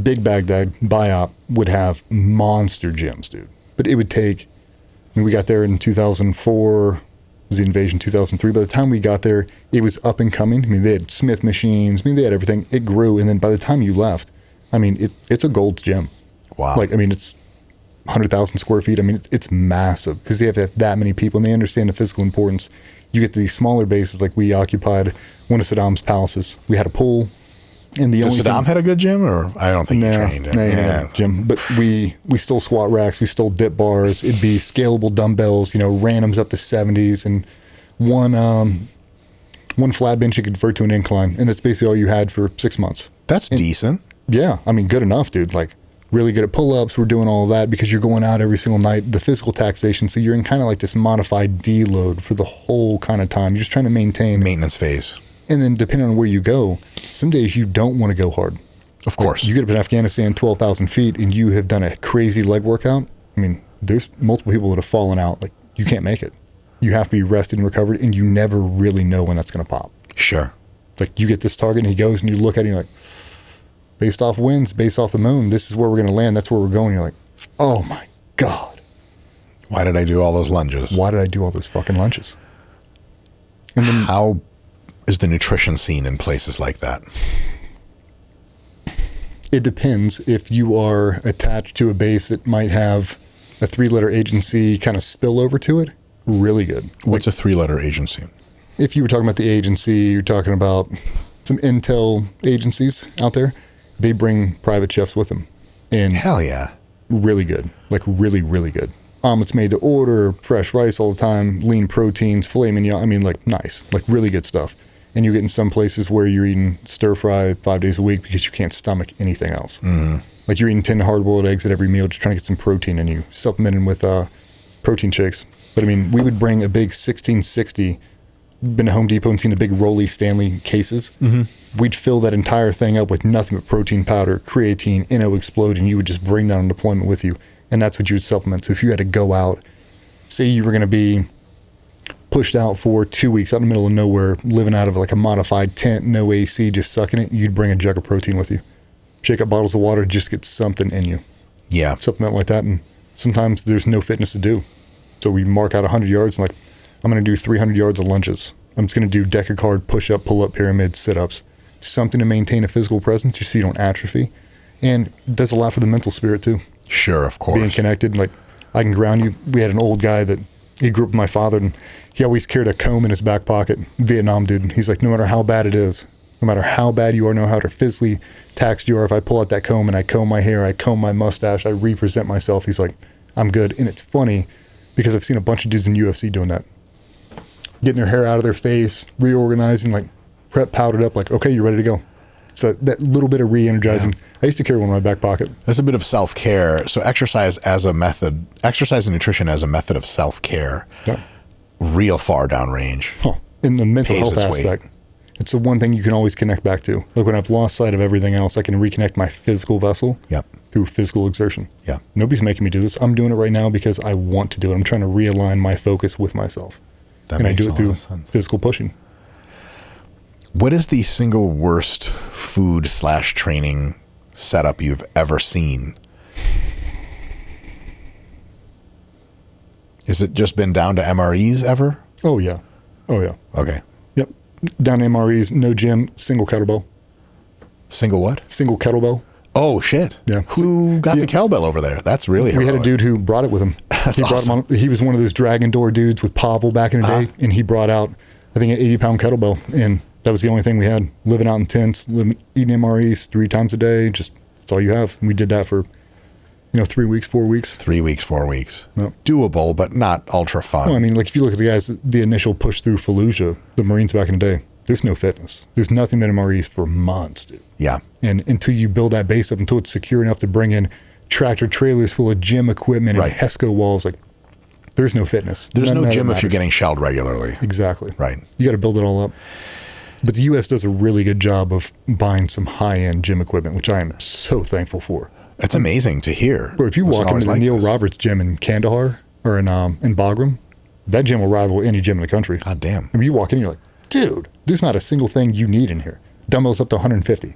Big Baghdad, BIOP, would have monster gyms, dude. But it would take, I mean, we got there in 2004, was the invasion 2003. By the time we got there, it was up and coming. I mean, they had Smith machines. I mean, they had everything. It grew. And then by the time you left, I mean, it's a Gold's gym. Wow. Like, I mean, it's 100,000 square feet. I mean, it's massive because they have to have that many people and they understand the physical importance. You get to these smaller bases, like we occupied one of Saddam's palaces. We had a pool. And the Does only Saddam had a good gym, or I don't think he trained it. No, yeah, gym. But we stole squat racks, we stole dip bars. It'd be scalable dumbbells, you know, randoms up to 70s, and one flat bench you could convert to an incline, and it's basically all you had for 6 months. That's decent. Yeah, I mean, good enough, dude. Like, really good at pull-ups. We're doing all of that because you're going out every single night. The physical taxation, so you're in kind of like this modified deload for the whole kind of time. You're just trying to maintain maintenance phase. And then depending on where you go, some days you don't want to go hard. Of course. Like you get up in Afghanistan, 12,000 feet, and you have done a crazy leg workout. I mean, there's multiple people that have fallen out. Like, you can't make it. You have to be rested and recovered, and you never really know when that's going to pop. Sure. It's like you get this target, and he goes, and you look at it, and you're like, based off winds, based off the moon, this is where we're going to land. That's where we're going. You're like, oh, my God. Why did I do all those lunges? Why did I do all those fucking lunges? And then how is the nutrition scene in places like that? It depends. If you are attached to a base that might have a 3-letter agency kind of spill over to it, really good. What's a 3-letter agency? If you were talking about the agency, you're talking about some intel agencies out there. They bring private chefs with them. And hell yeah. Really good. Like really, really good. Omelets made to order, fresh rice all the time, lean proteins, filet mignon. I mean, like nice, like really good stuff. And you get in some places where you're eating stir fry 5 days a week because you can't stomach anything else. Mm-hmm. Like you're eating 10 hard-boiled eggs at every meal just trying to get some protein in you, supplementing with protein shakes. But I mean, we would bring a big 1660, been to Home Depot and seen the big Rolly Stanley cases. Mm-hmm. We'd fill that entire thing up with nothing but protein powder, creatine, NO Explode, and you would just bring that on deployment with you. And that's what you would supplement. So if you had to go out, say you were going to be pushed out for 2 weeks out in the middle of nowhere, living out of like a modified tent, no AC, just sucking it, you'd bring a jug of protein with you. Shake up bottles of water, just get something in you. Yeah. Supplement like that. And sometimes there's no fitness to do. So we mark out 100 yards and like, I'm going to do 300 yards of lunges. I'm just going to do deck a card, push up, pull up, pyramid, sit-ups. Something to maintain a physical presence just so you don't atrophy. And that's a lot for the mental spirit too. Sure, of course. Being connected, like I can ground you. We had an old guy that he grew up with my father, and he always carried a comb in his back pocket. Vietnam dude. He's like, no matter how bad it is, no matter how bad you are, no matter how physically taxed you are, if I pull out that comb and I comb my hair, I comb my mustache, I represent myself, he's like, I'm good. And it's funny because I've seen a bunch of dudes in UFC doing that. Getting their hair out of their face, reorganizing, like prep powdered up, like, okay, you're ready to go. So that little bit of re-energizing. Yeah. I used to carry one in my back pocket. That's a bit of self-care. So exercise and nutrition as a method of self-care, yeah. Real far downrange. In the mental health aspect, it's the one thing you can always connect back to. Like when I've lost sight of everything else, I can reconnect my physical vessel through physical exertion. Yeah. Nobody's making me do this. I'm doing it right now because I want to do it. I'm trying to realign my focus with myself. And I do it through physical pushing. What is the single worst food/training setup you've ever seen? Has it just been down to MREs ever? Oh, yeah. Okay. Yep. Down to MREs, no gym, single kettlebell. Single what? Single kettlebell. Oh, shit. Yeah. Who got the kettlebell over there? That's really heroic. We had a dude who brought it with him. That's awesome. He was one of those dragon door dudes with Pavel back in the day, and he brought out, I think, an 80-pound kettlebell, and that was the only thing we had. Living out in tents, eating MREs 3 times a day, just that's all you have. And we did that for, 3 weeks, 4 weeks. 3 weeks, 4 weeks. Yep. Doable, but not ultra fun. Well, I mean, like if you look at the guys, the initial push through Fallujah, the Marines back in the day, there's no fitness. There's nothing but MREs for months, dude. Yeah. And until you build that base up, until it's secure enough to bring in tractor trailers full of gym equipment and HESCO walls. Like, there's no fitness. There's no gym if you're getting shelled regularly. Exactly. Right. You got to build it all up. But the U.S. does a really good job of buying some high-end gym equipment, which I am so thankful for. It's amazing to hear. Or if you walk into the Neil Roberts gym in Kandahar or in Bagram, that gym will rival any gym in the country. God damn. I mean, you walk in, you're like, dude, there's not a single thing you need in here. Dumbbells up to 150.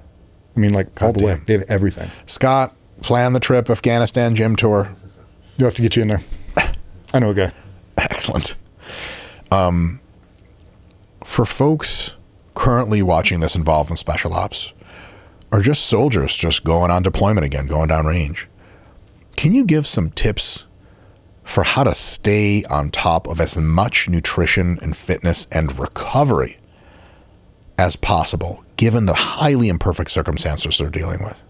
I mean, like, all the way. They have everything. Scott, plan the trip, Afghanistan gym tour. You'll have to get you in there. I know a guy. Excellent. For folks currently watching this involved in special ops, or just soldiers just going on deployment again, going down range, can you give some tips for how to stay on top of as much nutrition and fitness and recovery as possible, given the highly imperfect circumstances they're dealing with?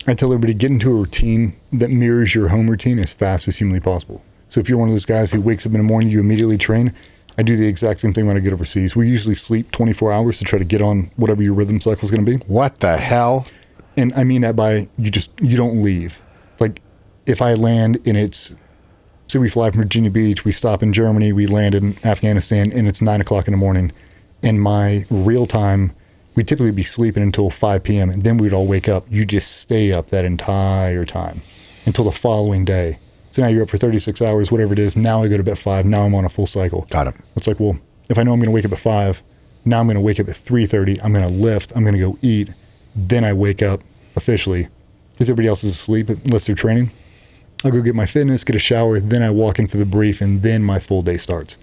I tell everybody, get into a routine that mirrors your home routine as fast as humanly possible. So if you're one of those guys who wakes up in the morning, you immediately train. I do the exact same thing when I get overseas. We usually sleep 24 hours to try to get on whatever your rhythm cycle is going to be. What the hell? And I mean that by you don't leave. Like, if I land and it's, say we fly from Virginia Beach, we stop in Germany, we land in Afghanistan, and it's 9 o'clock in the morning. In my real time, we'd typically be sleeping until 5 p.m. and then we'd all wake up. You just stay up that entire time until the following day. So now you're up for 36 hours, whatever it is. Now I go to bed at 5. Now I'm on a full cycle. Got it. It's like, well, if I know I'm going to wake up at 5, now I'm going to wake up at 3:30. I'm going to lift. I'm going to go eat. Then I wake up officially because everybody else is asleep unless they're training. I'll go get my fitness, get a shower. Then I walk in for the brief, and then my full day starts.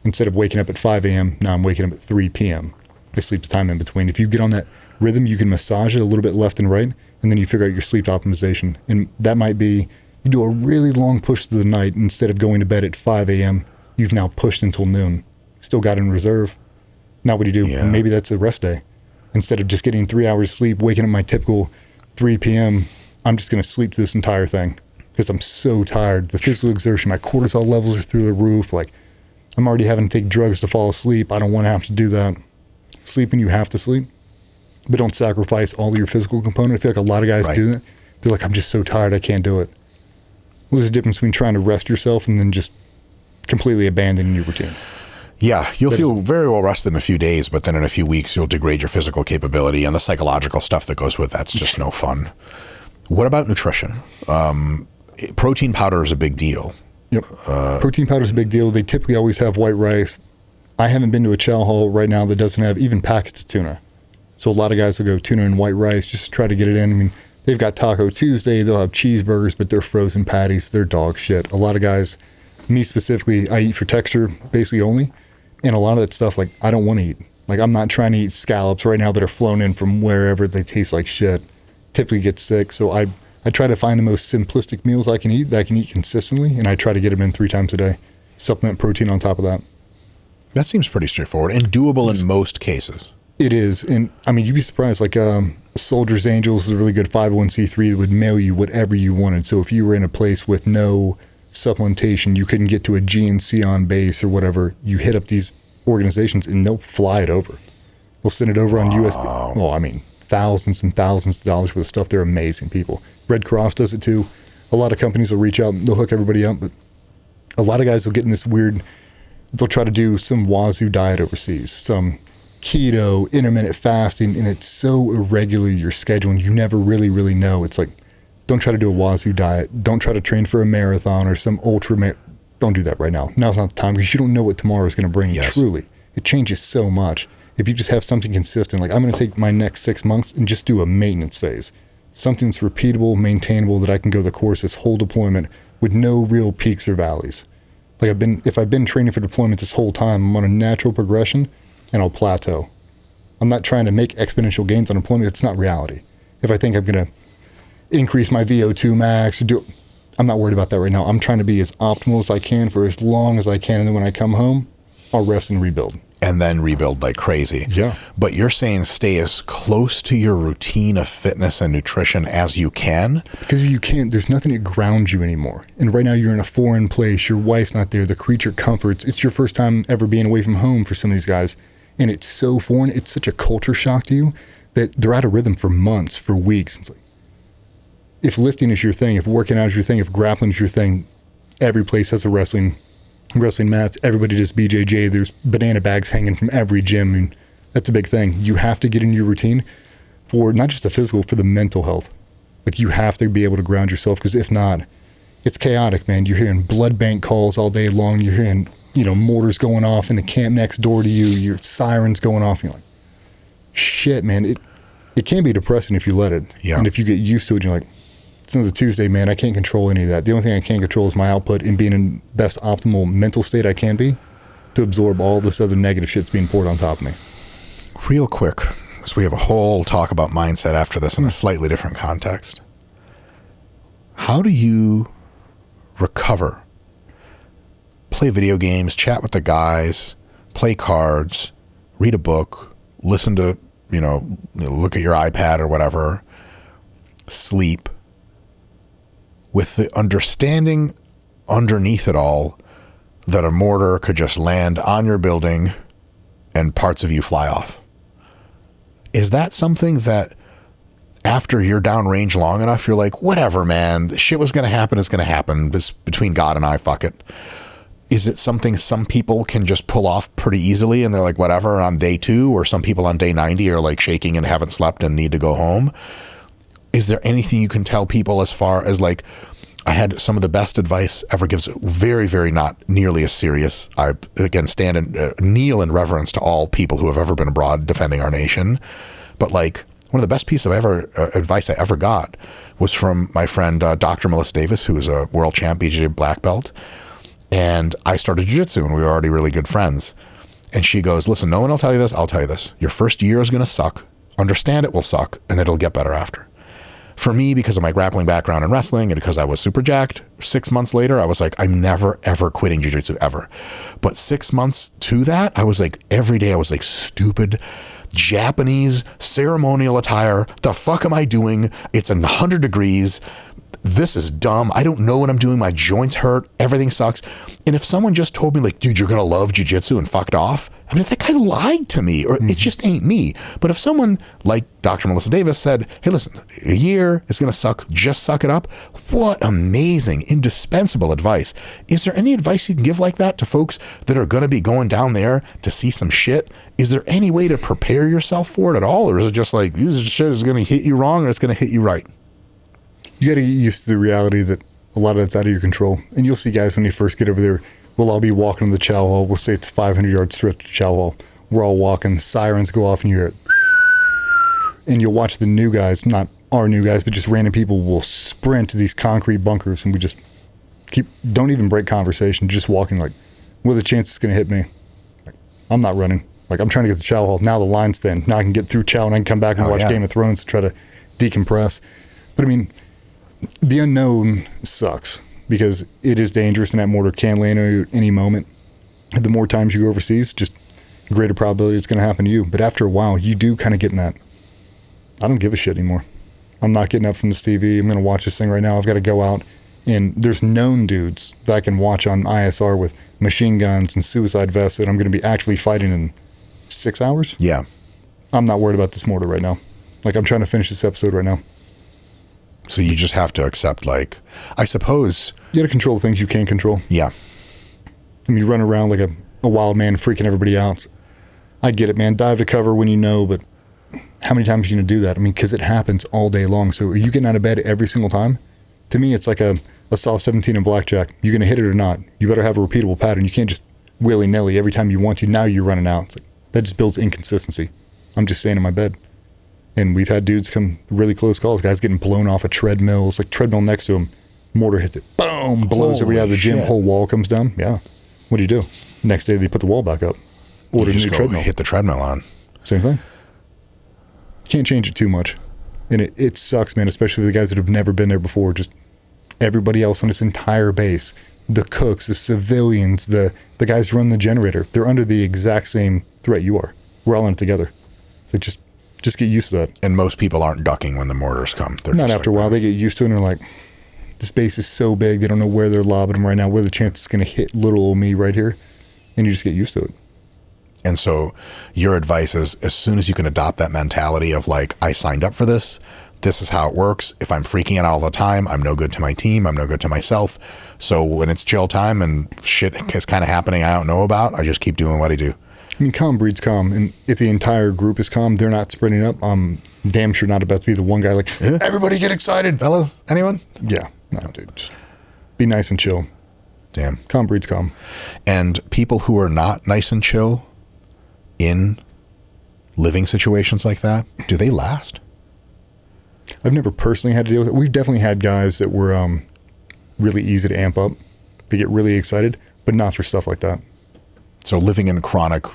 Instead of waking up at 5 a.m., now I'm waking up at 3 p.m. I sleep the time in between. If you get on that rhythm, you can massage it a little bit left and right, and then you figure out your sleep optimization. And that might be, you do a really long push through the night. Instead of going to bed at 5 a.m., you've now pushed until noon. Still got in reserve. Now what do you do? Yeah. Maybe that's a rest day. Instead of just getting 3 hours sleep, waking up my typical 3 p.m., I'm just going to sleep through this entire thing because I'm so tired. The physical exertion, my cortisol levels are through the roof. Like, I'm already having to take drugs to fall asleep. I don't want to have to do that. Sleep when you have to sleep, but don't sacrifice all of your physical component. I feel like a lot of guys do that. They're like, I'm just so tired, I can't do it. Well, there's a difference between trying to rest yourself and then just completely abandoning your routine. Yeah, you'll feel very well rested in a few days, but then in a few weeks, you'll degrade your physical capability, and the psychological stuff that goes with that's just no fun. What about nutrition? Protein powder is a big deal. Yep. Protein powder is a big deal. They typically always have white rice. I haven't been to a chow hall right now that doesn't have even packets of tuna. So a lot of guys will go tuna and white rice just to try to get it in. I mean, they've got Taco Tuesday. They'll have cheeseburgers, but they're frozen patties. They're dog shit. A lot of guys, me specifically, I eat for texture basically only. And a lot of that stuff, like, I don't want to eat. Like, I'm not trying to eat scallops right now that are flown in from wherever. They taste like shit. Typically get sick. So I try to find the most simplistic meals I can eat that I can eat consistently, and I try to get them in 3 times a day. Supplement protein on top of that. That seems pretty straightforward and doable in most cases. It is. And I mean, you'd be surprised. Like, Soldiers Angels is a really good 501c3 that would mail you whatever you wanted. So if you were in a place with no supplementation, you couldn't get to a GNC on base or whatever, you hit up these organizations and they'll fly it over. They'll send it over on USB. Well, I mean, thousands and thousands of dollars worth of stuff. They're amazing people. Red Cross does it too. A lot of companies will reach out and they'll hook everybody up, but a lot of guys will get in this weird, they'll try to do some wazoo diet overseas, some keto, intermittent fasting, and it's so irregular, your schedule, and you never really know. It's like, don't try to do a wazoo diet. Don't try to train for a marathon or some don't do that right now. Now's not the time because you don't know what tomorrow is going to bring. Yes. Truly, it changes so much. If you just have something consistent, like I'm going to take my next 6 months and just do a maintenance phase, something that's repeatable, maintainable, that I can go the course this whole deployment with no real peaks or valleys. Like if I've been training for deployment this whole time, I'm on a natural progression and I'll plateau. I'm not trying to make exponential gains on deployment. It's not reality. If I think I'm going to increase my VO2 max or I'm not worried about that right now. I'm trying to be as optimal as I can for as long as I can. And then when I come home, I'll rest and rebuild. And then rebuild like crazy. Yeah. But you're saying stay as close to your routine of fitness and nutrition as you can? Because you can't, there's nothing that grounds you anymore. And right now you're in a foreign place. Your wife's not there. The creature comforts. It's your first time ever being away from home for some of these guys. And it's so foreign. It's such a culture shock to you that they're out of rhythm for months, for weeks. It's like, if lifting is your thing, if working out is your thing, if grappling is your thing, every place has a wrestling mats. Everybody does BJJ. There's banana bags hanging from every gym. And that's a big thing. You have to get in your routine for not just the physical, for the mental health. Like, you have to be able to ground yourself, because if not, it's chaotic, man. You're hearing blood bank calls all day long. You're hearing, mortars going off in the camp next door to you. Your sirens going off. And you're like, shit, man. It can be depressing if you let it. Yeah. And if you get used to it, you're like, it's another Tuesday, man. I can't control any of that. The only thing I can control is my output and being in best optimal mental state I can be to absorb all this other negative shit's being poured on top of me. Real quick, because we have a whole talk about mindset after this in a slightly different context. How do you recover? Play video games, chat with the guys, play cards, read a book, listen to, look at your iPad or whatever, sleep, with the understanding underneath it all that a mortar could just land on your building and parts of you fly off. Is that something that after you're downrange long enough, you're like, whatever, man, shit was going to happen, it's going to happen. This between God and I, fuck it. Is it something some people can just pull off pretty easily and they're like, whatever, on day 2, or some people on day 90 are like shaking and haven't slept and need to go home? Is there anything you can tell people as far as, like, I had some of the best advice ever gives, very, very not nearly as serious. I, again, stand and kneel in reverence to all people who have ever been abroad defending our nation. But, like, one of the best pieces of advice I ever got was from my friend, Dr. Melissa Davis, who is a world champ, BJJ black belt. And I started jiu-jitsu and we were already really good friends. And she goes, listen, no one will tell you this. I'll tell you this. Your first year is going to suck. Understand it will suck, and it'll get better after. For me, because of my grappling background in wrestling and because I was super jacked, 6 months later, I was like, I'm never, ever quitting jiu-jitsu, ever. But 6 months to that, I was like, every day I was like, stupid Japanese ceremonial attire. The fuck am I doing? It's 100 degrees. This is dumb. I don't know what I'm doing. My joints hurt. Everything sucks. And if someone just told me, like, dude, you're going to love jiu-jitsu, and fucked off, I mean, that guy lied to me, or it just ain't me. But if someone like Dr. Melissa Davis said, hey, listen, a year is going to suck. Just suck it up. What amazing, indispensable advice. Is there any advice you can give like that to folks that are going to be going down there to see some shit? Is there any way to prepare yourself for it at all? Or is it just like, this shit is going to hit you wrong, or it's going to hit you right? You got to get used to the reality that a lot of it's out of your control. And you'll see guys when you first get over there, we'll all be walking to the chow hall. We'll say it's a 500-yard stretch to chow hall. We're all walking. Sirens go off and you hear it. And you'll watch the new guys, not our new guys, but just random people will sprint to these concrete bunkers, and we just don't even break conversation, just walking like, what are the chances it's going to hit me? Like, I'm not running. Like, I'm trying to get to chow hall. Now the line's thin. Now I can get through chow and I can come back and watch Game of Thrones to try to decompress. But I mean, the unknown sucks because it is dangerous, and that mortar can land at any moment. The more times you go overseas, just greater probability it's going to happen to you. But after a while, you do kind of get in that, I don't give a shit anymore. I'm not getting up from this TV. I'm going to watch this thing right now. I've got to go out. And there's known dudes that I can watch on ISR with machine guns and suicide vests that I'm going to be actually fighting in 6 hours. Yeah. I'm not worried about this mortar right now. Like, I'm trying to finish this episode right now. So you just have to accept, like, I suppose. You got to control the things you can't control. Yeah. I mean, you run around like a wild man freaking everybody out. I get it, man. Dive to cover when you know, but how many times are you going to do that? I mean, because it happens all day long. So are you getting out of bed every single time? To me, it's like a soft 17 in blackjack. You're going to hit it or not. You better have a repeatable pattern. You can't just willy-nilly every time you want to. Now you're running out. It's like, that just builds inconsistency. I'm just staying in my bed. And we've had dudes come really close calls, guys getting blown off of treadmills, like treadmill next to him, mortar hits it, boom, blows everybody out of the gym, whole wall comes down. Yeah. What do you do? Next day they put the wall back up. Order a new treadmill. Hit the treadmill on. Same thing. Can't change it too much. And it sucks, man, especially for the guys that have never been there before. Just everybody else on this entire base, the cooks, the civilians, the guys who run the generator, they're under the exact same threat you are. We're all in it together. So just get used to that. And most people aren't ducking when the mortars come. They're not after a while. They get used to it and they're like, this base is so big, they don't know where they're lobbing them right now, where the chance it's going to hit little old me right here. And you just get used to it. And so your advice is, as soon as you can adopt that mentality of like, I signed up for this, This is how it works. If I'm freaking out all the time, I'm no good to my team. I'm no good to myself. So when it's chill time and shit is kind of happening I don't know about, I just keep doing what I do. I mean, calm breeds calm. And if the entire group is calm, they're not spreading up. I'm damn sure not about to be the one guy like, everybody get excited. Fellas, anyone? Yeah. No, dude. Just be nice and chill. Damn. Calm breeds calm. And people who are not nice and chill in living situations like that, do they last? I've never personally had to deal with it. We've definitely had guys that were really easy to amp up. They get really excited, but not for stuff like that. So living in chronic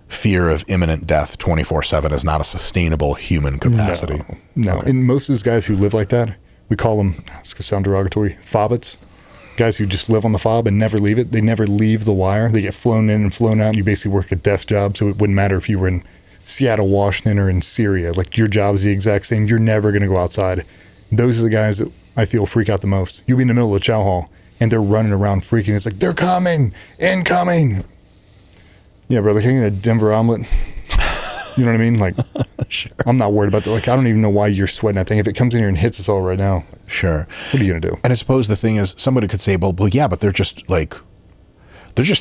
fear of imminent death 24/7 is not a sustainable human capacity. No. Okay. And most of those guys who live like that, we call them, it's going to sound derogatory, fobbits. Guys who just live on the fob and never leave it. They never leave the wire. They get flown in and flown out. And you basically work a desk job, so it wouldn't matter if you were in Seattle, Washington, or in Syria. Like, your job is the exact same. You're never going to go outside. Those are the guys that I feel freak out the most. You'll be in the middle of the chow hall, and they're running around freaking. It's like, they're coming, incoming. Yeah, brother, getting a Denver omelet. You know what I mean? Like, Sure. I'm not worried about that. Like, I don't even know why you're sweating that thing. If it comes in here and hits us all right now, Sure. what are you going to do? And I suppose the thing is, somebody could say, well, yeah, but they're just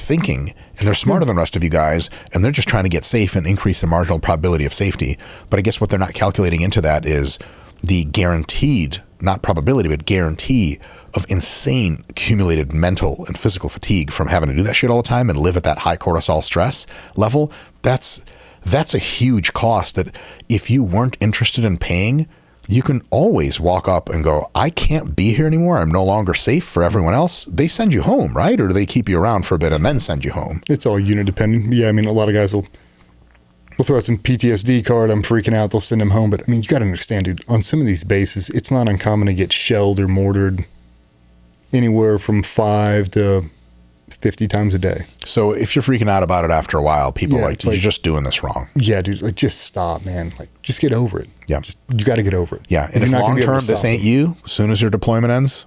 thinking, and they're smarter than the rest of you guys, and they're just trying to get safe and increase the marginal probability of safety. But I guess what they're not calculating into that is the guaranteed, not probability, but guarantee of insane accumulated mental and physical fatigue from having to do that shit all the time and live at that high cortisol stress level. That's a huge cost that if you weren't interested in paying, you can always walk up and go, I can't be here anymore. I'm no longer safe for everyone else. They send you home, right? Or do they keep you around for a bit and then send you home? It's all unit dependent. Yeah, I mean, a lot of guys will throw out some PTSD card. I'm freaking out. They'll send them home. But I mean, you got to understand, dude, on some of these bases, it's not uncommon to get shelled or mortared anywhere from 5 to 50 times a day. So if you're freaking out about it after a while, people Yeah, you're just doing this wrong. Yeah, dude, like, just stop, man. Like, just get over it. Yeah. You got to get over it. Yeah. And if long term this ain't you, as soon as your deployment ends,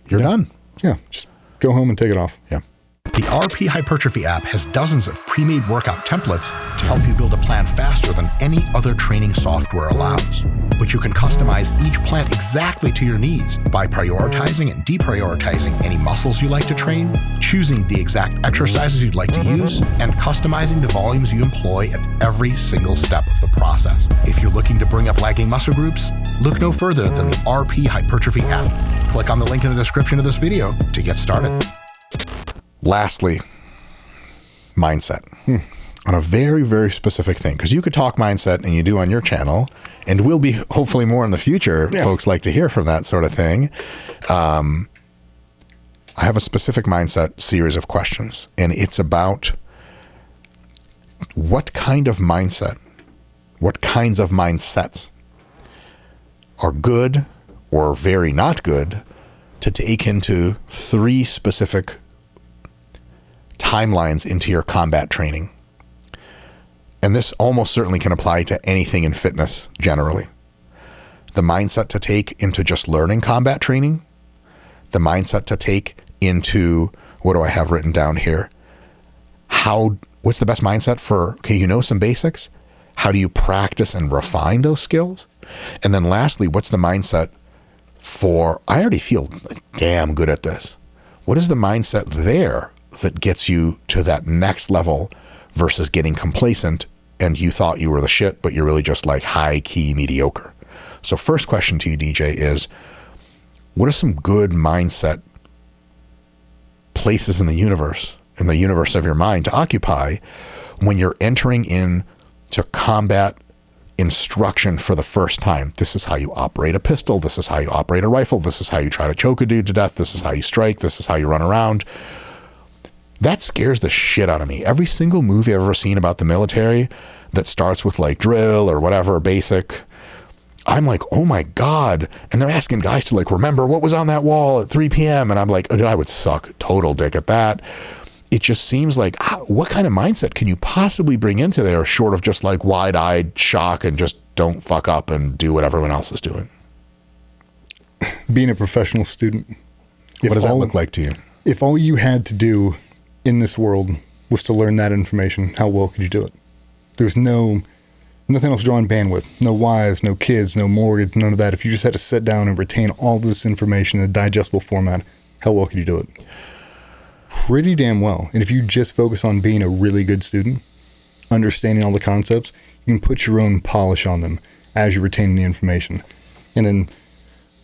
you're done. Yeah, just go home and take it off. Yeah. The RP Hypertrophy app has dozens of pre-made workout templates to help you build a plan faster than any other training software allows. But you can customize each plan exactly to your needs by prioritizing and deprioritizing any muscles you like to train, choosing the exact exercises you'd like to use, and customizing the volumes you employ at every single step of the process. If you're looking to bring up lagging muscle groups, look no further than the RP Hypertrophy app. Click on the link in the description of this video to get started. Lastly, mindset. On a very, very specific thing, because you could talk mindset and you do on your channel, and will be hopefully more in the future. Yeah. Folks like to hear from that sort of thing. I have a specific mindset series of questions, and it's about what kind of mindset, what kinds of mindsets are good or very not good to take into 3 specific timelines into your combat training. And this almost certainly can apply to anything in fitness generally. The mindset to take into just learning combat training, the mindset to take into, what do I have written down here? What's the best mindset for, okay, you know some basics. How do you practice and refine those skills? And then lastly, what's the mindset for, I already feel damn good at this. What is the mindset there that gets you to that next level versus getting complacent and you thought you were the shit, but you're really just like high key mediocre? So first question to you, DJ, is what are some good mindset places in the universe of your mind to occupy when you're entering into combat instruction for the first time? This is how you operate a pistol. This is how you operate a rifle. This is how you try to choke a dude to death. This is how you strike. This is how you run around. That scares the shit out of me. Every single movie I've ever seen about the military that starts with like drill or whatever, basic, I'm like, oh my God. And they're asking guys to like, remember what was on that wall at 3 p.m. And I'm like, oh, I would suck total dick at that. It just seems like, what kind of mindset can you possibly bring into there short of just like wide-eyed shock and just don't fuck up and do what everyone else is doing? Being a professional student. What does that look like to you? If all you had to do in this world was to learn that information, how well could you do it? There's no Nothing else drawing bandwidth. No wives, no kids, no mortgage, none of that. If you just had to sit down and retain all this information in a digestible format, how well could you do it? Pretty damn well. And if you just focus on being a really good student, understanding all the concepts, you can put your own polish on them as you're retaining the information. And then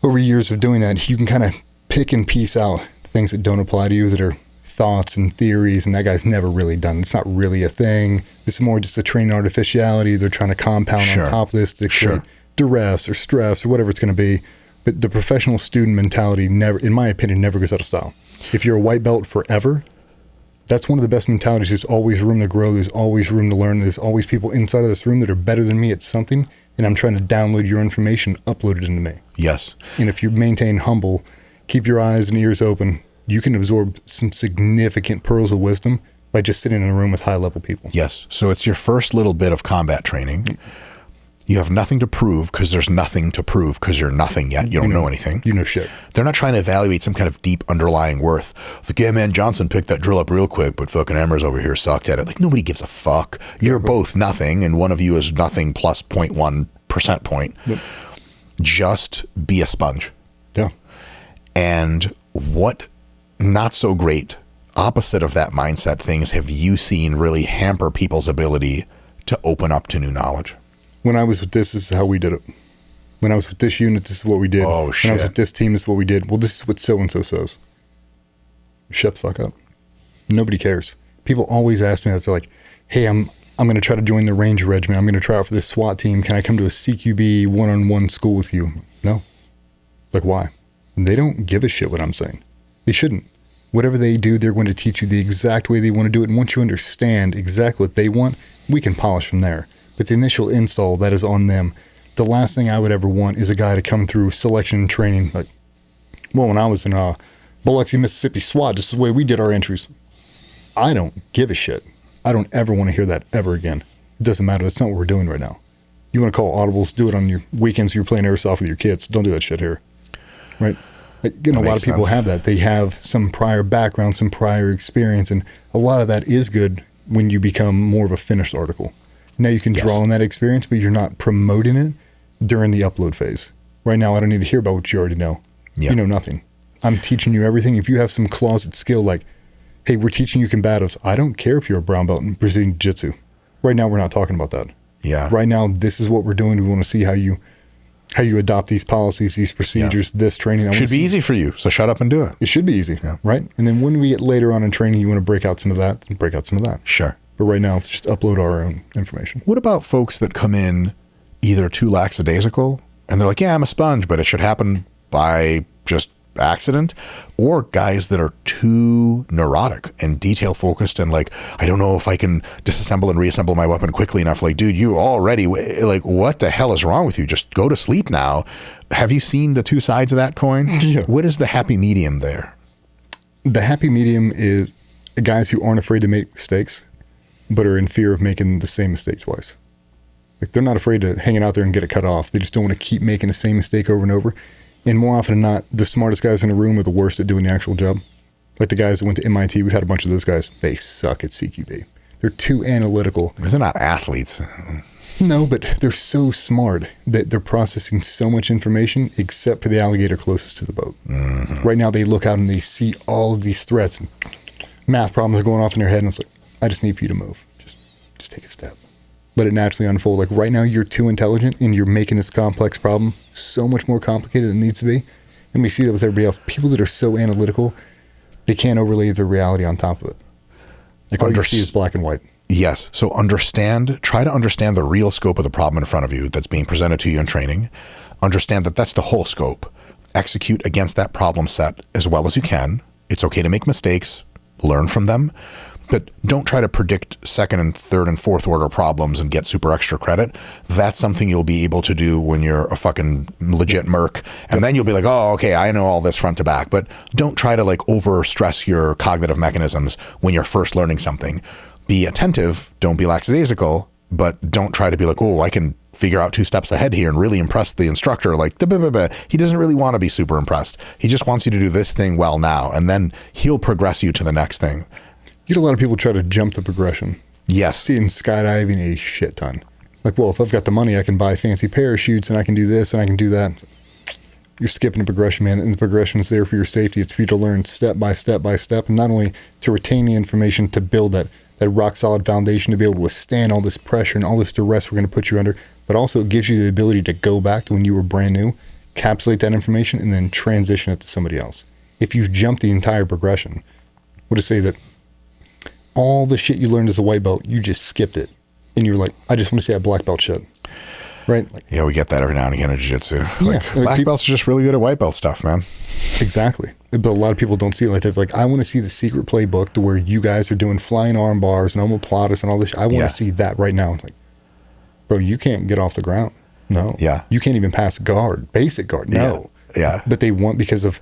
over years of doing that, you can kind of pick and piece out things that don't apply to you, that are thoughts and theories, and that guy's never really done. It's not really a thing. This is more just a training artificiality. They're trying to compound on top of this to create duress or stress or whatever it's going to be. But the professional student mentality never, in my opinion, never goes out of style. If you're a white belt forever, that's one of the best mentalities. There's always room to grow. There's always room to learn. There's always people inside of this room that are better than me at something, and I'm trying to download your information, upload it into me. Yes. And if you maintain humble, keep your eyes and ears open, you can absorb some significant pearls of wisdom by just sitting in a room with high-level people. Yes. So it's your first little bit of combat training. You have nothing to prove because there's nothing to prove because you're nothing yet. You don't know anything. You know shit. They're not trying to evaluate some kind of deep underlying worth. Like, yeah, man, Johnson picked that drill up real quick, but fucking Emmers over here sucked at it. Like, nobody gives a fuck. You're both nothing, and one of you is nothing plus 0.1% point. Yep. Just be a sponge. Yeah. And what not so great opposite of that mindset things have you seen really hamper people's ability to open up to new knowledge? When I was with this is how we did it. When I was with this unit, this is what we did. Oh, shit. When I was with this team, this is what we did. Well, this is what so-and-so says. Shut the fuck up. Nobody cares. People always ask me that. They're like, hey, I'm going to try to join the Ranger Regiment. I'm going to try out for this SWAT team. Can I come to a CQB one-on-one school with you? No. Like, why? They don't give a shit what I'm saying. They shouldn't. Whatever they do, they're going to teach you the exact way they want to do it. And once you understand exactly what they want, we can polish from there. But the initial install, that is on them. The last thing I would ever want is a guy to come through selection and training. Like, well, when I was in Biloxi, Mississippi SWAT, this is the way we did our entries. I don't give a shit. I don't ever want to hear that ever again. It doesn't matter. That's not what we're doing right now. You want to call audibles, do it on your weekends when you're playing airsoft with your kids. Don't do that shit here. Right? You know, a lot of people have that. They have some prior background, some prior experience, and a lot of that is good when you become more of a finished article. Now you can draw on that experience, but you're not promoting it during the upload phase. Right now, I don't need to hear about what you already know. Yeah. You know nothing. I'm teaching you everything. If you have some closet skill like, hey, we're teaching you combatives, I don't care if you're a brown belt in Brazilian Jiu-Jitsu. Right now, we're not talking about that. Yeah. Right now, this is what we're doing. We want to see how you adopt these policies, these procedures, this training. It should be easy for you, so shut up and do it. It should be easy, right? And then when we get later on in training, you want to break out some of that and break out some of that. Sure. But right now, let's just upload our own information. What about folks that come in either too lackadaisical and they're like, yeah, I'm a sponge, but it should happen by just accident, or guys that are too neurotic and detail focused and like, I don't know if I can disassemble and reassemble my weapon quickly enough. Like, dude, you already, like, what the hell is wrong with you? Just go to sleep now. Have you seen the two sides of that coin? Yeah. What is the happy medium there? The happy medium is guys who aren't afraid to make mistakes, but are in fear of making the same mistake twice. Like, they're not afraid to hang it out there and get it cut off. They just don't want to keep making the same mistake over and over. And more often than not, the smartest guys in the room are the worst at doing the actual job. Like the guys that went to MIT, we've had a bunch of those guys. They suck at CQB. They're too analytical. They're not athletes. No, but they're so smart that they're processing so much information except for the alligator closest to the boat. Mm-hmm. Right now, they look out and they see all of these threats. And math problems are going off in their head, and it's like, I just need for you to move. Just take a step. Let it naturally unfold. Like right now, you're too intelligent and you're making this complex problem so much more complicated than it needs to be. And we see that with everybody else. People that are so analytical, they can't overlay the reality on top of it. Like all you see is black and white. Yes. So try to understand the real scope of the problem in front of you that's being presented to you in training. Understand that that's the whole scope. Execute against that problem set as well as you can. It's okay to make mistakes, learn from them. But don't try to predict second and third and fourth order problems and get super extra credit. That's something you'll be able to do when you're a fucking legit merc. And then you'll be like, oh, okay, I know all this front to back. But don't try to like over stress your cognitive mechanisms when you're first learning something. Be attentive. Don't be lackadaisical. But don't try to be like, oh, I can figure out 2 steps ahead here and really impress the instructor. Like, he doesn't really want to be super impressed. He just wants you to do this thing well now. And then he'll progress you to the next thing. You get a lot of people try to jump the progression. Yes. See in skydiving a shit ton. Like, well, if I've got the money, I can buy fancy parachutes and I can do this and I can do that. You're skipping a progression, man. And the progression is there for your safety. It's for you to learn step by step by step. And not only to retain the information, to build that rock solid foundation to be able to withstand all this pressure and all this duress we're going to put you under, but also it gives you the ability to go back to when you were brand new, encapsulate that information, and then transition it to somebody else. If you've jumped the entire progression, we'll just say that all the shit you learned as a white belt, you just skipped it. And you're like, I just want to see that black belt shit. Right? Like, yeah, we get that every now and again in jiu-jitsu. Yeah, Black belts are just really good at white belt stuff, man. Exactly. But a lot of people don't see it like that. Like, I want to see the secret playbook to where you guys are doing flying arm bars and omoplatas and all this. I want to see that right now. Like, bro, you can't get off the ground. No. Yeah. You can't even pass guard, basic guard. No. Yeah. But they want, because of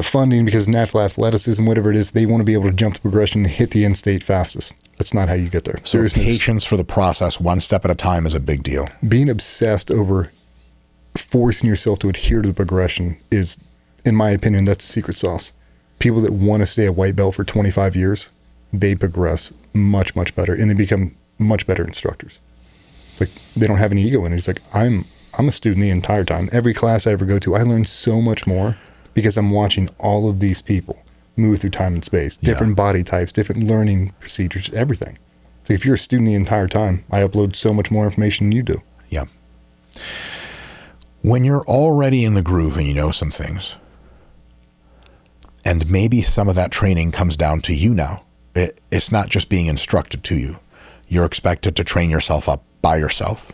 funding, because of natural athleticism, whatever it is, they want to be able to jump the progression and hit the end state fastest. That's not how you get there. So patience for the process, one step at a time, is a big deal. Being obsessed over forcing yourself to adhere to the progression is, in my opinion, that's the secret sauce. People that want to stay a white belt for 25 years, they progress much, much better, and they become much better instructors. Like, they don't have any ego in it. It's like, I'm a student the entire time. Every class I ever go to, I learn so much more because I'm watching all of these people move through time and space, different body types, different learning procedures, everything. So if you're a student the entire time, I upload so much more information than you do. Yeah. When you're already in the groove and you know some things, and maybe some of that training comes down to you now, it's not just being instructed to you. You're expected to train yourself up by yourself,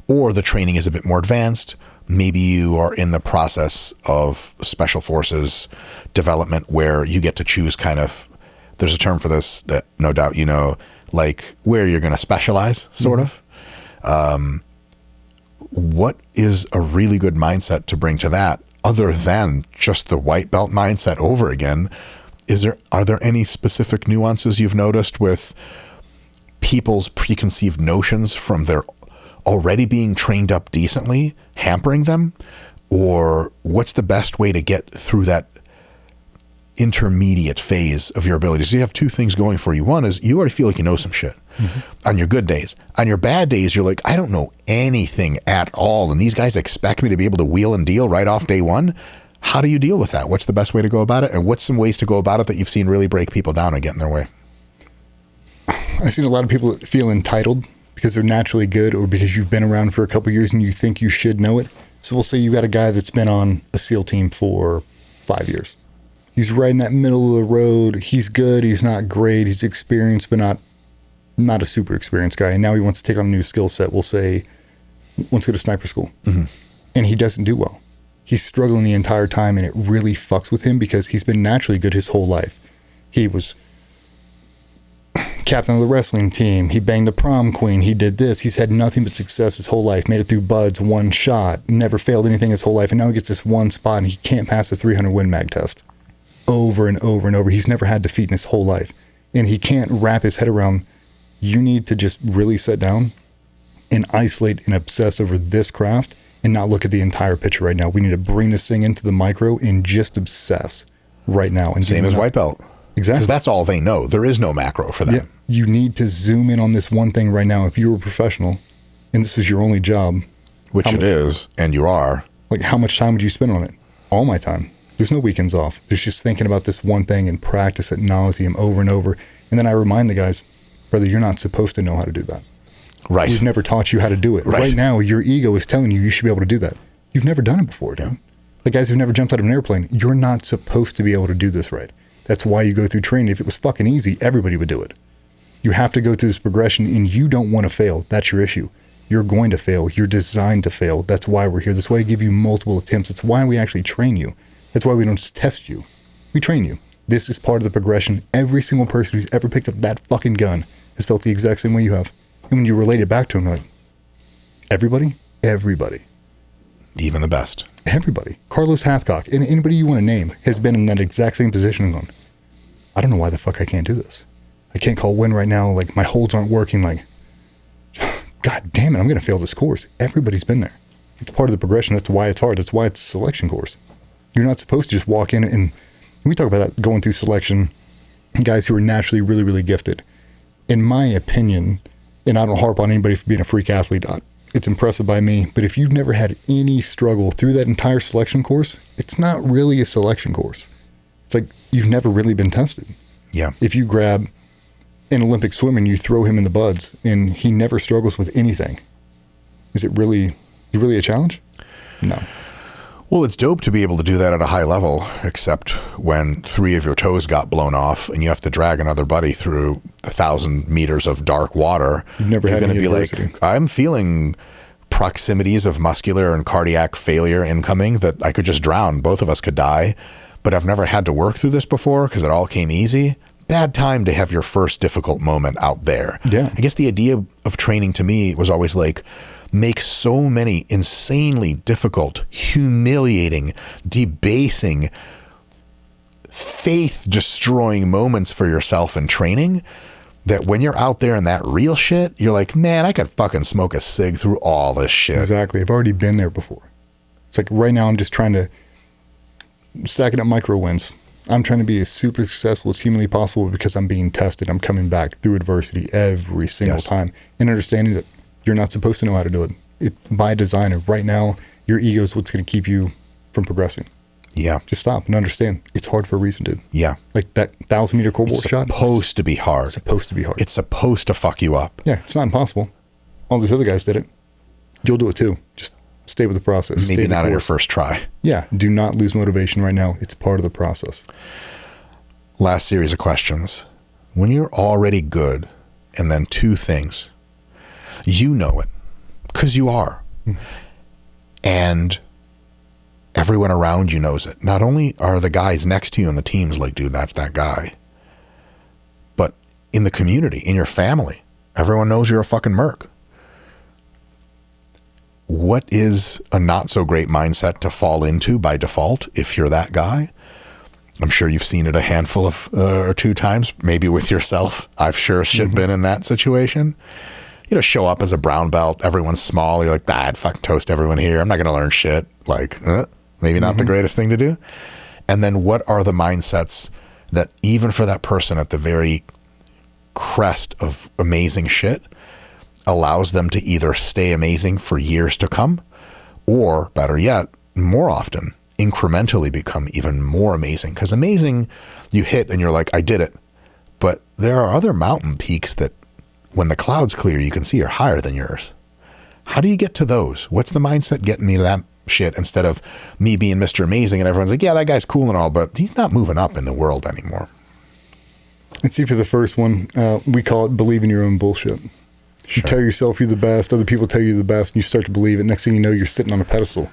or the training is a bit more advanced. Maybe you are in the process of special forces development where you get to choose kind of, there's a term for this that no doubt you know, like where you're going to specialize, sort of. What is a really good mindset to bring to that other than just the white belt mindset over again? Are there any specific nuances you've noticed with people's preconceived notions from their already being trained up decently hampering them? Or what's the best way to get through that intermediate phase of your abilities? You have two things going for you. One is you already feel like you know some shit on your good days. On your bad days, you're like, I don't know anything at all, and these guys expect me to be able to wheel and deal right off day one. How do you deal with that? What's the best way to go about it? And what's some ways to go about it that you've seen really break people down and get in their way? I've seen a lot of people that feel entitled because they're naturally good, or because you've been around for a couple of years and you think you should know it. So we'll say you got a guy that's been on a SEAL team for 5 years. He's right in that middle of the road. He's good. He's not great. He's experienced, but not a super experienced guy. And now he wants to take on a new skill set. We'll say wants to go to sniper school, and he doesn't do well. He's struggling the entire time, and it really fucks with him because he's been naturally good his whole life. He was captain of the wrestling team. He banged the prom queen. He did this. He's had nothing but success his whole life. Made it through buds, one shot, never failed anything his whole life. And now he gets this one spot and he can't pass the 300 Win Mag test over and over and over. He's never had defeat in his whole life. And he can't wrap his head around, you need to just really sit down and isolate and obsess over this craft and not look at the entire picture right now. We need to bring this thing into the micro and just obsess right now. And same as white belt. Exactly. Because that's all they know. There is no macro for them. Yeah. You need to zoom in on this one thing right now. If you were a professional and this is your only job, which it is, and you are, like, how much time would you spend on it? All my time. There's no weekends off. There's just thinking about this one thing and practice ad nauseum over and over. And then I remind the guys, brother, you're not supposed to know how to do that. Right. We've never taught you how to do it. Right now, your ego is telling you should be able to do that. You've never done it before, dude. Like guys who've never jumped out of an airplane, you're not supposed to be able to do this right. That's why you go through training. If it was fucking easy, everybody would do it. You have to go through this progression, and you don't want to fail. That's your issue. You're going to fail. You're designed to fail. That's why we're here. That's why I give you multiple attempts. That's why we actually train you. That's why we don't just test you. We train you. This is part of the progression. Every single person who's ever picked up that fucking gun has felt the exact same way you have. And when you relate it back to them, you're like, everybody? Everybody. Even the best. Everybody. Carlos Hathcock, and anybody you want to name, has been in that exact same position and gone, I don't know why the fuck I can't do this. I can't call win right now. Like, my holds aren't working. Like, God damn it, I'm going to fail this course. Everybody's been there. It's part of the progression. That's why it's hard. That's why it's a selection course. You're not supposed to just walk in, and we talk about that, going through selection, guys who are naturally really, really gifted. In my opinion, and I don't harp on anybody for being a freak athlete. It's impressive by me. But if you've never had any struggle through that entire selection course, it's not really a selection course. It's like you've never really been tested. Yeah. If you grab an Olympic swimmer and you throw him in the buds and he never struggles with anything, is it really a challenge? No. Well, it's dope to be able to do that at a high level, except when 3 of your toes got blown off and you have to drag another buddy through 1,000 meters of dark water. You've never had any adversity. Like, I'm feeling proximities of muscular and cardiac failure incoming that I could just drown. Both of us could die, but I've never had to work through this before because it all came easy. Bad time to have your first difficult moment out there. Yeah. I guess the idea of training to me was always like, make so many insanely difficult, humiliating, debasing, faith-destroying moments for yourself in training that when you're out there in that real shit, you're like, man, I could fucking smoke a cig through all this shit. Exactly. I've already been there before. It's like right now I'm just trying to stacking up micro wins. I'm trying to be as super successful as humanly possible because I'm being tested. I'm coming back through adversity every single time and understanding that you're not supposed to know how to do it. By design. And right now, your ego is what's going to keep you from progressing. Yeah. Just stop and understand. It's hard for a reason, dude. Yeah. Like that 1,000-meter core board shot. It's supposed to be hard. It's supposed to be hard. It's supposed to fuck you up. Yeah, it's not impossible. All these other guys did it. You'll do it too. Just stay with the process. Maybe not on your first try. Yeah. Do not lose motivation right now. It's part of the process. Last series of questions. When you're already good, and then 2 things, you know it, because you are. And everyone around you knows it. Not only are the guys next to you on the teams like, dude, that's that guy, but in the community, in your family, everyone knows you're a fucking merc. What is a not so great mindset to fall into by default if you're that guy? I'm sure you've seen it a handful of or 2 times, maybe with yourself. I've sure shit been in that situation. Show up as a brown belt, everyone's small, you're like, I'd fucking toast everyone here. I'm not going to learn shit. Like, maybe not the greatest thing to do. And then what are the mindsets that even for that person at the very crest of amazing shit allows them to either stay amazing for years to come, or better yet, more often, incrementally become even more amazing? Because amazing, you hit and you're like, I did it. But there are other mountain peaks that when the clouds clear, you can see are higher than yours. How do you get to those? What's the mindset getting me to that shit instead of me being Mr. Amazing and everyone's like, yeah, that guy's cool and all, but he's not moving up in the world anymore? And see, for the first one, we call it believe in your own bullshit. You tell yourself you're the best, other people tell you you're the best, and you start to believe it. Next thing you know, you're sitting on a pedestal.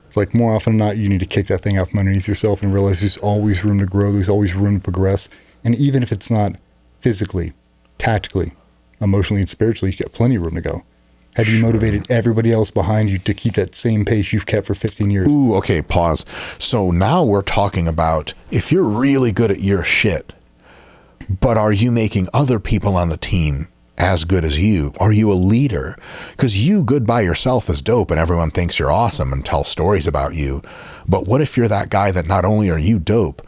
It's like more often than not, you need to kick that thing out from underneath yourself and realize there's always room to grow. There's always room to progress. And even if it's not physically, tactically, emotionally, and spiritually, you got plenty of room to go. Have you motivated everybody else behind you to keep that same pace you've kept for 15 years? Ooh, okay, pause. So now we're talking about if you're really good at your shit, but are you making other people on the team as good as you? Are you a leader? Because you good by yourself is dope and everyone thinks you're awesome and tells stories about you. But what if you're that guy that not only are you dope,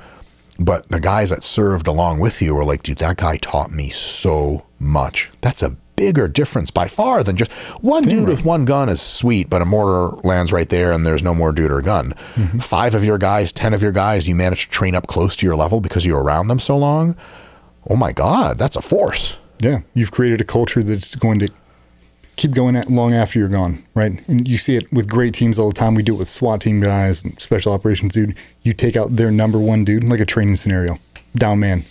but the guys that served along with you are like, dude, that guy taught me so much. That's a bigger difference by far than just one dude with one gun is sweet, but a mortar lands right there and there's no more dude or gun. 5 of your guys, 10 of your guys, you managed to train up close to your level because you're around them so long. Oh my God, that's a force. Yeah, you've created a culture that's going to keep going at long after you're gone, right? And you see it with great teams all the time. We do it with SWAT team guys and special operations dude. You take out their number one dude, like a training scenario, down man.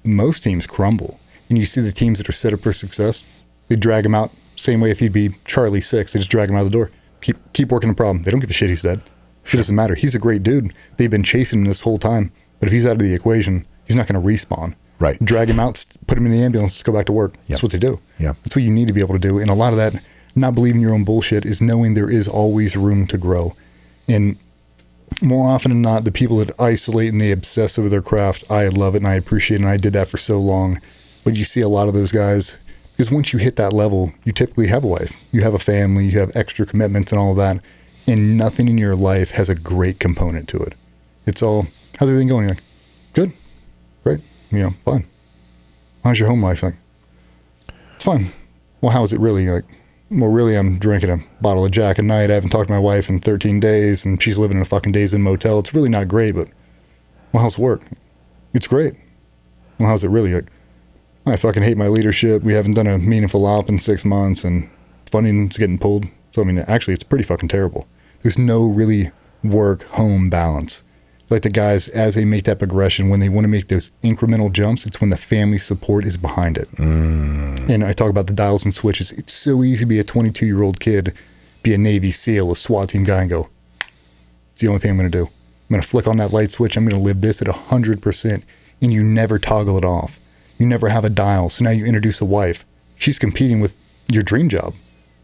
Most teams crumble. And you see the teams that are set up for success, they drag him out, same way if he'd be Charlie 6, they just drag him out of the door. Keep working the problem. They don't give a shit he's dead. It doesn't matter. He's a great dude. They've been chasing him this whole time. But if he's out of the equation, he's not going to respawn. Right. Drag him out, put him in the ambulance, let's go back to work. That's what they do. Yeah. That's what you need to be able to do. And a lot of that, not believing your own bullshit, is knowing there is always room to grow. And more often than not, the people that isolate and they obsess over their craft, I love it and I appreciate it, and I did that for so long. But you see a lot of those guys, because once you hit that level, you typically have a wife, you have a family, you have extra commitments and all of that, and nothing in your life has a great component to it. It's all, how's everything going? You're like, good, great. Fine. How's your home life? Like, it's fine. well, how is it really? You're like, well, really, I'm drinking a bottle of Jack a night. I haven't talked to my wife in 13 days, and she's living in a fucking days in motel. It's really not great, but, well, how's work? It's great. Well, how's it really? Like, I fucking hate my leadership. We haven't done a meaningful op in 6 months, and funding's getting pulled. So, I mean, actually, it's pretty fucking terrible. There's no really work-home balance. Like the guys, as they make that progression, when they want to make those incremental jumps, it's when the family support is behind it. And I talk about the dials and switches. It's so easy to be a 22-year-old kid, be a Navy SEAL, a SWAT team guy, and go, it's the only thing I'm going to do. I'm going to flick on that light switch. I'm going to live this at 100%. And you never toggle it off. You never have a dial. So now you introduce a wife. She's competing with your dream job.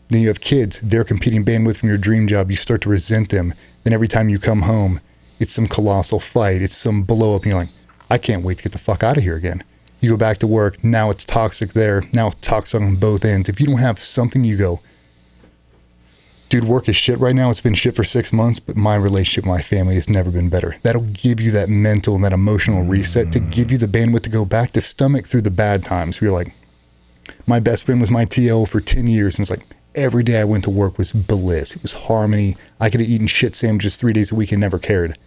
Then you have kids. They're competing bandwidth from your dream job. You start to resent them. Then every time you come home, it's some colossal fight. It's some blow up. And you're like, I can't wait to get the fuck out of here again. You go back to work. Now it's toxic there. Now it's toxic on both ends. If you don't have something, you go, dude, work is shit right now. It's been shit for 6 months, but my relationship with my family has never been better. That'll give you that mental and that emotional reset to give you the bandwidth to go back to stomach through the bad times. You're like, my best friend was my TL for 10 years. And it's like, every day I went to work was bliss. It was harmony. I could have eaten shit sandwiches 3 days a week and never cared.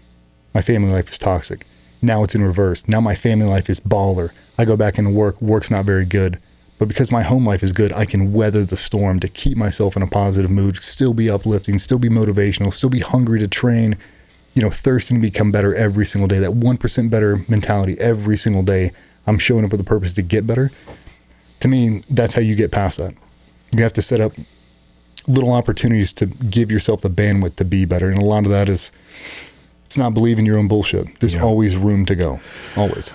My family life is toxic. Now it's in reverse. Now my family life is baller. I go back into work. Work's not very good. But because my home life is good, I can weather the storm to keep myself in a positive mood, still be uplifting, still be motivational, still be hungry to train, thirsting to become better every single day. That 1% better mentality every single day. I'm showing up with a purpose to get better. To me, that's how you get past that. You have to set up little opportunities to give yourself the bandwidth to be better. And a lot of that is, it's not believing your own bullshit. There's always room to go. Always.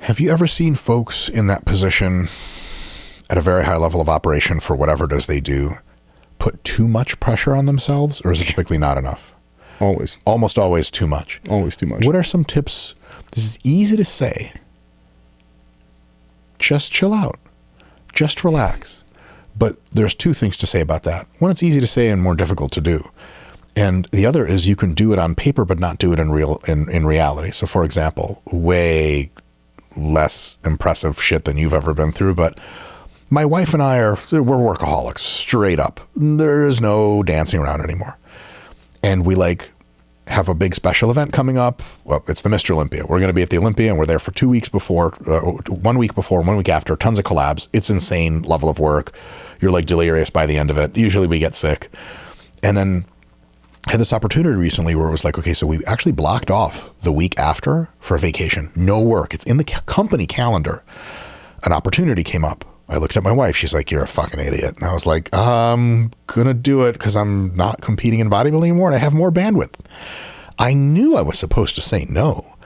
Have you ever seen folks in that position at a very high level of operation for whatever it is they do put too much pressure on themselves, or is it typically not enough? Always. Almost always too much. Always too much. What are some tips? This is easy to say. Just chill out. Just relax. But there's two things to say about that. One, it's easy to say and more difficult to do. And the other is you can do it on paper, but not do it in reality. So for example, way less impressive shit than you've ever been through, but my wife and I we're workaholics, straight up. There is no dancing around anymore. And we have a big special event coming up. Well, it's the Mr. Olympia. We're going to be at the Olympia, and we're there for 2 weeks before, 1 week before, 1 week after, tons of collabs. It's insane level of work. You're delirious by the end of it. Usually we get sick. And then I had this opportunity recently where it was okay, so we actually blocked off the week after for a vacation. No work. It's in the company calendar. An opportunity came up. I looked at my wife. She's like, you're a fucking idiot. And I was like, I'm going to do it because I'm not competing in bodybuilding anymore and I have more bandwidth. I knew I was supposed to say no,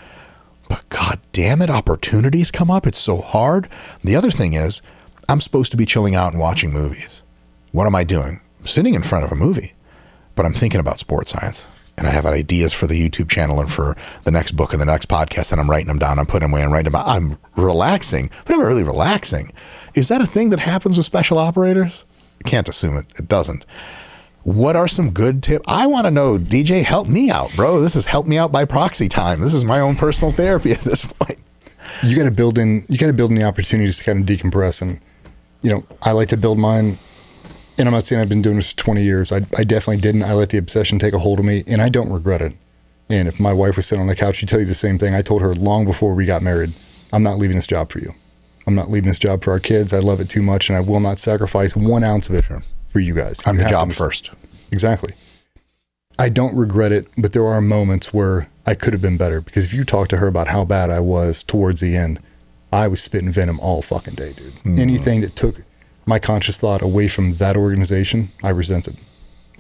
but God damn it, opportunities come up. It's so hard. The other thing is I'm supposed to be chilling out and watching movies. What am I doing? I'm sitting in front of a movie, but I'm thinking about sports science. And I have ideas for the YouTube channel and for the next book and the next podcast, and I'm writing them down. I'm putting them away and writing them down. I'm relaxing, but I'm not really relaxing. Is that a thing that happens with special operators? I can't assume it. It doesn't. What are some good tips? I want to know, DJ, help me out, bro. This is help me out by proxy time. This is my own personal therapy at this point. You got to build in the opportunities to kind of decompress. And, I like to build mine. And I'm not saying I've been doing this for 20 years. I definitely didn't. I let the obsession take a hold of me, and I don't regret it. And if my wife was sitting on the couch, she'd tell you the same thing. I told her long before we got married, I'm not leaving this job for you. I'm not leaving this job for our kids. I love it too much, and I will not sacrifice 1 ounce of it for you guys. I'm the job first. Exactly. I don't regret it, but there are moments where I could have been better, because if you talk to her about how bad I was towards the end, I was spitting venom all fucking day, dude. Anything that took my conscious thought away from that organization, I resented.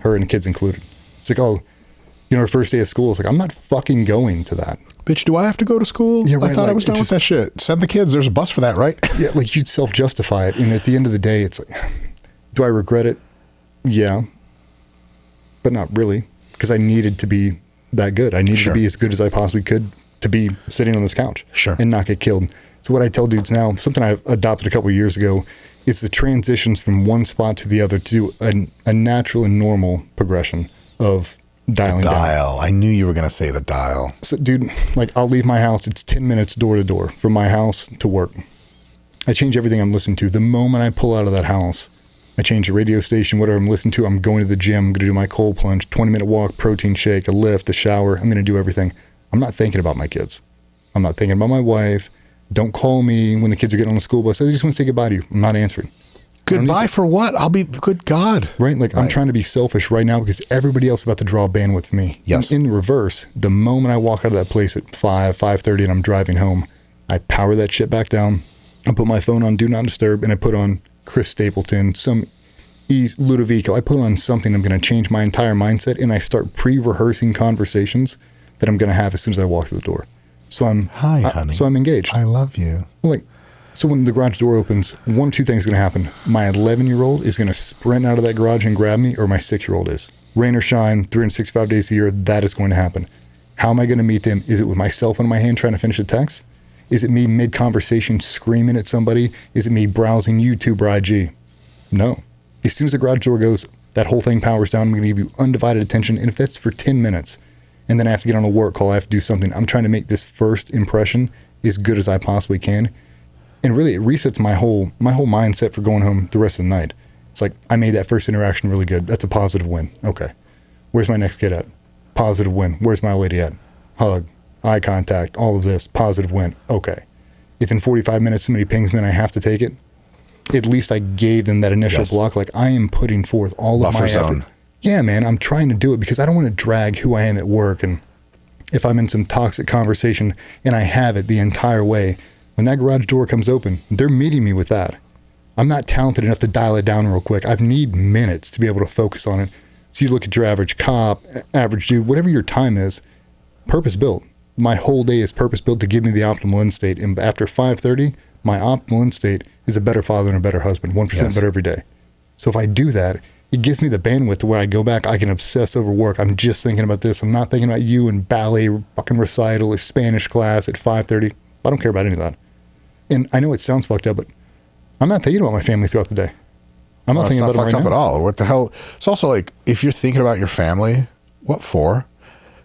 Her and the kids included. It's her first day of school, it's I'm not fucking going to that. Bitch, do I have to go to school? Yeah, right, I thought I was done with that shit. Send the kids. There's a bus for that, right? Yeah, you'd self-justify it. And at the end of the day, it's do I regret it? Yeah. But not really. Because I needed to be that good. I needed to be as good as I possibly could to be sitting on this couch. And not get killed. So what I tell dudes now, something I adopted a couple of years ago, is the transitions from one spot to the other to do a natural and normal progression of dialing down. I knew you were going to say the dial. So, dude, I'll leave my house. It's 10 minutes door to door from my house to work. I change everything I'm listening to. The moment I pull out of that house, I change the radio station, whatever I'm listening to. I'm going to the gym. I'm going to do my cold plunge, 20-minute walk, protein shake, a lift, a shower. I'm going to do everything. I'm not thinking about my kids. I'm not thinking about my wife. Don't call me when the kids are getting on the school bus. I just want to say goodbye to you. I'm not answering. Goodbye for what? I'll be, good God. Right? Like, I'm trying to be selfish right now because everybody else is about to draw bandwidth for me. Yes. And in reverse, the moment I walk out of that place at 5:30 and I'm driving home, I power that shit back down. I put my phone on Do Not Disturb and I put on Chris Stapleton, some Ludovico. I put on something. I'm going to change my entire mindset and I start pre-rehearsing conversations that I'm going to have as soon as I walk through the door. So honey. So I'm engaged. I love you. Like, so when the garage door opens, one or two things are going to happen. My 11-year-old is going to sprint out of that garage and grab me, or my 6-year-old is. Rain or shine, 365 days a year, that is going to happen. How am I going to meet them? Is it with my cell phone in my hand trying to finish a text? Is it me mid-conversation screaming at somebody? Is it me browsing YouTube or IG? No. As soon as the garage door goes, that whole thing powers down. I'm going to give you undivided attention. And if that's for 10 minutes, and then I have to get on a work call, I have to do something, I'm trying to make this first impression as good as I possibly can. And really, it resets my whole mindset for going home the rest of the night. It's like, I made that first interaction really good. That's a positive win. Okay. Where's my next kid at? Positive win. Where's my lady at? Hug, eye contact, all of this. Positive win. Okay. If in 45 minutes somebody pings me and I have to take it, at least I gave them that initial block. Like, I am putting forth all of my effort. Yeah, man, I'm trying to do it because I don't want to drag who I am at work. And if I'm in some toxic conversation and I have it the entire way, when that garage door comes open, they're meeting me with that. I'm not talented enough to dial it down real quick. I need minutes to be able to focus on it. So you look at your average cop, average dude, whatever your time is, purpose-built. My whole day is purpose-built to give me the optimal end state. And after 5:30, my optimal end state is a better father and a better husband, 1% better every day. So if I do that, it gives me the bandwidth to where I go back, I can obsess over work. I'm just thinking about this. I'm not thinking about you and ballet fucking recital or Spanish class at 5:30. I don't care about any of that. And I know it sounds fucked up, but I'm not thinking about my family throughout the day. I'm not thinking about it right now. It's not fucked up at all. What the hell? It's also like, if you're thinking about your family, what for?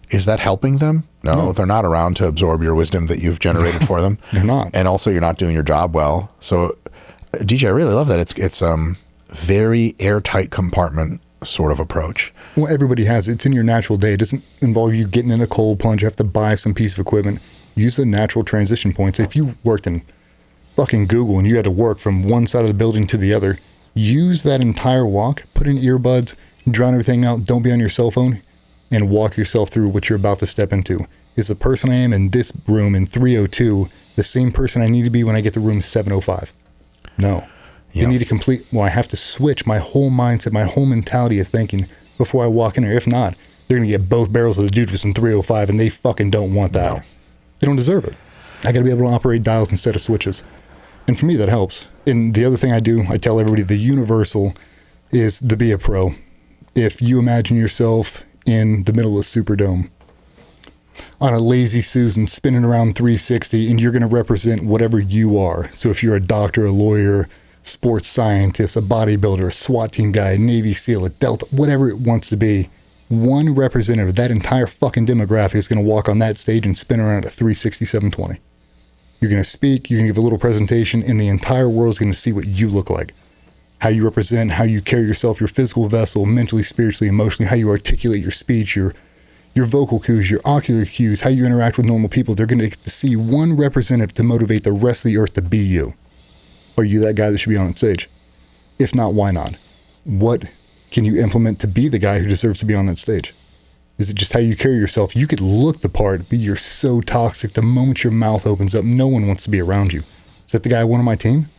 Is that helping them? No, they're not around to absorb your wisdom that you've generated for them. They're not. And also, you're not doing your job well. So, DJ, I really love that. It's very airtight compartment sort of approach. Well, everybody has it. It's in your natural day. It doesn't involve you getting in a cold plunge. You have to buy some piece of equipment. Use the natural transition points. If you worked in fucking Google and you had to work from one side of the building to the other, use that entire walk, put in earbuds, drown everything out, don't be on your cell phone, and walk yourself through what you're about to step into. Is the person I am in this room in 302 the same person I need to be when I get to room 705? No. They need to complete, I have to switch my whole mindset, my whole mentality of thinking before I walk in there. If not, they're going to get both barrels of the dude who's in 305, and they fucking don't want that. No. They don't deserve it. I got to be able to operate dials instead of switches. And for me, that helps. And the other thing I do, I tell everybody, the universal is to be a pro. If you imagine yourself in the middle of Superdome on a lazy Susan spinning around 360, and you're going to represent whatever you are. So if you're a doctor, a lawyer, sports scientist, a bodybuilder, a SWAT team guy, a Navy SEAL, a Delta, whatever it wants to be, one representative of that entire fucking demographic is going to walk on that stage and spin around at 360, 720. You're going to speak, you're going to give a little presentation, and the entire world is going to see what you look like. How you represent, how you carry yourself, your physical vessel, mentally, spiritually, emotionally, how you articulate your speech, your vocal cues, your ocular cues, how you interact with normal people. They're going to get to see one representative to motivate the rest of the earth to be you. Are you that guy that should be on that stage? If not, why not? What can you implement to be the guy who deserves to be on that stage? Is it just how you carry yourself? You could look the part, but you're so toxic. The moment your mouth opens up, no one wants to be around you. Is that the guy I want on my team?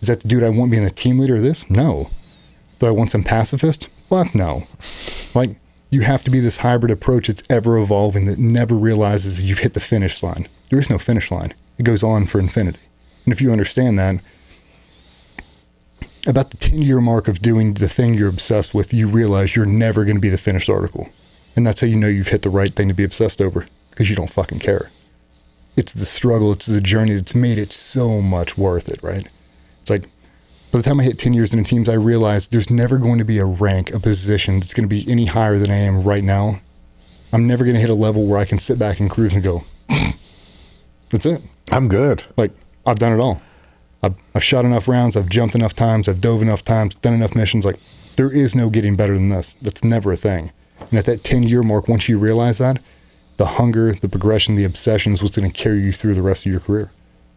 Is that the dude I want being the team leader of this? No. Do I want some pacifist? Fuck no. Like, you have to be this hybrid approach that's ever evolving, that never realizes you've hit the finish line. There is no finish line. It goes on for infinity. And if you understand that, about the 10-year mark of doing the thing you're obsessed with, you realize you're never going to be the finished article. And that's how you know you've hit the right thing to be obsessed over, because you don't fucking care. It's the struggle, it's the journey that's made it so much worth it, right? It's like, by the time I hit 10 years in the teams, I realized there's never going to be a rank, a position that's going to be any higher than I am right now. I'm never going to hit a level where I can sit back and cruise and go, that's it. I'm good. Like, I've done it all. I've shot enough rounds, I've jumped enough times, I've dove enough times, done enough missions. Like, there is no getting better than this. That's never a thing. And at that 10-year mark, once you realize that, the hunger, the progression, the obsession is what's going to carry you through the rest of your career.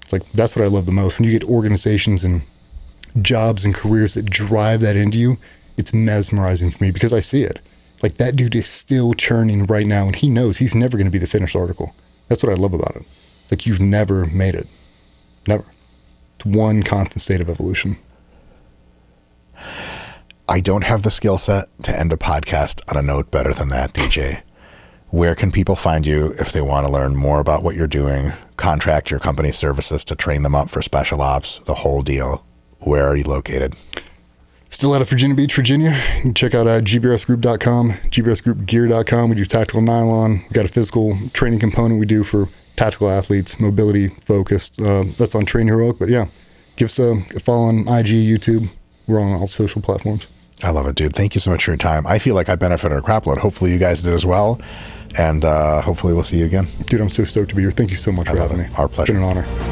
It's like, that's what I love the most. When you get organizations and jobs and careers that drive that into you, it's mesmerizing for me because I see it. Like, that dude is still churning right now, and he knows he's never going to be the finished article. That's what I love about it. It's like, you've never made it. Never. It's one constant state of evolution. I don't have the skill set to end a podcast on a note better than that, DJ. Where can people find you if they want to learn more about what you're doing, contract your company's services to train them up for special ops, the whole deal? Where are you located? Still out of Virginia Beach, Virginia. You can check out gbrsgroup.com, gbrsgroupgear.com. We do tactical nylon. We've got a physical training component we do for tactical athletes, mobility focused. That's on Train Heroic. But yeah, give us a follow on IG, YouTube. We're on all social platforms. I love it, dude. Thank you so much for your time. I feel like I benefited at Grapple It. Hopefully you guys did as well. And hopefully we'll see you again. Dude, I'm so stoked to be here. Thank you so much for having me. Our pleasure. It's been an honor.